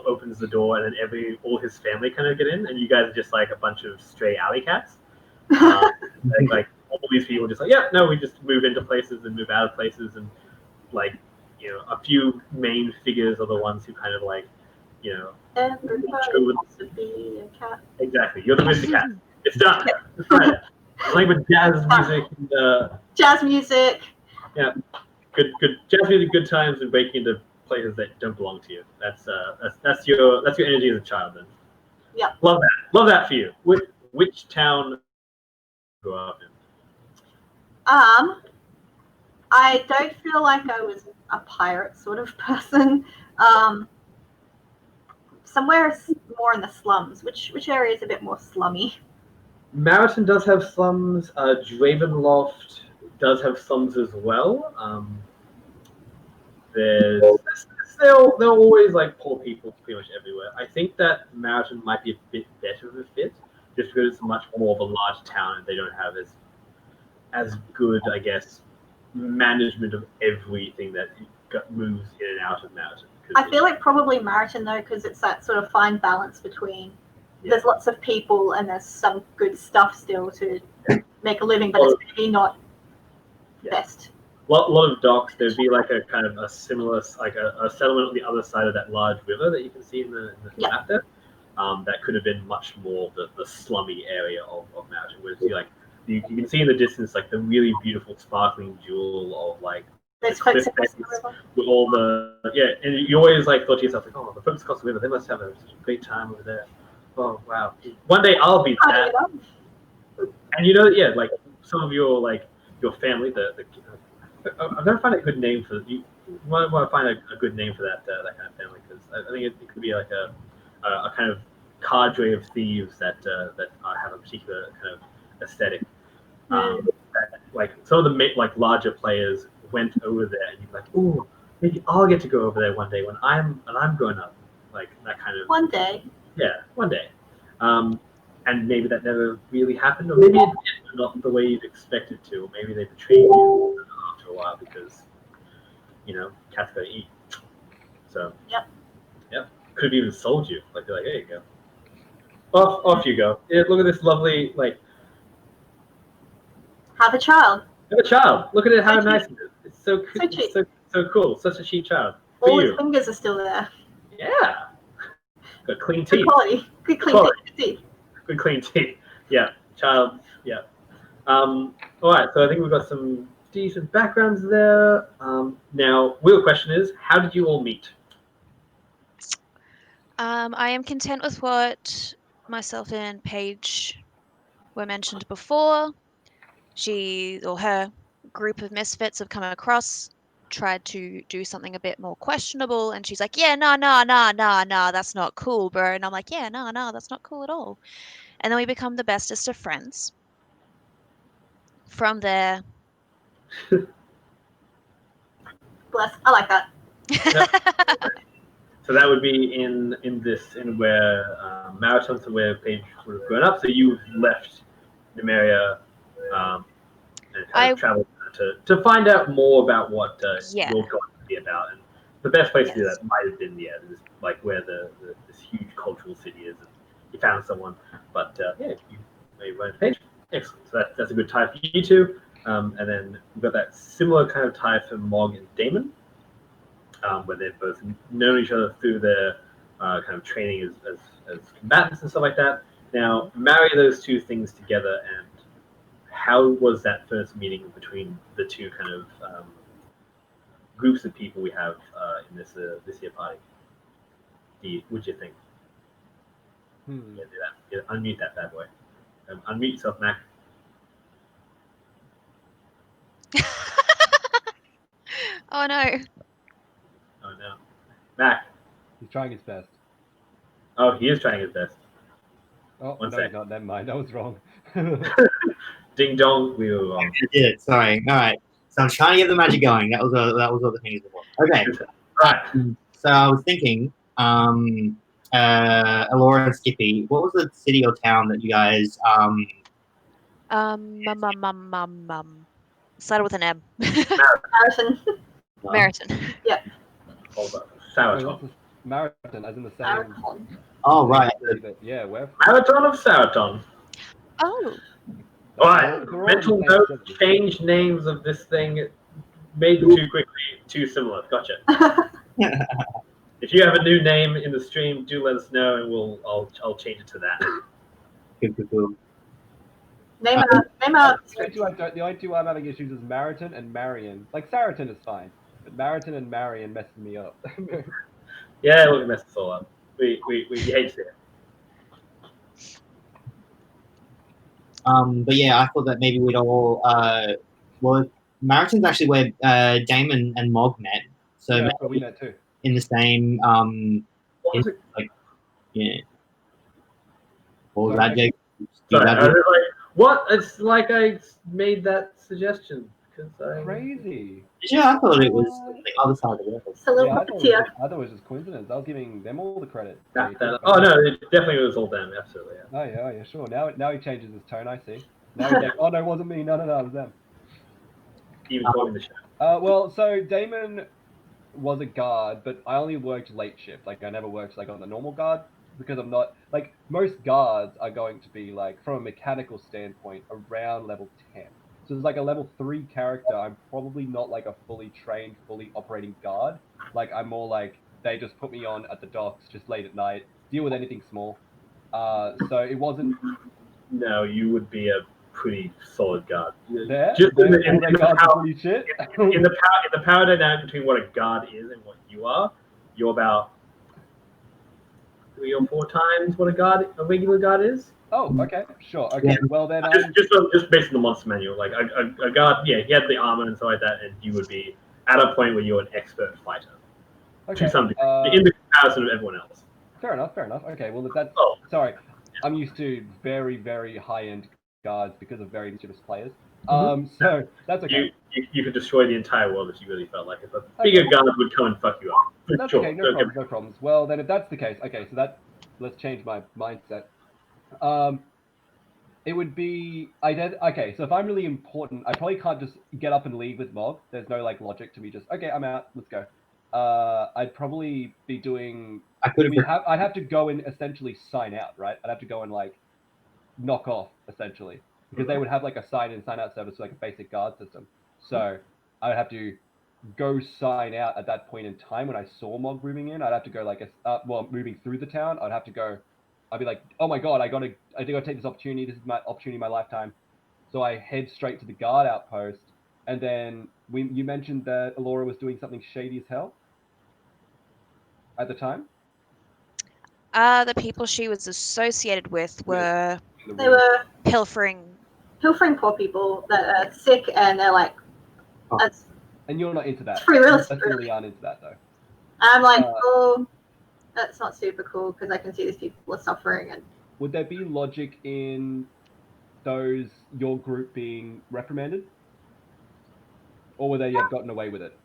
opens the door, and then all his family kind of get in, and you guys are just like a bunch of stray alley cats. Like all these people just like, yeah, no, we just move into places and move out of places, and like a few main figures are the ones who kind of like, Everybody show with- wants to be a cat. exactly. You're the Mr. Cat. It's done. It's Friday. Playing with jazz music and Jazz music. good jazz music, good times, and breaking into places that don't belong to you. That's your energy as a child. Then. Yeah. Love that for you. Which town grew up in? I don't feel like I was a pirate sort of person. Somewhere more in the slums. Which area is a bit more slummy? Marathon does have slums. Dravenloft does have slums as well. They're always like poor people pretty much everywhere. I think that Marathon might be a bit better of a fit, just because it's much more of a large town and they don't have as good, I guess, management of everything that moves in and out of Marathon. I feel like probably Marathon though, because it's that sort of fine balance between there's lots of people and there's some good stuff still to make a living, but it's maybe not best. A lot of docks. There'd be like a kind of a similar, like a settlement on the other side of that large river that you can see in the map there. That could have been much more the slummy area of Marathon, where you can see in the distance like the really beautiful sparkling jewel of like Those folks across the river. with all and you always like thought to yourself like, oh, the folks across the river, they must have a great time over there. Oh wow, one day I'll be that. And like some of your family, I'm gonna find a good name for you. Want to find a good name for that kind of family, because I think it could be like a kind of cadre of thieves that have a particular kind of aesthetic. Like some of the larger players went over there, and you're like, oh, maybe I'll get to go over there one day when I'm grown up, like that kind of. One day. Yeah, one day. And maybe that never really happened, or maybe it did, but not the way you'd expect it to, or maybe they betrayed you after a while because, cats gotta eat. So, Yep. Could have even sold you. Like, they're like, there you go. Off you go. Yeah, look at this lovely, Have a child. have a child. Look at it, how So nice it is. It's so cheap. so cool. Such a cheap child. All For his you. fingers are still there. Yeah. Got clean Good teeth. quality. Good clean teeth. Good clean teeth. Yeah. Child. Yeah. All right. So I think we've got some decent backgrounds there. Now, real question is, how did you all meet? I am content with what myself and Paige were mentioned before. She or her group of misfits have come across, tried to do something a bit more questionable, and she's like, yeah, no, that's not cool, bro. And I'm like, yeah, no, that's not cool at all. And then we become the bestest of friends. From there. Bless. I like that. So that would be in where Marathon, so where Paige would have grown up. So you've left Numeria and kind of traveled to find out more about what you're going to be about. And the best place to do that might have been this, like where this huge cultural city is. And you found someone, but you run Paige. Excellent. So that's a good tie for you two. And then we've got that similar kind of tie for Mog and Damon. Where they've both known each other through their kind of training as combatants and stuff like that. Now, marry those two things together, and how was that first meeting between the two kind of groups of people we have in this year party? What'd you think? Yeah, do that. Yeah, unmute that bad boy. Unmute yourself, Mac. Oh no. Oh no. Mac. He's trying his best. Oh, he is trying his best. Oh, One no, sec. not. Never mind. I was wrong. Ding dong, we were wrong. I did it. Sorry. All right. So I'm trying to get the magic going. That was all the things before. Okay. Right. So I was thinking, Alora and Skippy, what was the city or town that you guys Started with an M. Marathon. Meriton. Hold up. Sourton. Marathon, as in the same. Marathon. Oh right. Yeah, where? Marathon of Sourton. Oh. Alright, They're all mental the same note, city. change names of this thing made them too quickly, too similar. Gotcha. If you have a new name in the stream, do let us know, and I'll change it to that. Cool. Name out The only two I'm having issues is Mariton and Marion. Like Saraton is fine, but Mariton and Marion messes me up. Yeah, look, mess us all up. We hate to see it. But yeah, I thought that maybe we'd all well, Mariton's actually where Damon and Mog met. So yeah, that's where we met too. in the same What was it? yeah. What was Sorry, that, Jake? Sorry, I was like, what? It's like I made that suggestion because I. Crazy. Yeah, I thought it was the other side of the world. It's a little Yeah, puppeteer. I thought it was just coincidence. I was giving them all the credit. Oh no, it definitely was all them. Absolutely. Yeah. Oh yeah, sure. Now he changes his tone. I see. Now he's like, oh no, it wasn't me. No, it was them. Even calling the show. Well, so Damon was a guard, but I only worked late shift. Like I never worked like on the normal guard because I'm not like most guards are going to be like from a mechanical standpoint around level 10. So there's like a level 3 character. I'm probably not like a fully trained, fully operating guard. Like I'm more like they just put me on at the docks just late at night, deal with anything small. So it wasn't. No, you would be a pretty solid guard. There, Just all in their the guards are power, pretty shit. in the power dynamic between what a guard is and what you are, you're about 3 or 4 times what a regular guard is. Oh, okay, sure, okay. Well then, Just based on the monster manual, like a guard, yeah, he had the armor and stuff like that, and you would be at a point where you're an expert fighter okay. to some degree, in the comparison of everyone else. Fair enough. Okay, well that's sorry. I'm used to very, very high-end guards because of very mischievous players. So that's okay. You could destroy the entire world if you really felt like it, but bigger guard would come and fuck you up. That's okay, no problems. Well, then if that's the case, okay, so let's change my mindset. It would be okay, so if I'm really important, I probably can't just get up and leave with Mog. There's no like logic to me just okay, I'm out, let's go. I'd probably be doing I'd have to go and essentially sign out, right? I'd have to go and like knock off essentially. Because they would have like a sign in, sign out service, like a basic guard system. So I would have to go sign out at that point in time when I saw Mog moving in. I'd have to go like moving through the town. I'd be like, oh my god, I gotta take this opportunity. This is my opportunity of my lifetime. So I head straight to the guard outpost, and then you mentioned that Alora was doing something shady as hell at the time. The people she was associated with were They were pilfering poor people that are sick, and they're like, that's. And you're not into that. It's pretty realistic. You really aren't into that though. I'm like, oh, that's not super cool because I can see these people are suffering. And would there be logic in your group being reprimanded, or would they have gotten away with it?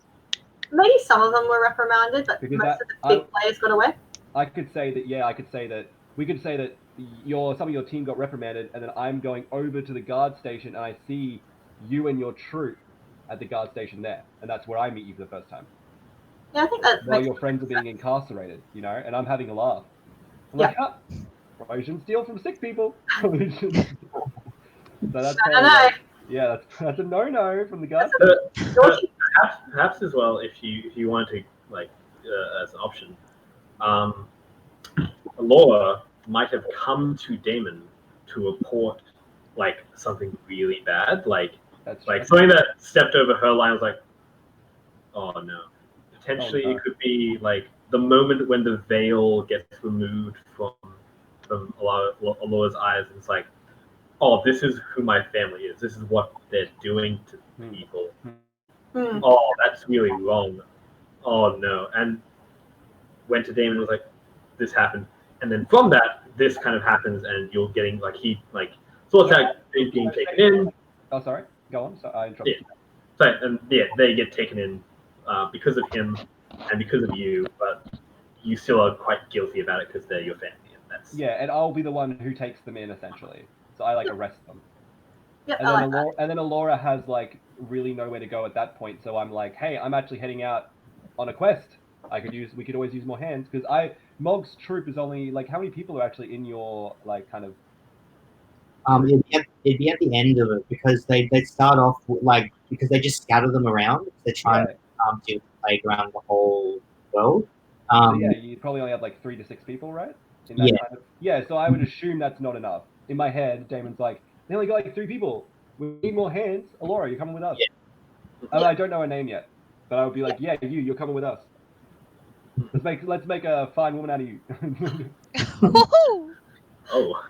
Maybe some of them were reprimanded, but Because most of the big players got away. I could say that. Yeah, I could say that. We could say that some of your team got reprimanded, and then I'm going over to the guard station, and I see you and your troop at the guard station there, and that's where I meet you for the first time. Yeah, I think that. While your friends are being incarcerated, and I'm having a laugh. I'm like, probably shouldn't steal from sick people. So that's yeah, that's a no from the guard. Perhaps as well, if you want to like as an option, Laura might have come to Damon to report like something really bad, like something that stepped over her line. Was like, oh no. Potentially, it could be like the moment when the veil gets removed from Laura's eyes, and it's like, oh, this is who my family is. This is what they're doing to people. Oh, that's really wrong. Oh no. And went to Damon and was like, this happened. And then from that, this kind of happens, and you're getting like sorts out being taken in. Oh, sorry. Go on. So I interrupted. Yeah. Sorry, and they get taken in because of him and because of you, but you still are quite guilty about it because they're your family. And and I'll be the one who takes them in essentially. So I like arrest them. Yep, and then Alora has like really nowhere to go at that point. So I'm like, hey, I'm actually heading out on a quest. We could always use more hands because Mog's troop is only like how many people are actually in your like kind of It'd be at the end of it because they'd start off with, like, because they just scatter them around. They're trying to play around the whole world. So yeah, you probably only have like 3 to 6 people, right? In that kind of so I would assume that's not enough. In my head, Damon's like, they only got like 3 people. We need more hands. Alora, you're coming with us. I don't know her name yet, but I would be like, yeah, you're coming with us. Let's make a fine woman out of you. Oh,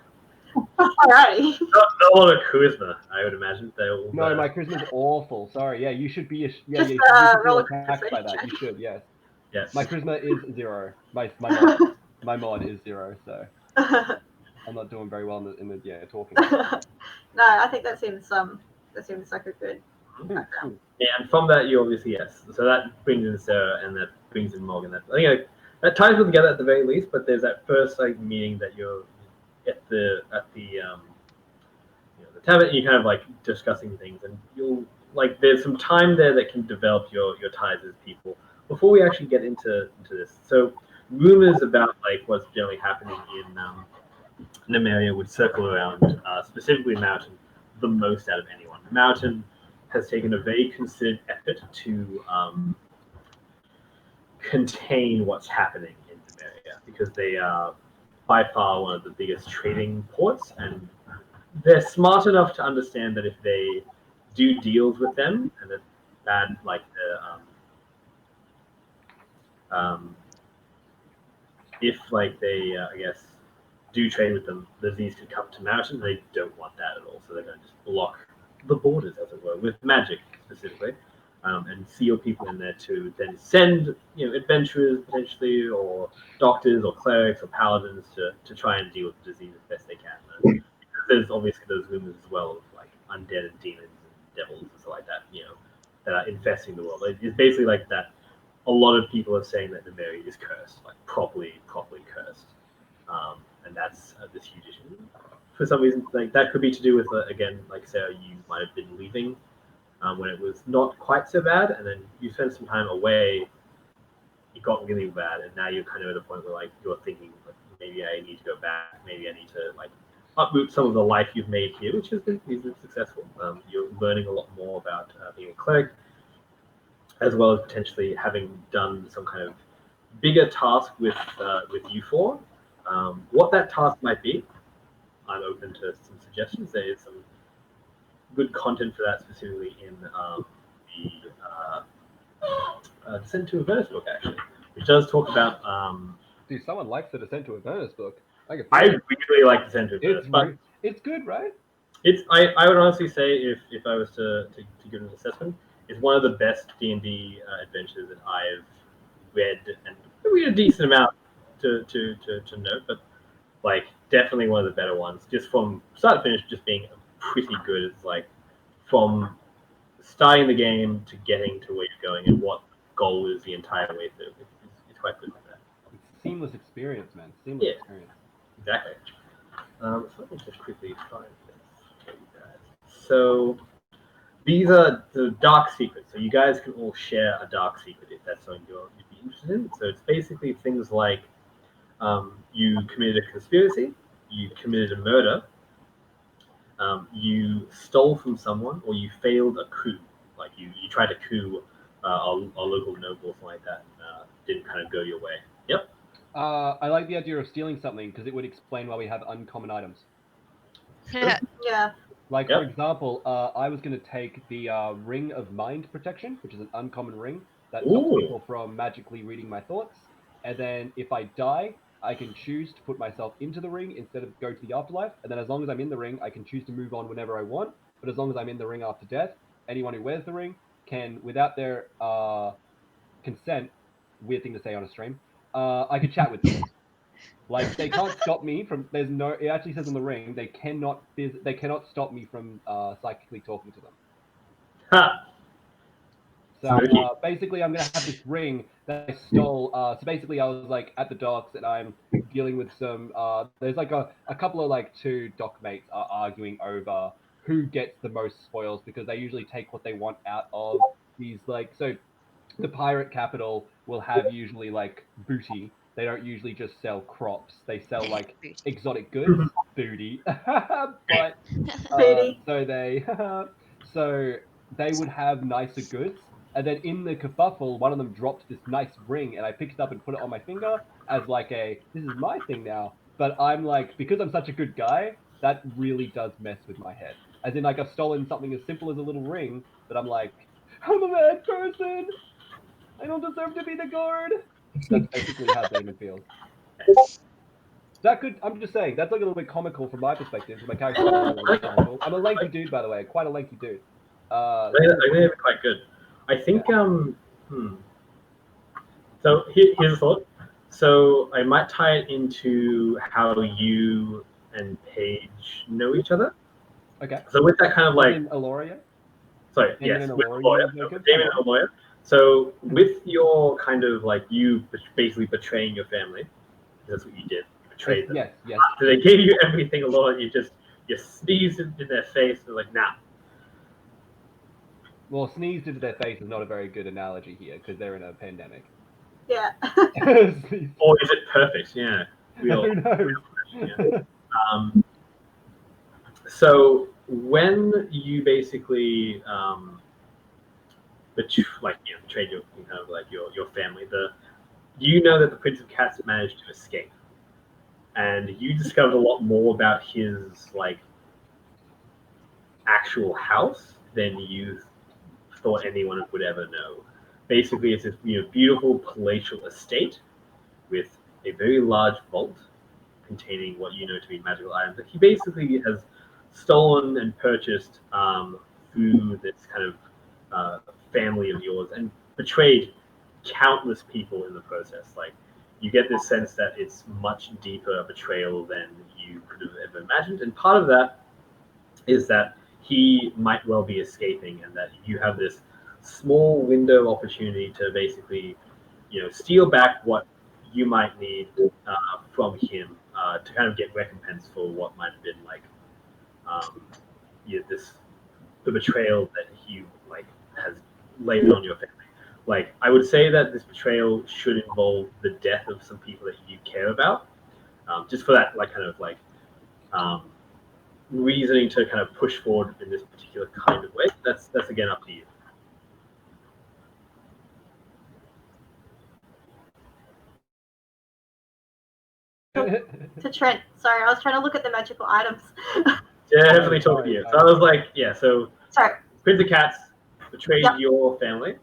Alrighty. not a lot of charisma, I would imagine. They will. No, my charisma's awful. Sorry. Yeah, you should be. Just, you should roll feel a attacked by charisma that. check. You should. Yes. Yes. My charisma is 0. My mod is 0. So I'm not doing very well in the talking. No, I think that seems like a good background. Yeah, and from that, you obviously yes. So that brings in Sarah, and that brings in Morgan. That I think that ties them together at the very least. But there's that first like meeting that you're at the the tavern. You're kind of like discussing things, and you'll like there's some time there that can develop your ties as people before we actually get into this. So rumors about like what's generally happening in Nemeria would circle around, specifically Mountain, the most out of anyone. Mountain has taken a very considered effort to contain what's happening in Nemeria because they are by far one of the biggest trading ports, and they're smart enough to understand that if they do deals with them, and that like if like they I guess do trade with them, the Z's could come to Mountain. They don't want that at all, so they're going to just block the borders, as it were, with magic specifically, and seal people in there to then send adventurers potentially, or doctors, or clerics, or paladins to try and deal with the disease as best they can. There's obviously those rumors as well of like undead and demons and devils and stuff like that, that are infesting the world. It's basically like that. A lot of people are saying that Nemeria is cursed, like properly cursed. And that's this huge issue. For some reason, like that could be to do with again, like Sarah, you might have been leaving when it was not quite so bad, and then you spent some time away. It got really bad, and now you're kind of at a point where like you're thinking, like, maybe I need to go back. Maybe I need to like uproot some of the life you've made here, which has been reasonably successful. You're learning a lot more about being a cleric, as well as potentially having done some kind of bigger task with you four. What that task might be, I'm open to some suggestions. There is some good content for that, specifically in the Descent to Avernus book, actually, which does talk about. Dude, someone likes the Descent to Avernus book. I really like Descent to Avernus, but it's good, right? I would honestly say if I was to give an assessment, it's one of the best D&D adventures that I've read, and read a decent amount to note, but like definitely one of the better ones. Just from start to finish, just being pretty good. It's like from starting the game to getting to where you're going and what goal is the entire way through. It's quite good like that. It's seamless experience, man. Seamless experience. Exactly. So let me just quickly find this for you guys. So these are the dark secrets. So you guys can all share a dark secret if that's something you'd be interested in. So it's basically things like you committed a conspiracy, you committed a murder, you stole from someone, or you failed a coup. Like you tried to coup a local noble or something like that, and didn't kind of go your way. Yep. I like the idea of stealing something because it would explain why we have uncommon items. Yeah. Like, for example, I was going to take the Ring of Mind Protection, which is an uncommon ring that stops people from magically reading my thoughts. And then if I die, I can choose to put myself into the ring instead of go to the afterlife. And then as long as I'm in the ring, I can choose to move on whenever I want. But as long as I'm in the ring after death, anyone who wears the ring can, without their consent, weird thing to say on a stream, I could chat with them. Like, they can't stop me from. There's no. It actually says on the ring they cannot. They cannot stop me from psychically talking to them. Ha. So basically, I'm gonna have this ring that I stole. So basically, I was like at the docks, and I'm dealing with some. There's like a couple of like 2 dock mates are arguing over who gets the most spoils because they usually take what they want out of these like. So the pirate capital will have usually like booty. they don't usually just sell crops. They sell like Booty. exotic goods, booty. But Booty. so they would have nicer goods. And then in the kerfuffle, one of them dropped this nice ring, and I picked it up and put it on my finger as like this is my thing now. But I'm like, because I'm such a good guy, that really does mess with my head. As in, like, I've stolen something as simple as a little ring, but I'm like, I'm a bad person. I don't deserve to be the guard. That's basically how Damon feels. That could, I'm just saying, that's like a little bit comical from my perspective. My character is a little bit comical. I'm a lanky dude, by the way, quite a lanky dude. I think they're quite good. I think So here's a thought. So I might tie it into how you and Paige know each other. Okay. So with that kind of like, Aloria? sorry, Damon yes, and with Aloria, lawyer, Jacob? Damon and a lawyer. So with your kind of like you basically betraying your family, that's what you did. You betrayed them. Yes, yes. After they gave you everything, Lord, you sneezed in their face and like, nah. Well, sneezed into their face is not a very good analogy here because they're in a pandemic. Yeah. Or is it perfect? Yeah. Who knows? Yeah. So when you basically betrayed your kind of like your family, you know that the Prince of Cats managed to escape, and you discovered a lot more about his like actual house than you thought anyone would ever know. Basically, it's this beautiful palatial estate with a very large vault containing what you know to be magical items that he basically has stolen and purchased through this kind of family of yours and betrayed countless people in the process. Like, you get this sense that it's much deeper betrayal than you could have ever imagined, and part of that is that he might well be escaping, and that you have this small window of opportunity to basically, steal back what you might need from him to kind of get recompense for what might have been like, the betrayal that he like has laid on your family. Like, I would say that this betrayal should involve the death of some people that you care about, just for that like kind of like reasoning to kind of push forward in this particular kind of way. That's again up to you. To Trent. Sorry, I was trying to look at the magical items. Definitely talking to you. So I was like, yeah. So Sorry. Prince of Cats betrayed your family,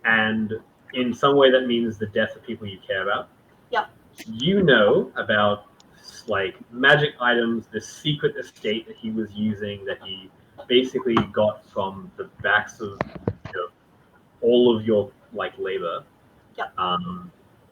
and in some way that means the death of people you care about. Yep. You know about like magic items, this secret estate that he was using, that he basically got from the backs of all of your like labor. Yep.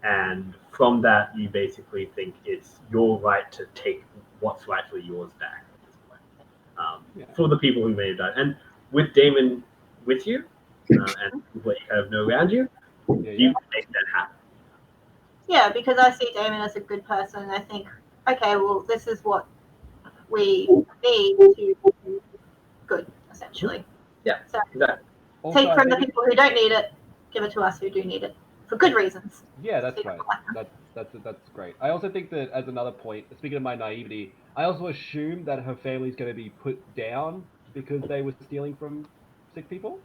And from that, you basically think it's your right to take what's rightfully yours back at this point. For the people who may have died. And with Damon with you, and what you kind of know around you, you can make that happen. Yeah, because I see Damon as a good person, and I think, okay, well, this is what we need to do good, essentially. Yeah, so exactly. Take from the people who don't need it, give it to us who do need it, for good reasons. Yeah, that's right. That's great. I also think that, as another point, speaking of my naivety, I also assume that her family's going to be put down because they were stealing from sick people.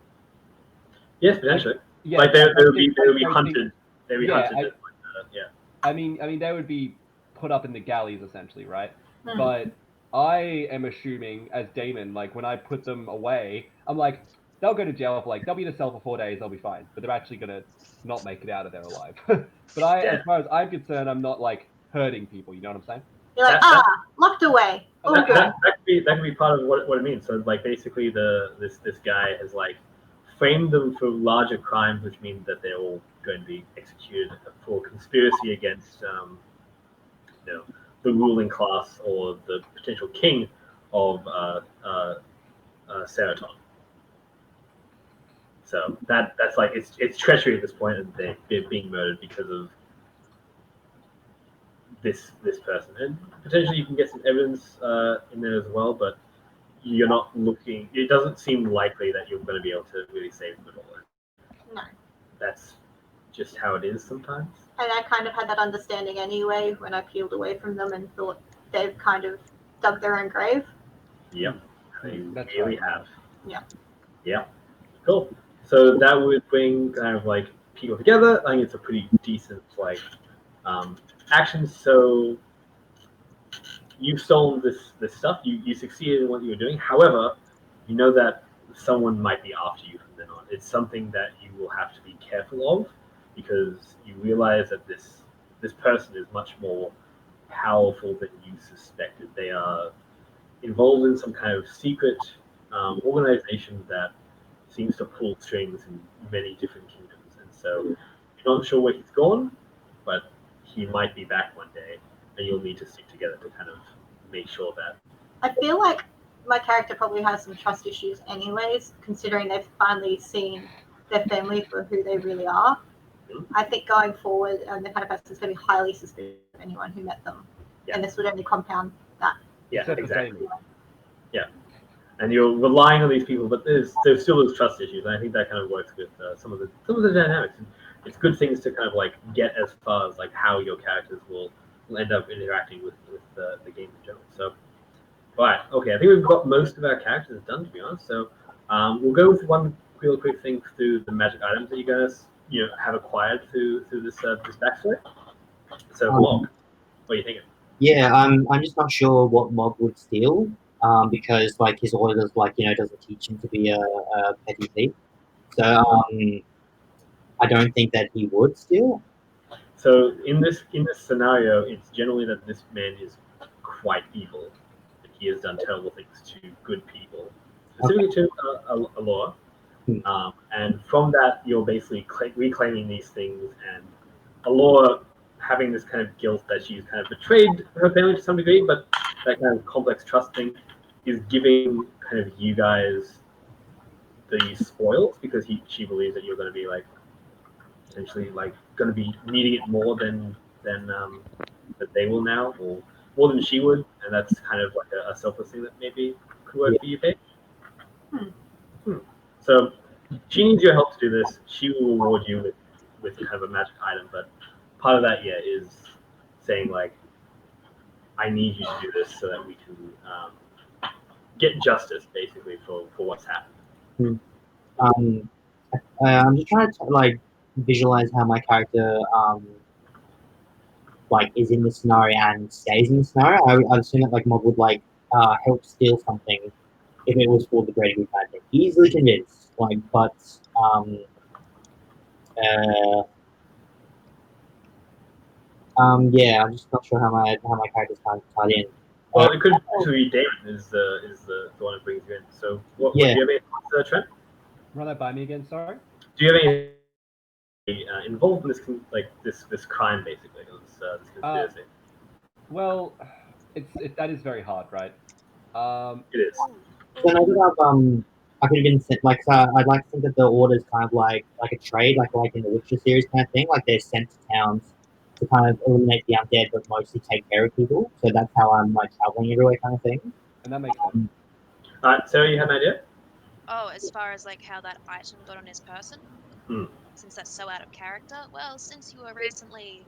Yes, potentially. Like they would be hunted. They'd be hunted. I mean, they would be put up in the galleys essentially, right? But I am assuming, as Damon, like when I put them away, I'm like, they'll go to jail for they'll be in a cell for 4 days, they'll be fine. But they're actually gonna not make it out of there alive. But as far as I'm concerned, I'm not like hurting people. You know what I'm saying? You're like, locked away. That could be part of what it means. So like basically this guy has like framed them for larger crimes, which means that they're all going to be executed for conspiracy against the ruling class or the potential king of Seraton. So that's like it's treachery at this point, and they're being murdered because of this person. And potentially you can get some evidence in there as well, but you're not looking. It doesn't seem likely that you're going to be able to really save them at all. No. That's just how it is sometimes. And I kind of had that understanding anyway when I peeled away from them and thought they've kind of dug their own grave. Yep, they That's really right. have. Yeah. Yeah, cool. So that would bring kind of like people together. I think it's a pretty decent like action. So you've stolen this stuff. You succeeded in what you were doing. However, you know that someone might be after you from then on. It's something that you will have to be careful of because you realize that this person is much more powerful than you suspected. They are involved in some kind of secret organization that seems to pull strings in many different kingdoms. And so you're not sure where he's gone, but he might be back one day, and you'll need to stick together to kind of make sure that. I feel like my character probably has some trust issues anyways, considering they've finally seen their family for who they really are. I think going forward, the kind of person is going to be highly suspicious of anyone who met them. Yeah. And this would only compound that. Yeah, Except for exactly. Jamie. And you're relying on these people, but there's still those trust issues, and I think that kind of works with some of the dynamics. It's good things to kind of like get as far as like how your characters will end up interacting with the game in general. So, all right, okay, I think we've got most of our characters done, to be honest. So, we'll go with one real quick thing through the magic items that you guys have acquired through this backstory. So, Locke, what are you thinking? Yeah, I'm just not sure what Mob would steal, because like his orders doesn't teach him to be a petty thief. So I don't think that he would steal. So in this scenario, it's generally that this man is quite evil, and he has done terrible things to good people, specifically to Alora. Hmm. And from that, you're basically reclaiming these things, and Alora having this kind of guilt that she's kind of betrayed her family to some degree, but that kind of complex trust thing is giving kind of you guys the spoils because she believes that you're going to be like potentially like going to be needing it more than that they will now, or more than she would, and that's kind of like a selfless thing that maybe could work for you, Paige. So she needs your help to do this. She will reward you with kind of a magic item, but part of that, yeah, is saying like, I need you to do this so that we can get justice, basically, for what's happened. Um, I'm just trying to like visualize how my character like is in the scenario and stays in the scenario. I assume that like Mob would like help steal something if it was for the greater good kind of thing. Easily convinced, like, but uh, yeah, I'm just not sure how my character's tied in. Well, it could actually be Damon is the one who brings you in. So, what Yeah. do you have any thoughts, Trent? Run that by me again, sorry? Do you have any involved in this crime, basically, this conspiracy? Well, that is very hard, right? It is. Then I could have been sent like I'd like to think that the order's kind of like a trade, like in the Witcher series kind of thing. Like they're sent to towns to kind of eliminate the undead, but mostly take care of people. So that's how I'm like traveling everywhere, kind of thing. And that makes sense. All right, Sarah, you have an idea? Oh, as far as like how that item got on his person? Hmm. Since that's so out of character? Well, since you were recently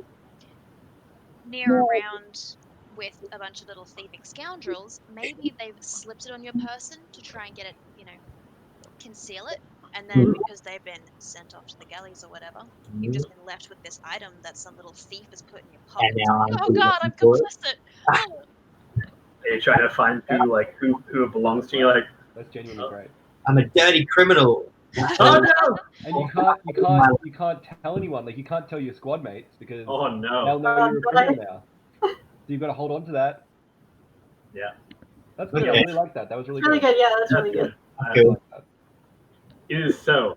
near around with a bunch of little thieving scoundrels, maybe they've slipped it on your person to try and get it, conceal it. And then because they've been sent off to the galleys or whatever, you've just been left with this item that some little thief has put in your pocket. And now I'm Oh God, I'm for it. complicit. Oh. Are you trying to find who it belongs to? You're like, That's genuinely great. I'm a dirty criminal. oh no! And you can't tell anyone. Like you can't tell your squad mates because Oh no! they'll know you're a criminal now. So you've got to hold on to that. Yeah. That's good. I Okay. really like that. That was really Really good. good, yeah, that's really good. I really like that. It is so.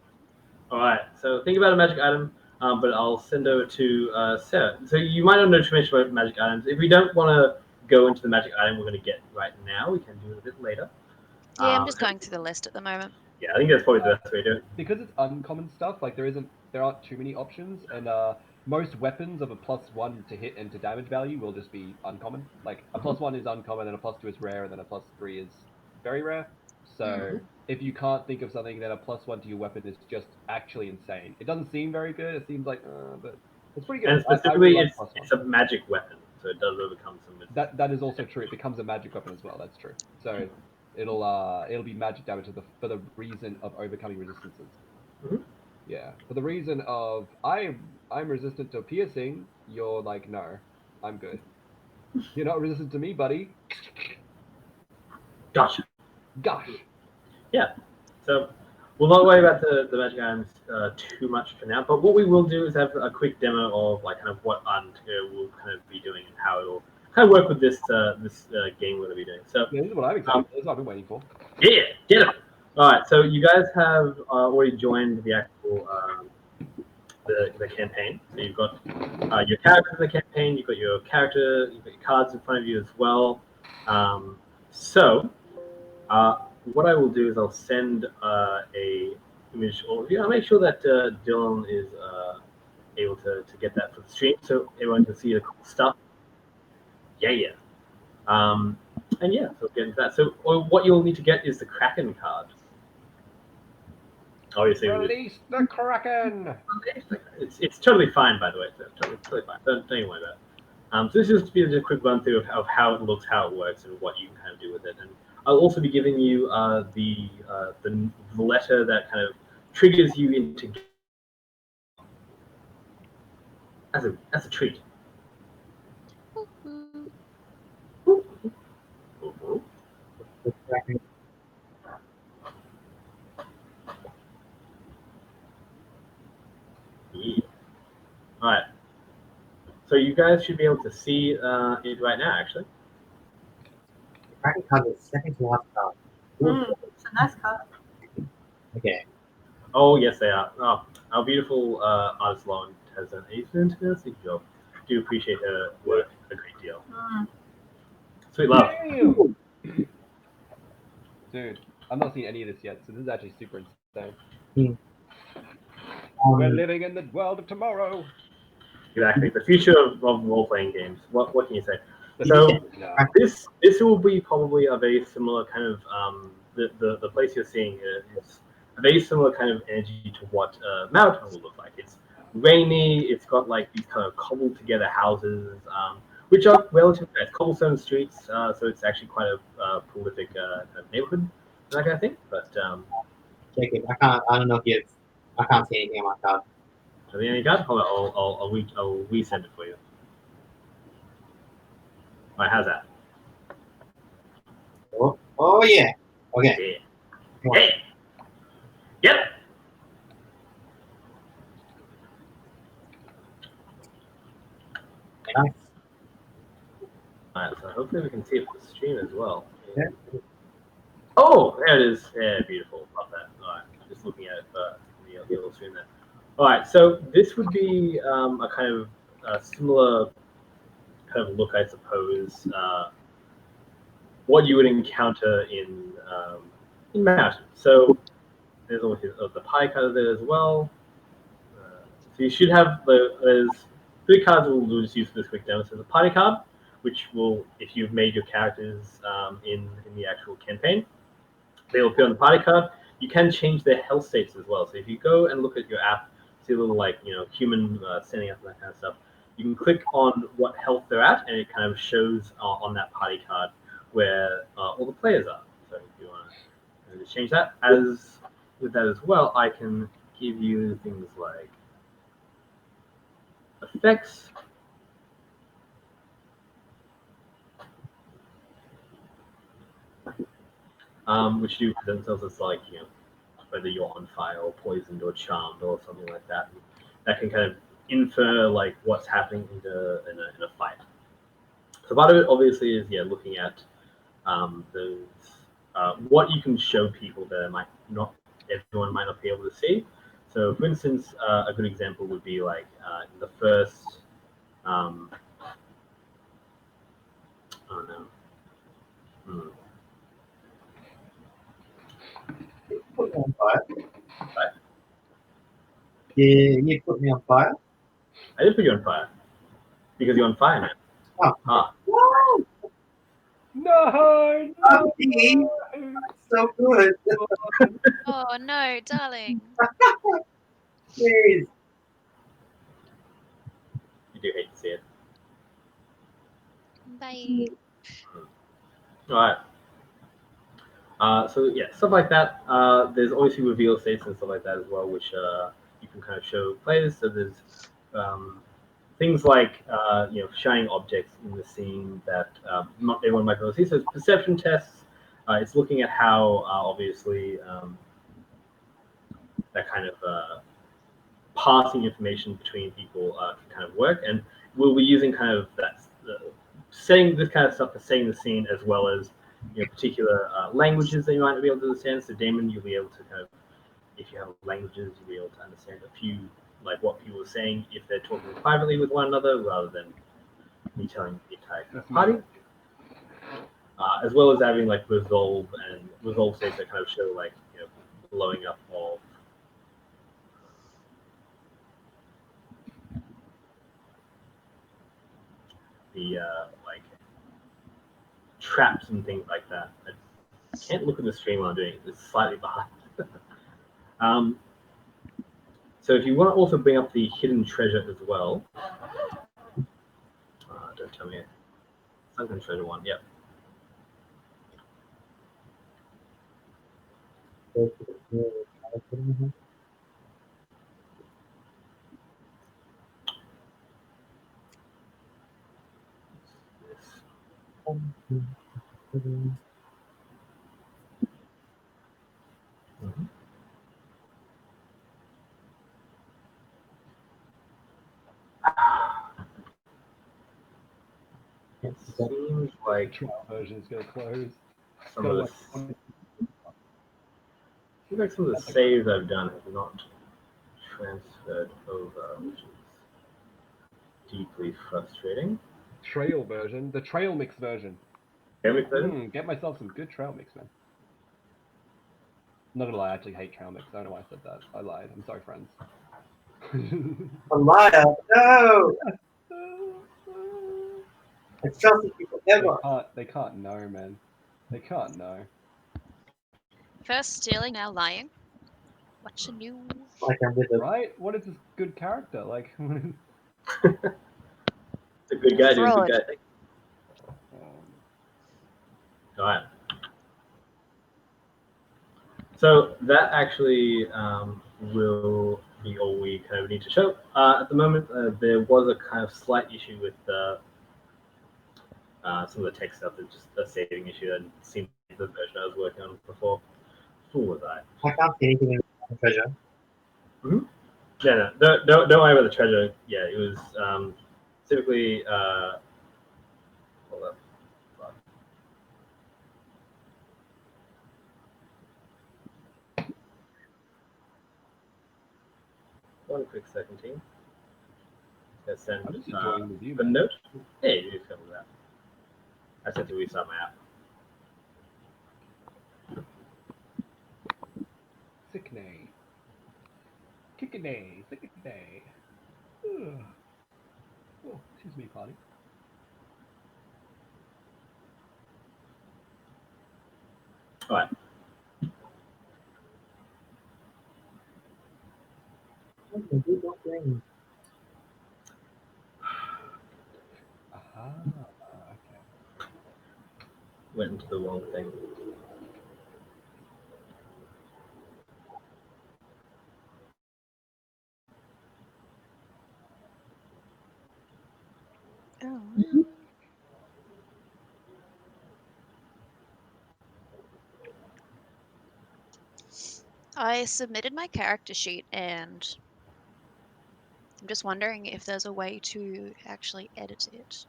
All right. So think about a magic item, but I'll send over to Sarah. So you might not know too much about magic items. If we don't want to go into the magic item we're going to get right now, we can do it a bit later. Yeah, I'm just going through the list at the moment. Yeah, I think that's probably the best way to do it. Because it's uncommon stuff, like there aren't too many options, and most weapons of a +1 to hit and to damage value will just be uncommon. Like a +1 is uncommon, and a +2 is rare, and then a +3 is very rare. So if you can't think of something, then a +1 to your weapon is just actually insane. It doesn't seem very good. It seems like, but It's pretty good. And I specifically, really like it's a magic weapon, so it does overcome some. that is also true. It becomes a magic weapon as well. That's true. So it'll be magic damage for the reason of overcoming resistances. Mhm. Yeah, for the reason of I'm resistant to piercing. You're like, no, I'm good. You're not resistant to me, buddy. Gotcha. Gosh. Yeah. So we'll not worry about the magic items too much for now. But what we will do is have a quick demo of like kind of what Ardent will kind of be doing and how it'll kind of work with this game we're going to be doing. So Yeah, this is what I'm excited. This is what I've been waiting for. yeah, get it. All right. So you guys have already joined the actual the campaign. So you've got your characters in the campaign. You've got your character. You've got your cards in front of you as well. So what I will do is I'll send a image overview. I'll make sure that Dylan is able to get that for the stream so everyone can see the cool stuff. Yeah. And yeah, so we'll get into that. So what you'll need to get is the Kraken card. Obviously, Release the Kraken! it's totally fine, by the way. It's totally fine. Don't even worry about it. So this is just be a quick run through of how it looks, how it works, and what you can kind of do with it. And I'll also be giving you the letter that kind of triggers you into as a treat. Yeah. All right. So you guys should be able to see it right now, actually. The Kraken card is second to last card. It's a nice card. Okay. Oh, yes, they are. Oh, our beautiful artist Lauren has done a fantastic job. Do appreciate her work a great deal. Sweet love. Damn! Dude, I'm not seeing any of this yet, so this is actually super insane. We're living in the world of tomorrow. Exactly. The future of role-playing games. What can you say? So this will be probably a very similar kind of the place you're seeing is a very similar kind of energy to what Marathon will look like. It's rainy. It's got like these kind of cobbled together houses, which are relatively nice. Cobblestone streets, so it's actually quite a prolific kind of neighborhood, that kind of thing. But Jacob, I don't know if I can't see anything on my card. have you any got? Hold on, I'll resend it for you. All right, how's that? Oh yeah. Okay. Yeah. Hey. Yep. Nice. Alright, so hopefully we can see it for the stream as well. Yeah. Oh, there it is. Yeah, beautiful. Love that. Alright, just looking at it the little stream there. Alright, so this would be a kind of similar kind of look, I suppose. What you would encounter in Mountain. So there's always the pie card there as well. So you should have there's 3 cards we'll just use for this quick demo. So there's a party card, which will, if you've made your characters in the actual campaign, they'll appear on the party card. You can change their health states as well. So if you go and look at your app, see a little like human standing up and that kind of stuff, you can click on what health they're at, and it kind of shows on that party card where all the players are. So if you want to just change that, as with that as well, I can give you things like effects. Which do present themselves as like, whether you're on fire or poisoned or charmed or something like that. And that can kind of infer like what's happening in a fight. So part of it obviously is looking at those what you can show people that everyone might not be able to see. So for instance, a good example would be like in the first oh no. Put me on fire. What? Yeah, you put me on fire. I did put you on fire because you're on fire now. Oh. Ah. Woo! No! Okay. So good. Oh no, darling. Jeez. do hate to see it. Bye. All right. So yeah, stuff like that. There's obviously reveal states and stuff like that as well, which you can kind of show players. So there's things like shining objects in the scene that not everyone might be able to see. So it's perception tests. It's looking at how obviously that kind of passing information between people can kind of work, and we'll be using kind of that saying this kind of stuff for setting the scene, as well as particular languages that you might not be able to understand. So Damon, you'll be able to kind of, if you have languages, you'll be able to understand a few, like what people are saying if they're talking privately with one another, rather than me telling the entire party. As well as having like resolve states that kind of show like blowing up of the like traps and things like that. I can't look at the stream while I'm doing it. It's slightly behind. So if you want to also bring up the hidden treasure as well, don't tell me it. Sunken treasure one. Yep. It seems like trial version is going to close. some of the saves I've done have not transferred over, which is deeply frustrating. Trail version, the trail mix version. Get myself some good trail mix, man. Not gonna lie, I actually hate trail mix. I don't know why I said that. I lied. I'm sorry, friends. A liar! No! I trusted people ever. They can't know, man. They can't know. First stealing, now lying. What's new? Like I'm with a Right? What is this good character? Like, It's a good guy doing good guy thing. All right. So that actually will be all we kind of need to show. At the moment, there was a kind of slight issue with some of the tech stuff. It's just a saving issue that seemed to be the version I was working on before. Fool was I. I can't see anything in the treasure. No, don't worry about the treasure. Yeah, it was typically. Hold up. One quick second, team. Let's send I'm just enjoying the view, the man. note. Hey, you just cover that. I sent to restart my app. Sickney. Kickney. Sickney. Oh, excuse me, party. All right. Aha. Okay. Went into the wrong thing. Oh, no. I submitted my character sheet, and I'm just wondering if there's a way to actually edit it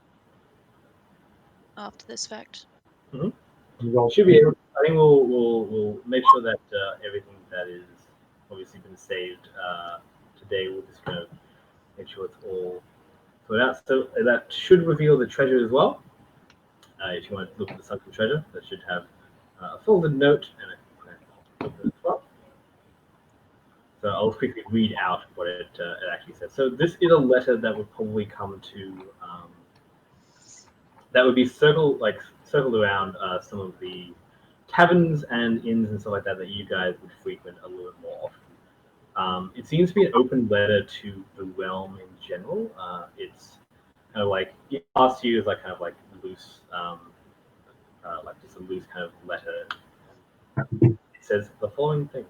after this fact. Should be able. I think we'll make sure that everything that is obviously been saved today, we'll just kind of make sure it's all sorted out. So that should reveal the treasure as well. If you want to look at the sunken treasure, that should have a folded note and a open as well. So I'll quickly read out what it actually says. So this is a letter that would probably come to that would be circled around some of the taverns and inns and stuff like that you guys would frequent a little bit more often. It seems to be an open letter to the realm in general. It's kind of like it asks you is like kind of like loose, like just a loose kind of letter. It says the following thing: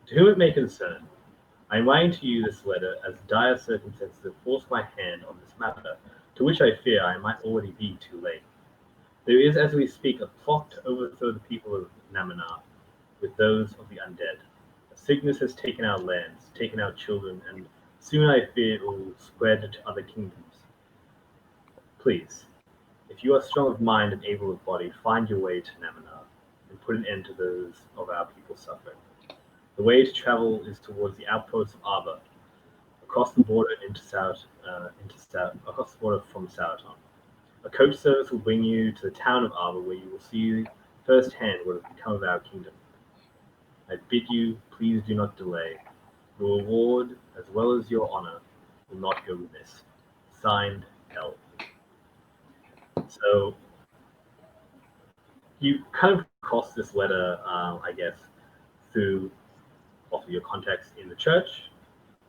To whom it may concern, I am writing to you this letter as dire circumstances have forced my hand on this matter, to which I fear I might already be too late. There is, as we speak, a plot to overthrow the people of Naminar with those of the undead. A sickness has taken our lands, taken our children, and soon I fear it will spread to other kingdoms. Please, if you are strong of mind and able of body, find your way to Naminar and put an end to those of our people suffering. The way to travel is towards the outposts of Arbor, across the border across the border from Saraton. A coach service will bring you to the town of Arbor, where you will see firsthand what has become of our kingdom. I bid you, please do not delay. Your reward, as well as your honor, will not go remiss. Signed, L. So you kind of cross this letter, I guess, through also your contacts in the church,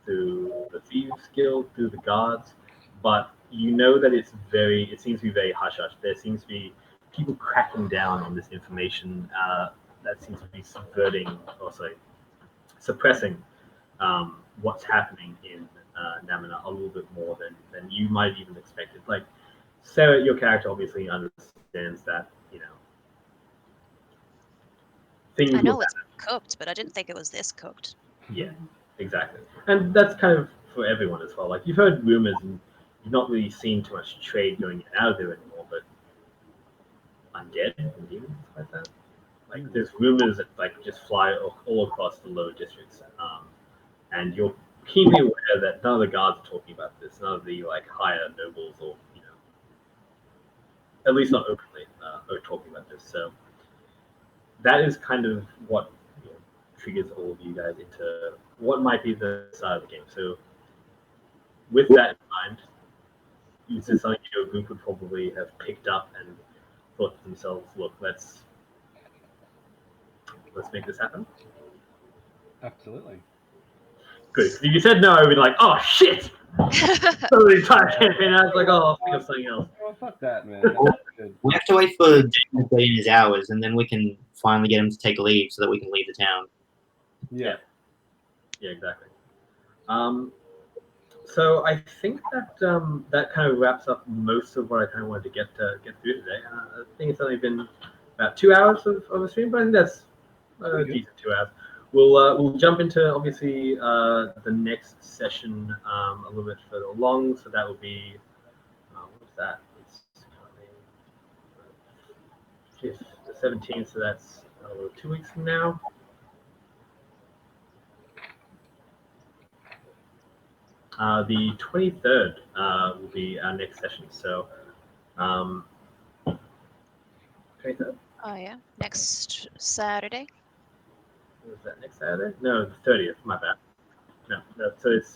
through the Thieves Guild, through the guards, but you know that it seems to be very hush-hush. There seems to be people cracking down on this information that seems to be suppressing what's happening in Namina a little bit more than you might even expected. Like, Sarah, your character obviously understands that, things I know will it's cooked, but I didn't think it was this cooked. Yeah, exactly. And that's kind of for everyone as well. Like, you've heard rumors and you've not really seen too much trade going out of there anymore, but undead and demons like that. Like, there's rumors that like just fly all across the lower districts, and you're keenly aware that none of the guards are talking about this. None of the like higher nobles, or at least not openly, are talking about this. So that is kind of what triggers all of you guys into what might be the side of the game. So with that in mind, this is something your group would probably have picked up and thought to themselves, look, let's make this happen. Absolutely. Good. If you said no, I would be like, oh shit! So the entire campaign, I was like, oh, I'll think of something else. Oh, fuck that, man. That's good. We have to wait for James to put in his hours, and then we can finally get him to take leave so that we can leave the town. Yeah. Yeah, exactly. So I think that that kind of wraps up most of what I kind of wanted to get through today. I think it's only been about 2 hours of a stream, but I think that's a decent 2 hours. We'll jump into obviously the next session a little bit further along. So that will be what's that? It's currently the 17th, so that's 2 weeks from now. The 23rd will be our next session. So, 23rd? Oh yeah, next Saturday. Was that next Saturday? No, the 30th. My bad. No. So it's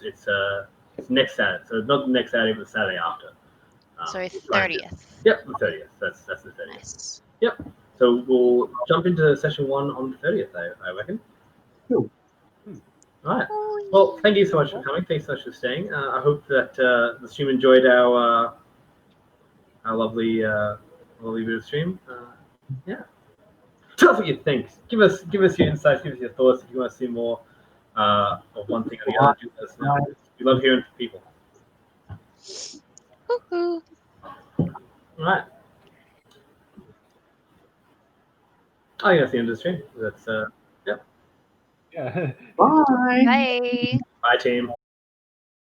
next Saturday. So not the next Saturday, but the Saturday after. Sorry, 30th. Yep, the 30th. That's the 30th. Nice. Yep. So we'll jump into session 1 on the 30th. I reckon. Cool. All right. Well, thank you so much for coming. Thanks so much for staying. I hope that the stream enjoyed our lovely bit of stream. Yeah. Tell us what you think. Give us your insights. Give us your thoughts. If you want to see more of one thing or the other, do let us know. We love hearing from people. Woohoo! All right. I think that's the end of the stream. That's yep. Yeah. Bye. Bye. Bye, team.